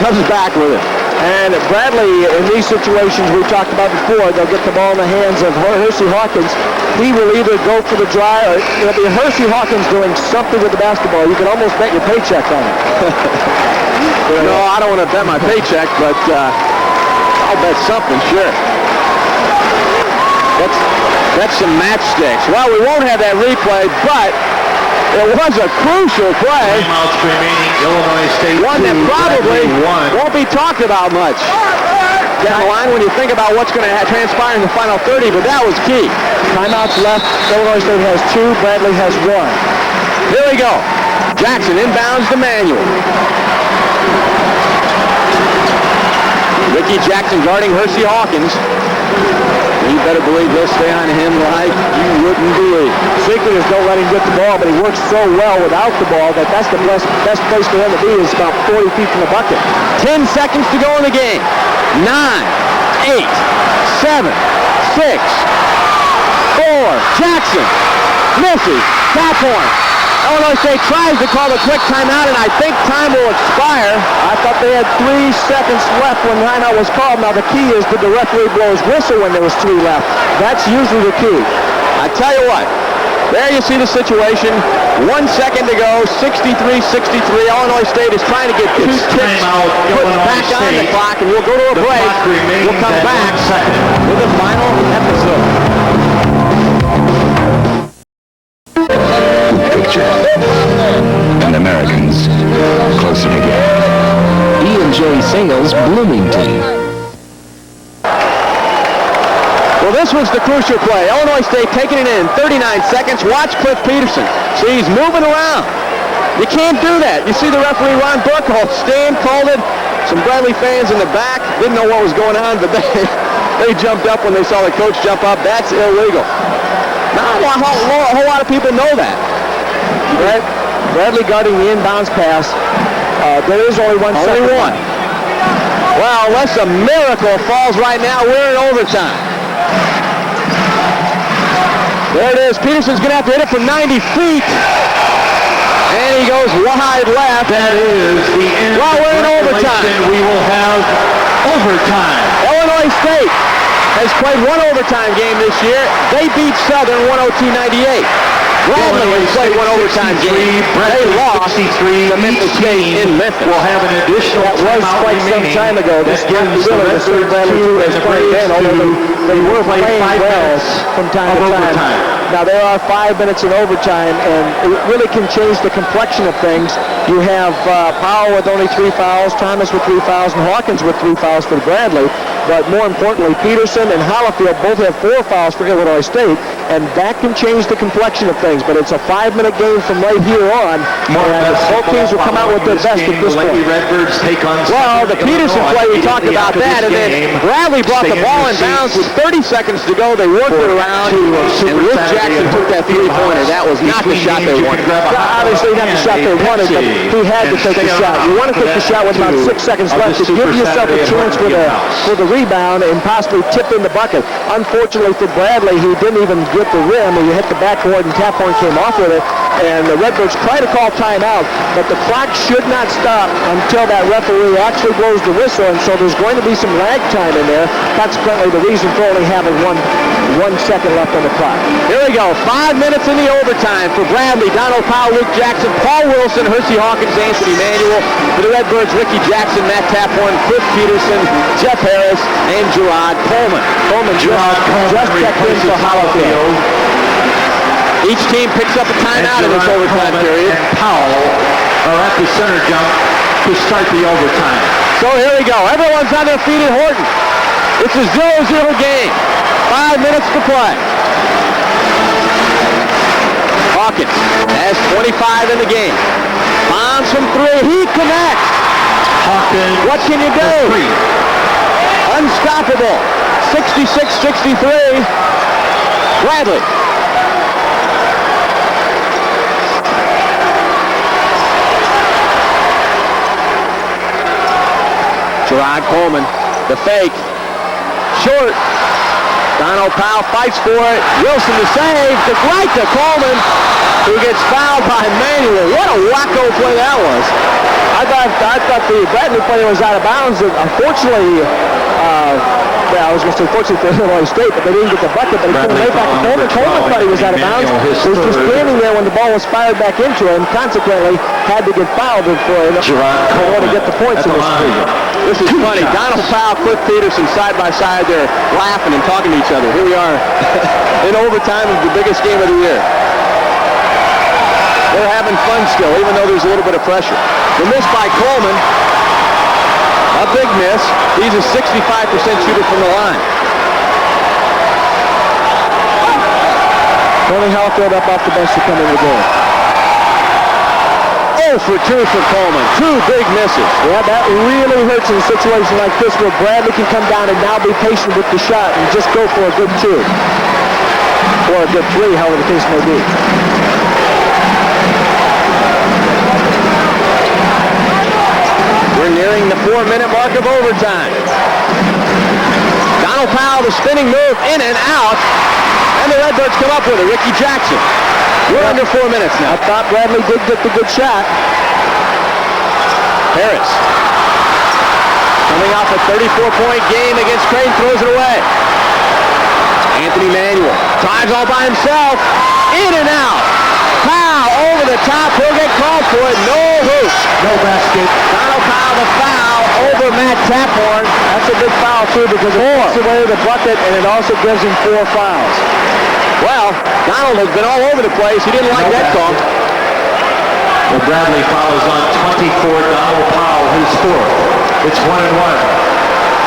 Speaker 5: comes back with it.
Speaker 2: And Bradley, in these situations we talked about before, they'll get the ball in the hands of Hersey Hawkins. He will either go for the try, or it'll be Hersey Hawkins doing something with the basketball. You can almost bet your paycheck on it.
Speaker 5: No, I don't want to bet my paycheck, but I'll bet something, sure. That's some matchsticks. Well, we won't have that replay, but it was a crucial play.
Speaker 1: Timeouts remaining, Illinois State.
Speaker 5: One that probably won't be talked about much down the line when you think about what's going to transpire in the final 30, but that was key.
Speaker 2: Timeouts left. Illinois State has 2. Bradley has 1.
Speaker 5: Here we go. Jackson inbounds to Manuel. Ricky Jackson guarding Hersey Hawkins. You better believe they'll stay on him like you wouldn't believe.
Speaker 2: Secret is don't let him get the ball, but he works so well without the ball that that's the best place for him to be is about 40 feet from the bucket.
Speaker 5: 10 seconds to go in the game. 9, 8, 7, 6, 4. Jackson misses. Tap horn. Illinois State tries to call a quick timeout, and I think time will expire.
Speaker 2: I thought they had 3 seconds left when timeout was called. Now the key is, did the referee blow his whistle when there was 3 left? That's usually the key.
Speaker 5: I tell you what, there you see the situation. 1 second to go, 63-63. Illinois State is trying to get 2 ticks put back on the clock, and we'll go to a break. We'll come back with the final episode.
Speaker 8: And Americans closer together.
Speaker 20: E&J Singles, Bloomington.
Speaker 5: Well, this was the crucial play. Illinois State taking it in 39 seconds. Watch Cliff Peterson. See, he's moving around. You can't do that. You see the referee, Ron Burkholz, stand, called it. Some Bradley fans in the back didn't know what was going on, but they jumped up when they saw the coach jump up. That's illegal. Not a whole lot of people know that.
Speaker 2: Bradley guarding the inbounds pass. There is only 1 second.
Speaker 5: Only 1. Well, unless a miracle falls right now, we're in overtime. There it is. Peterson's going to have to hit it from 90 feet. And he goes wide left.
Speaker 1: That is the end.
Speaker 5: Well, we're in overtime.
Speaker 1: We will have overtime.
Speaker 5: Illinois State has played 1 overtime game this year. They beat Southern 102-98. Bradley has played 1 overtime game. They lost to Memphis State in Memphis.
Speaker 1: We'll have an additional.
Speaker 2: That was quite some time ago. This game really was Sir Bradley has played in, although they were playing well from time to time. Now there are 5 minutes in overtime, and it really can change the complexion of things. You have Powell with only 3 fouls, Thomas with 3 fouls, and Hawkins with 3 fouls for Bradley. But more importantly, Peterson and Hollifield both have 4 fouls for Illinois State, and that can change the complexion of things. But it's a 5-minute game from right here on, and both teams will come out with their best at this point.
Speaker 1: Redbirds take on.
Speaker 5: Well, the Peterson play, we talked about that, and then Bradley brought the ball in bounds with 30 seconds to go. They worked it around, and Rick Jackson took that 3-pointer. That was not the shot they wanted.
Speaker 2: Obviously not the shot they wanted, but he had to take the shot. You want to take the shot with about 6 seconds left to give yourself a chance for the rebound and possibly tip in the bucket. Unfortunately for Bradley, he didn't even get the rim. He hit the backboard and tap horn came off with it. And the Redbirds try to call timeout, but the clock should not stop until that referee actually blows the whistle, and so there's going to be some lag time in there. Consequently, the reason for only having one second left on the clock.
Speaker 5: Here we go. 5 minutes in the overtime for Bradley, Donald Powell, Luke Jackson, Paul Wilson, Hersey Hawkins, Anthony Manuel. For the Redbirds, Ricky Jackson, Matt Taphorn, Cliff Peterson, Jeff Harris, and Gerard Coleman. Just checked in for Hollifield. Each team picks up a timeout in this overtime period.
Speaker 1: And Powell are at the center jump to start the overtime.
Speaker 5: So here we go. Everyone's on their feet at Horton. It's a 0-0 game. 5 minutes to play. Hawkins has 25 in the game. Bombs from 3. He connects.
Speaker 1: Hawkins.
Speaker 5: What can you do? Unstoppable. 66-63. Bradley. Gerard Coleman, the fake. Short. Donald Powell fights for it. Wilson to save. Right to Coleman, who gets fouled by Manuel. What a wacko play that was. I thought the Bradley play was out of bounds. Unfortunately, I was going to say fortunately for Illinois State, but they didn't get the bucket, but he couldn't make back to Coleman. Coleman thought he was out of bounds. He was just standing there when the ball was fired back into him, consequently had to get fouled for Coleman to get the points in this period. This is funny. Donald Powell, Cliff Peterson side by side there laughing and talking to each other. Here we are in overtime of the biggest game of the year. They're having fun still, even though there's a little bit of pressure. The miss by Coleman. A big miss. He's a 65% shooter from the line. Tony Halfield up off the bench to come in the game. 0 for 2 for Coleman. 2 big misses. Yeah, that really hurts in a situation like this where Bradley can come down and now be patient with the shot and just go for a good 2. Or a good 3, however the case may be. We're nearing the 4-minute mark of overtime. Donald Powell, the spinning move, in and out. And the Redbirds come up with it. Ricky Jackson. We're under 4 minutes now. I thought Bradley did get the good shot. Harris. Coming off a 34-point game against Crane, throws it away. Anthony Manuel. Drives all by himself. In and out. Powell over the top. He'll get called for it. No hoops.
Speaker 1: No basket.
Speaker 5: Donald Powell, the foul over Matt Taphorn. That's a big foul, too, because it takes away the bucket, and it also gives him 4 fouls. Well, Donald has been all over the place. He didn't like that call.
Speaker 1: Well, Bradley follows on 24. Donald Powell, his 4th. It's 1-1.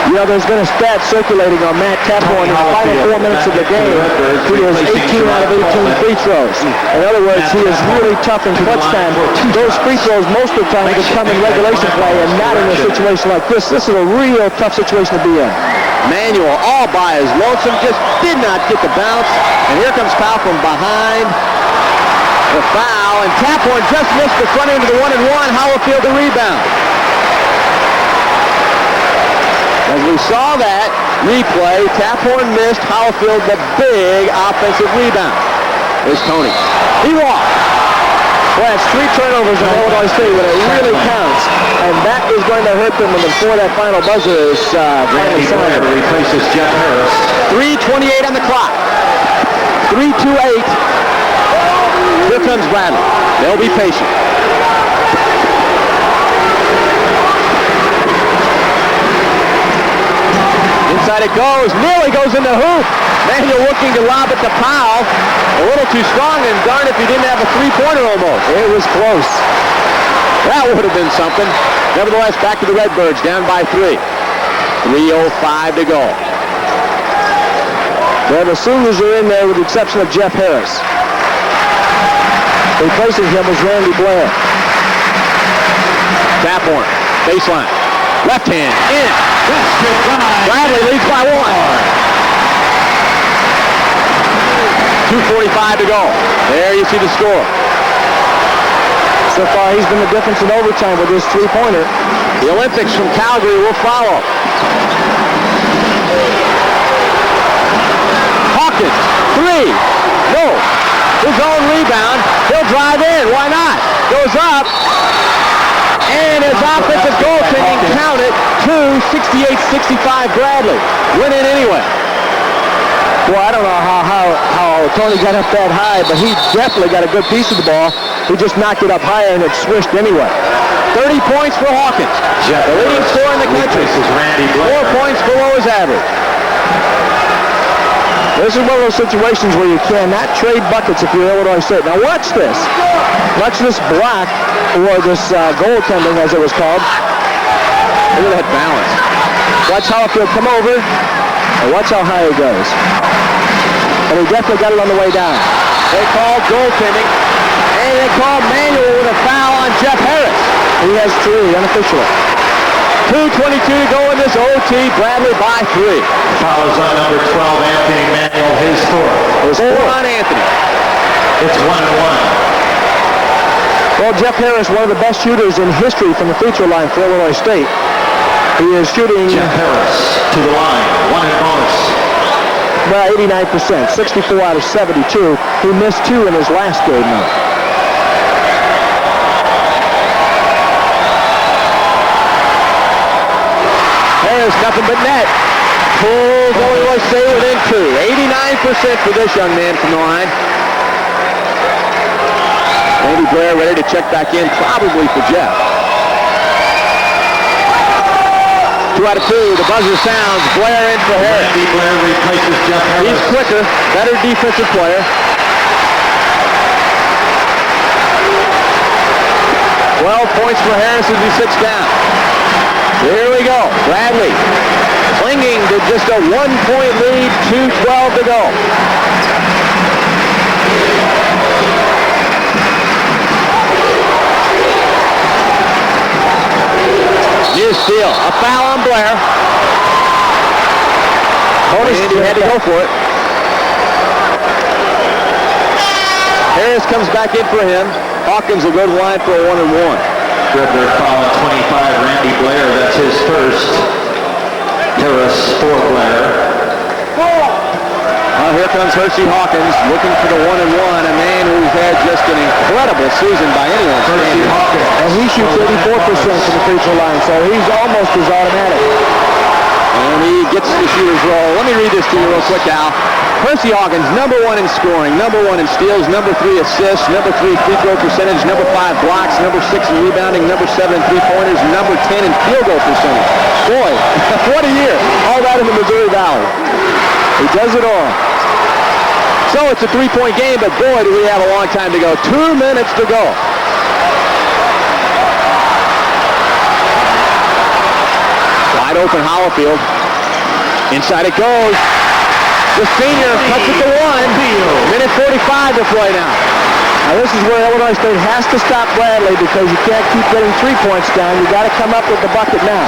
Speaker 5: You know, there's been a stat circulating on Matt Taphorn in the final 4 minutes of the game. He has 18 out of 18 free throws. In other words, he is really tough in clutch time. Those free throws most of the time just come in regulation play and not in a situation like this. This is a real tough situation to be in. Manuel all by his lonesome, just did not get the bounce. And here comes Powell from behind. The foul, and Taphorn just missed the front end of the 1-and-1. Howfield the rebound. As we saw that replay, Taphorn missed. Howfield the big offensive rebound. There's Tony. He walked. Well, that's 3 turnovers in Illinois State when it really counts. And that is going to hurt them before that final buzzer is finally sounded.
Speaker 1: Replaces Jeff Harris.
Speaker 5: 3:28 on the clock. 3:28. Here comes Bradley. They'll be patient. Inside it goes. Nearly goes in the hoop. Manuel looking to lob it to Powell. A little too strong, and darn if he didn't have a 3-pointer almost. It was close. That would have been something. Nevertheless, back to the Redbirds, down by 3. 3:05 to go. Well, the seniors are in there with the exception of Jeff Harris. Replacing him was Randy Blair. Taphorn, baseline. Left hand, in. Bradley leads by 1. 2:45 to go. There you see the score. So far, he's been the difference in overtime with this 3-pointer. The Olympics from Calgary will follow. Hawkins, 3. No. His own rebound. He'll drive in. Why not? Goes up. And his offensive goaltending counted. 68-65 Bradley. Went in anyway. Well, I don't know how Tony got up that high, but he definitely got a good piece of the ball. He just knocked it up higher and it swished anyway. 30 points for Hawkins. The leading scorer in the country. 4 points below his average. This is one of those situations where you cannot trade buckets if you're Illinois State. Now watch this. Watch this block, or this goaltending as it was called. Look at that balance. Watch Howfield come over, and watch how high he goes. And he definitely got it on the way down. They called goaltending, and they called Manuel with a foul on Jeff Harris. He has 3, unofficially. 2:22 to go in this OT. Bradley by 3.
Speaker 1: Fouls on number 12, Anthony Manuel, his 4th.
Speaker 5: 4 on Anthony.
Speaker 1: It's 1-1.
Speaker 5: Well, Jeff Harris, one of the best shooters in history from the free throw line for Illinois State.
Speaker 2: He is shooting...
Speaker 1: Jeff Harris to the line, 1 and bonus.
Speaker 2: Well, 89%, 64 out of 72. He missed 2 in his last game, though. Harris, nothing but net. Pulls Illinois State within 2. 89% for this young man from the line. Randy Blair ready to check back in, probably for Jeff. 2 out of 2. The buzzer sounds. Blair in for Harris.
Speaker 1: Randy Blair replaces Jeff Harris.
Speaker 2: He's quicker, better defensive player. 12 points for Harris as he sits down. Here we go. Bradley clinging to just a 1-point lead. 2:12 to go. New steal. A foul on Blair. Andy had to go for it. Harris comes back in for him. Hawkins will go to the line for a 1-and-1.
Speaker 1: Redbird foul on 25, Randy Blair. That's his first. Harris for Blair.
Speaker 2: Here comes Hershey Hawkins looking for the 1-and-1, a man who's had just an incredible season by anyone's standards. And he shoots 84% from the free throw line, so he's almost as automatic. And he gets the shooter's roll. Let me read this to you real quick, Al. Percy Hawkins, number 1 in scoring, number 1 in steals, number 3 assists, number 3 free throw percentage, number 5 blocks, number 6 in rebounding, number 7 in three-pointers, number 10 in field goal percentage. Boy, what a year. All that in the Missouri Valley. He does it all. So it's a 3-point game, but boy, do we have a long time to go. 2 minutes to go. Wide open Hollifield. Inside it goes. The senior cuts it to 1. Minute 45 to play now. Now this is where Illinois State has to stop Bradley because you can't keep getting 3 points down. You got to come up with the bucket now.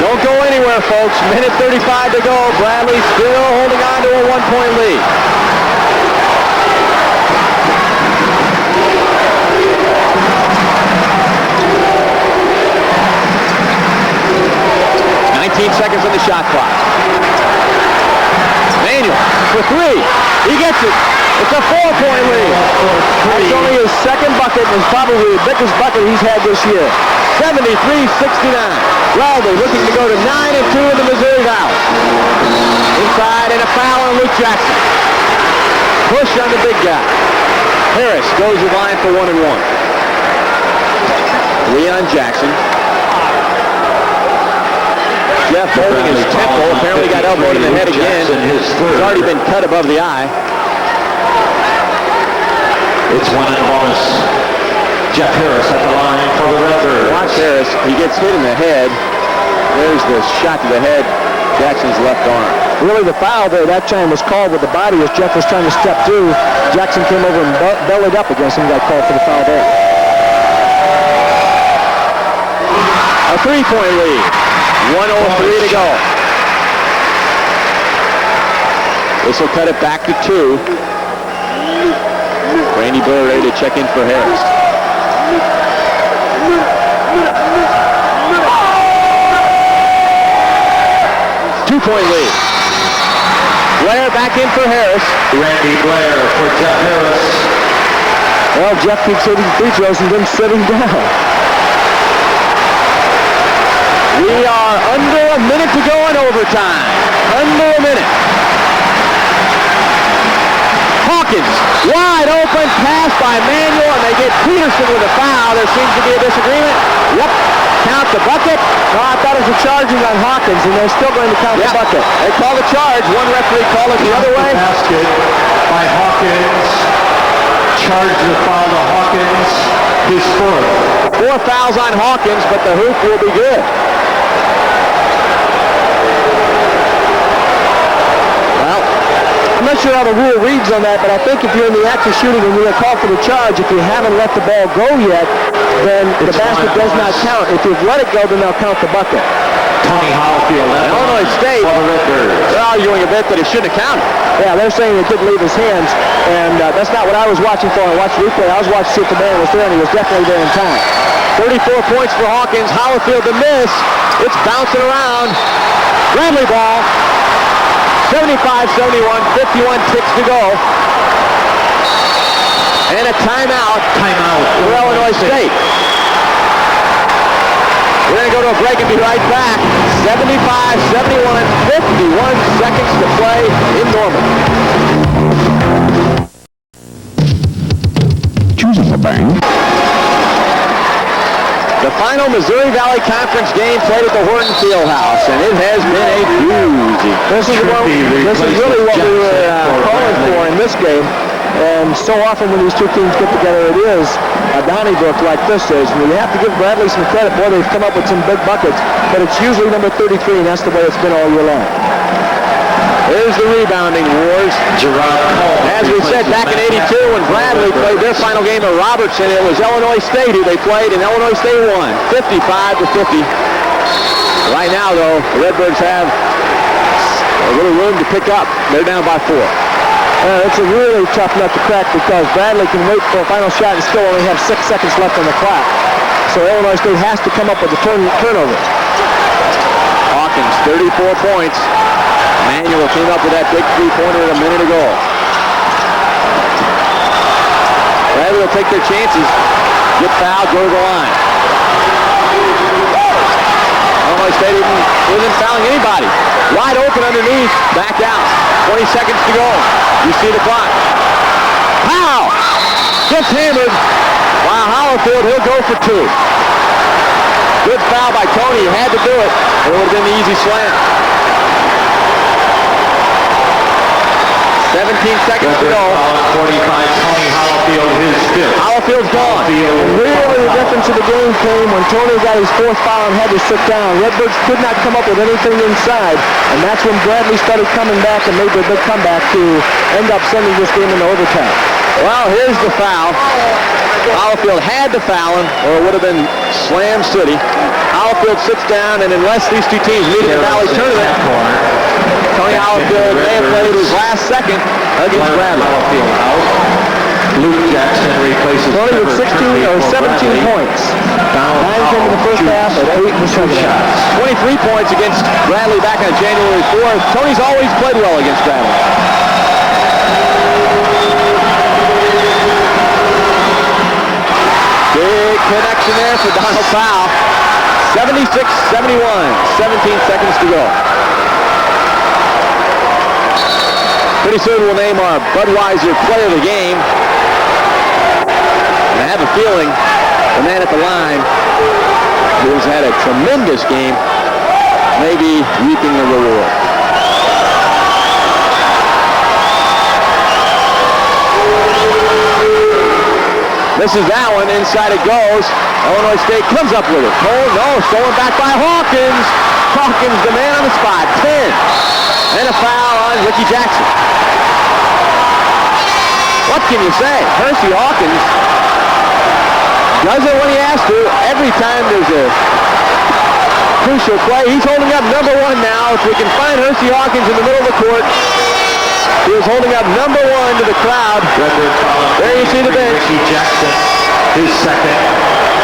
Speaker 2: Don't go anywhere, folks. Minute 35 to go. Bradley still holding on to a 1-point lead. Seconds on the shot clock. Manuel for 3. He gets it. It's a 4-point lead. That's only his second bucket and is probably the biggest bucket he's had this year. 73-69. Bradley looking to go to 9-2 in the Missouri Valley. Inside and a foul on Luke Jackson. Push on the big guy. Harris goes to the line for 1-1. 3 on Jackson. Jeff holding his temple, apparently got elbowed in the head again. It's already been cut above the eye.
Speaker 1: It's 1 and bonus. Jeff Harris at the line for the Redbirds.
Speaker 2: Watch Harris, he gets hit in the head. There's the shot to the head, Jackson's left arm. Really the foul there that time was called with the body as Jeff was trying to step through. Jackson came over and bellied up against him, got called for the foul there. A 3-point lead. 1:03 to go. This will cut it back to 2. Randy Blair ready to check in for Harris. Two-point lead. Blair back in for Harris.
Speaker 1: Randy Blair for Jeff Harris.
Speaker 2: Well, Jeff keeps hitting free throws and then sitting down. We are under a minute to go in overtime. Under a minute. Hawkins, wide open pass by Manuel, and they get Peterson with a foul. There seems to be a disagreement. Yep, count the bucket. No, I thought it was a charging on Hawkins, and they're still going to count the bucket. They call the charge. One referee called it the other way.
Speaker 1: Basket by Hawkins. Charge the foul to Hawkins. His 4th.
Speaker 2: 4 fouls on Hawkins, but the hoop will be good. I'm not sure how the rule reads on that, but I think if you're in the act of shooting and you're called for the charge, if you haven't let the ball go yet, then the basket does not count. If you've let it go, then they'll count the bucket.
Speaker 1: Tony Hollifield.
Speaker 2: Illinois State, they're arguing a bit that it shouldn't have counted. Yeah, they're saying it didn't leave his hands, and that's not what I was watching for. I watched the replay. I was watching to see if the man was there, and he was definitely there in time.
Speaker 5: 34 points for Hawkins. Hollifield to miss. It's bouncing around. Bradley ball. 75-71, 51 ticks to go. And a timeout. For Illinois State. We're going to go to a break and be right back. 75-71, 51 seconds to play in Norman.
Speaker 3: Choosing a bank.
Speaker 5: The final Missouri Valley Conference game played at the Horton Field House, and it has been a doozy.
Speaker 2: This is really what we were calling for in this game. And so often when these two teams get together, it is a Donnybrook like this is. And you have to give Bradley some credit. Boy, they've come up with some big buckets. But it's usually number 33, and that's the way it's been all year long.
Speaker 5: There's the rebounding wars. As we said back in 82 when Bradley played their final game at Robertson, it was Illinois State who they played, and Illinois State won 55-50. Right now, though, the Redbirds have a little room to pick up. They're down by 4.
Speaker 2: It's a really tough nut to crack because Bradley can wait for a final shot and still only have 6 seconds left on the clock. So Illinois State has to come up with a turnover.
Speaker 5: Hawkins, 34 points. Manuel came up with that big three-pointer a minute ago. Bradley will take their chances. Get fouled, go to the line. Illinois State isn't fouling anybody. Wide open underneath, back out. 20 seconds to go. You see the clock. Powell gets hammered. While Hollifield, he'll go for 2. Good foul by Tony. He had to do it. It would have been the easy slam. 17 seconds to go.
Speaker 1: 45, Tony Hollifield, his 5th.
Speaker 5: Hollifield's gone.
Speaker 2: Really the difference of the game came when Tony got his 4th foul and had to sit down. Redbirds could not come up with anything inside, and that's when Bradley started coming back and made their big comeback to end up sending this game into overtime.
Speaker 5: Well, here's the foul. Hollifield had to foul him, or it would have been Slam City. Hollifield sits down, and unless these two teams meet in the Valley Tournament, Tony Hollifield may have played his last second against Bradley.
Speaker 1: Luke Jackson replaces
Speaker 2: Tony with 16 or 17 points. 9 came in the first half and 8 in the second half.
Speaker 5: 23 points against Bradley back on January 4th. Tony's always played well against Bradley. Big connection there for Donald Powell. 76-71, 17 seconds to go. Pretty soon we'll name our Budweiser player of the game. And I have a feeling the man at the line who has had a tremendous game may be reaping the reward. Misses that one. Inside it goes. Illinois State comes up with it. Oh, no. Stolen back by Hawkins. Hawkins, the man on the spot. 10. And a foul on Ricky Jackson. What can you say? Hersey Hawkins does it when he has to. Every time there's a crucial play. He's holding up number 1 now. If we can find Hersey Hawkins in the middle of the court. He is holding up number 1 to the crowd. There you see the bench.
Speaker 1: Ricky Jackson, his 2nd.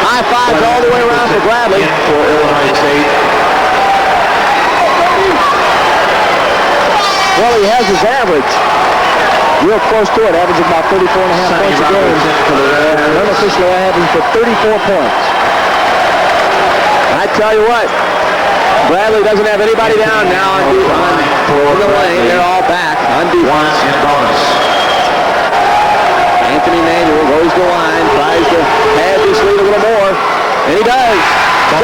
Speaker 5: High fives all the way around for Bradley.
Speaker 1: For Illinois State.
Speaker 2: Well, he has his average real close to it, averaging about 34.5 points a game. And unofficially averaging for 34 points.
Speaker 5: I tell you what, Bradley doesn't have anybody down now in the lane. They're all back on defense.
Speaker 1: Bonus.
Speaker 5: Anthony Manuel goes to the line, tries to pad this lead a little more, and he does.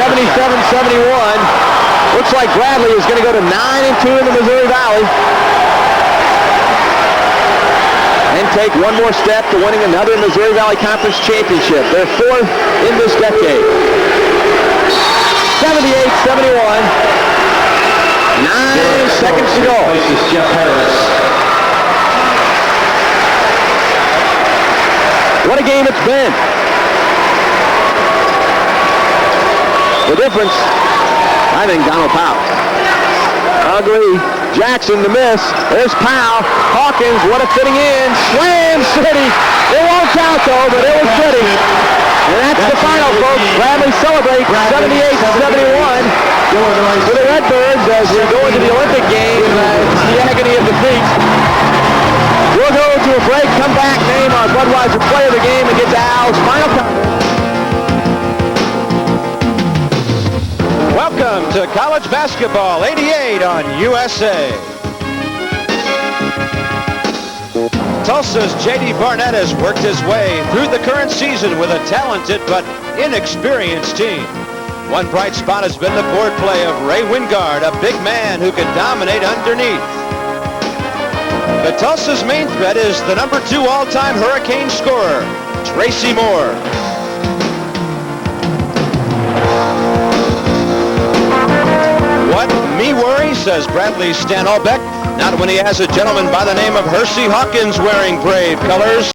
Speaker 5: 77-71. Looks like Bradley is going to go to 9-2 in the Missouri Valley and take one more step to winning another Missouri Valley Conference championship. They're 4th in this decade. 78-71. 9 seconds to go.
Speaker 1: Jeff Harris.
Speaker 5: What a game it's been. The difference, I think Donald Powell.
Speaker 2: I agree.
Speaker 5: Jackson to miss. There's Powell. Hawkins, what a fitting in. Slam City. It won't count, though, but it was pretty. And that's the final, folks. Bradley celebrates 78-71 for the Redbirds as we go into the Olympic game. It's the agony of defeat. We'll go to a break, come back, name our Budweiser player of the game, and get to Al's final comment.
Speaker 11: Welcome to college basketball 88 on USA. Tulsa's J.D. Barnett has worked his way through the current season with a talented but inexperienced team. One bright spot has been the court play of Ray Wingard, a big man who can dominate underneath. But Tulsa's main threat is the number 2 all-time Hurricane scorer, Tracy Moore. What me worry, says Bradley Stanolbeck, not when he has a gentleman by the name of Hersey Hawkins wearing brave colors.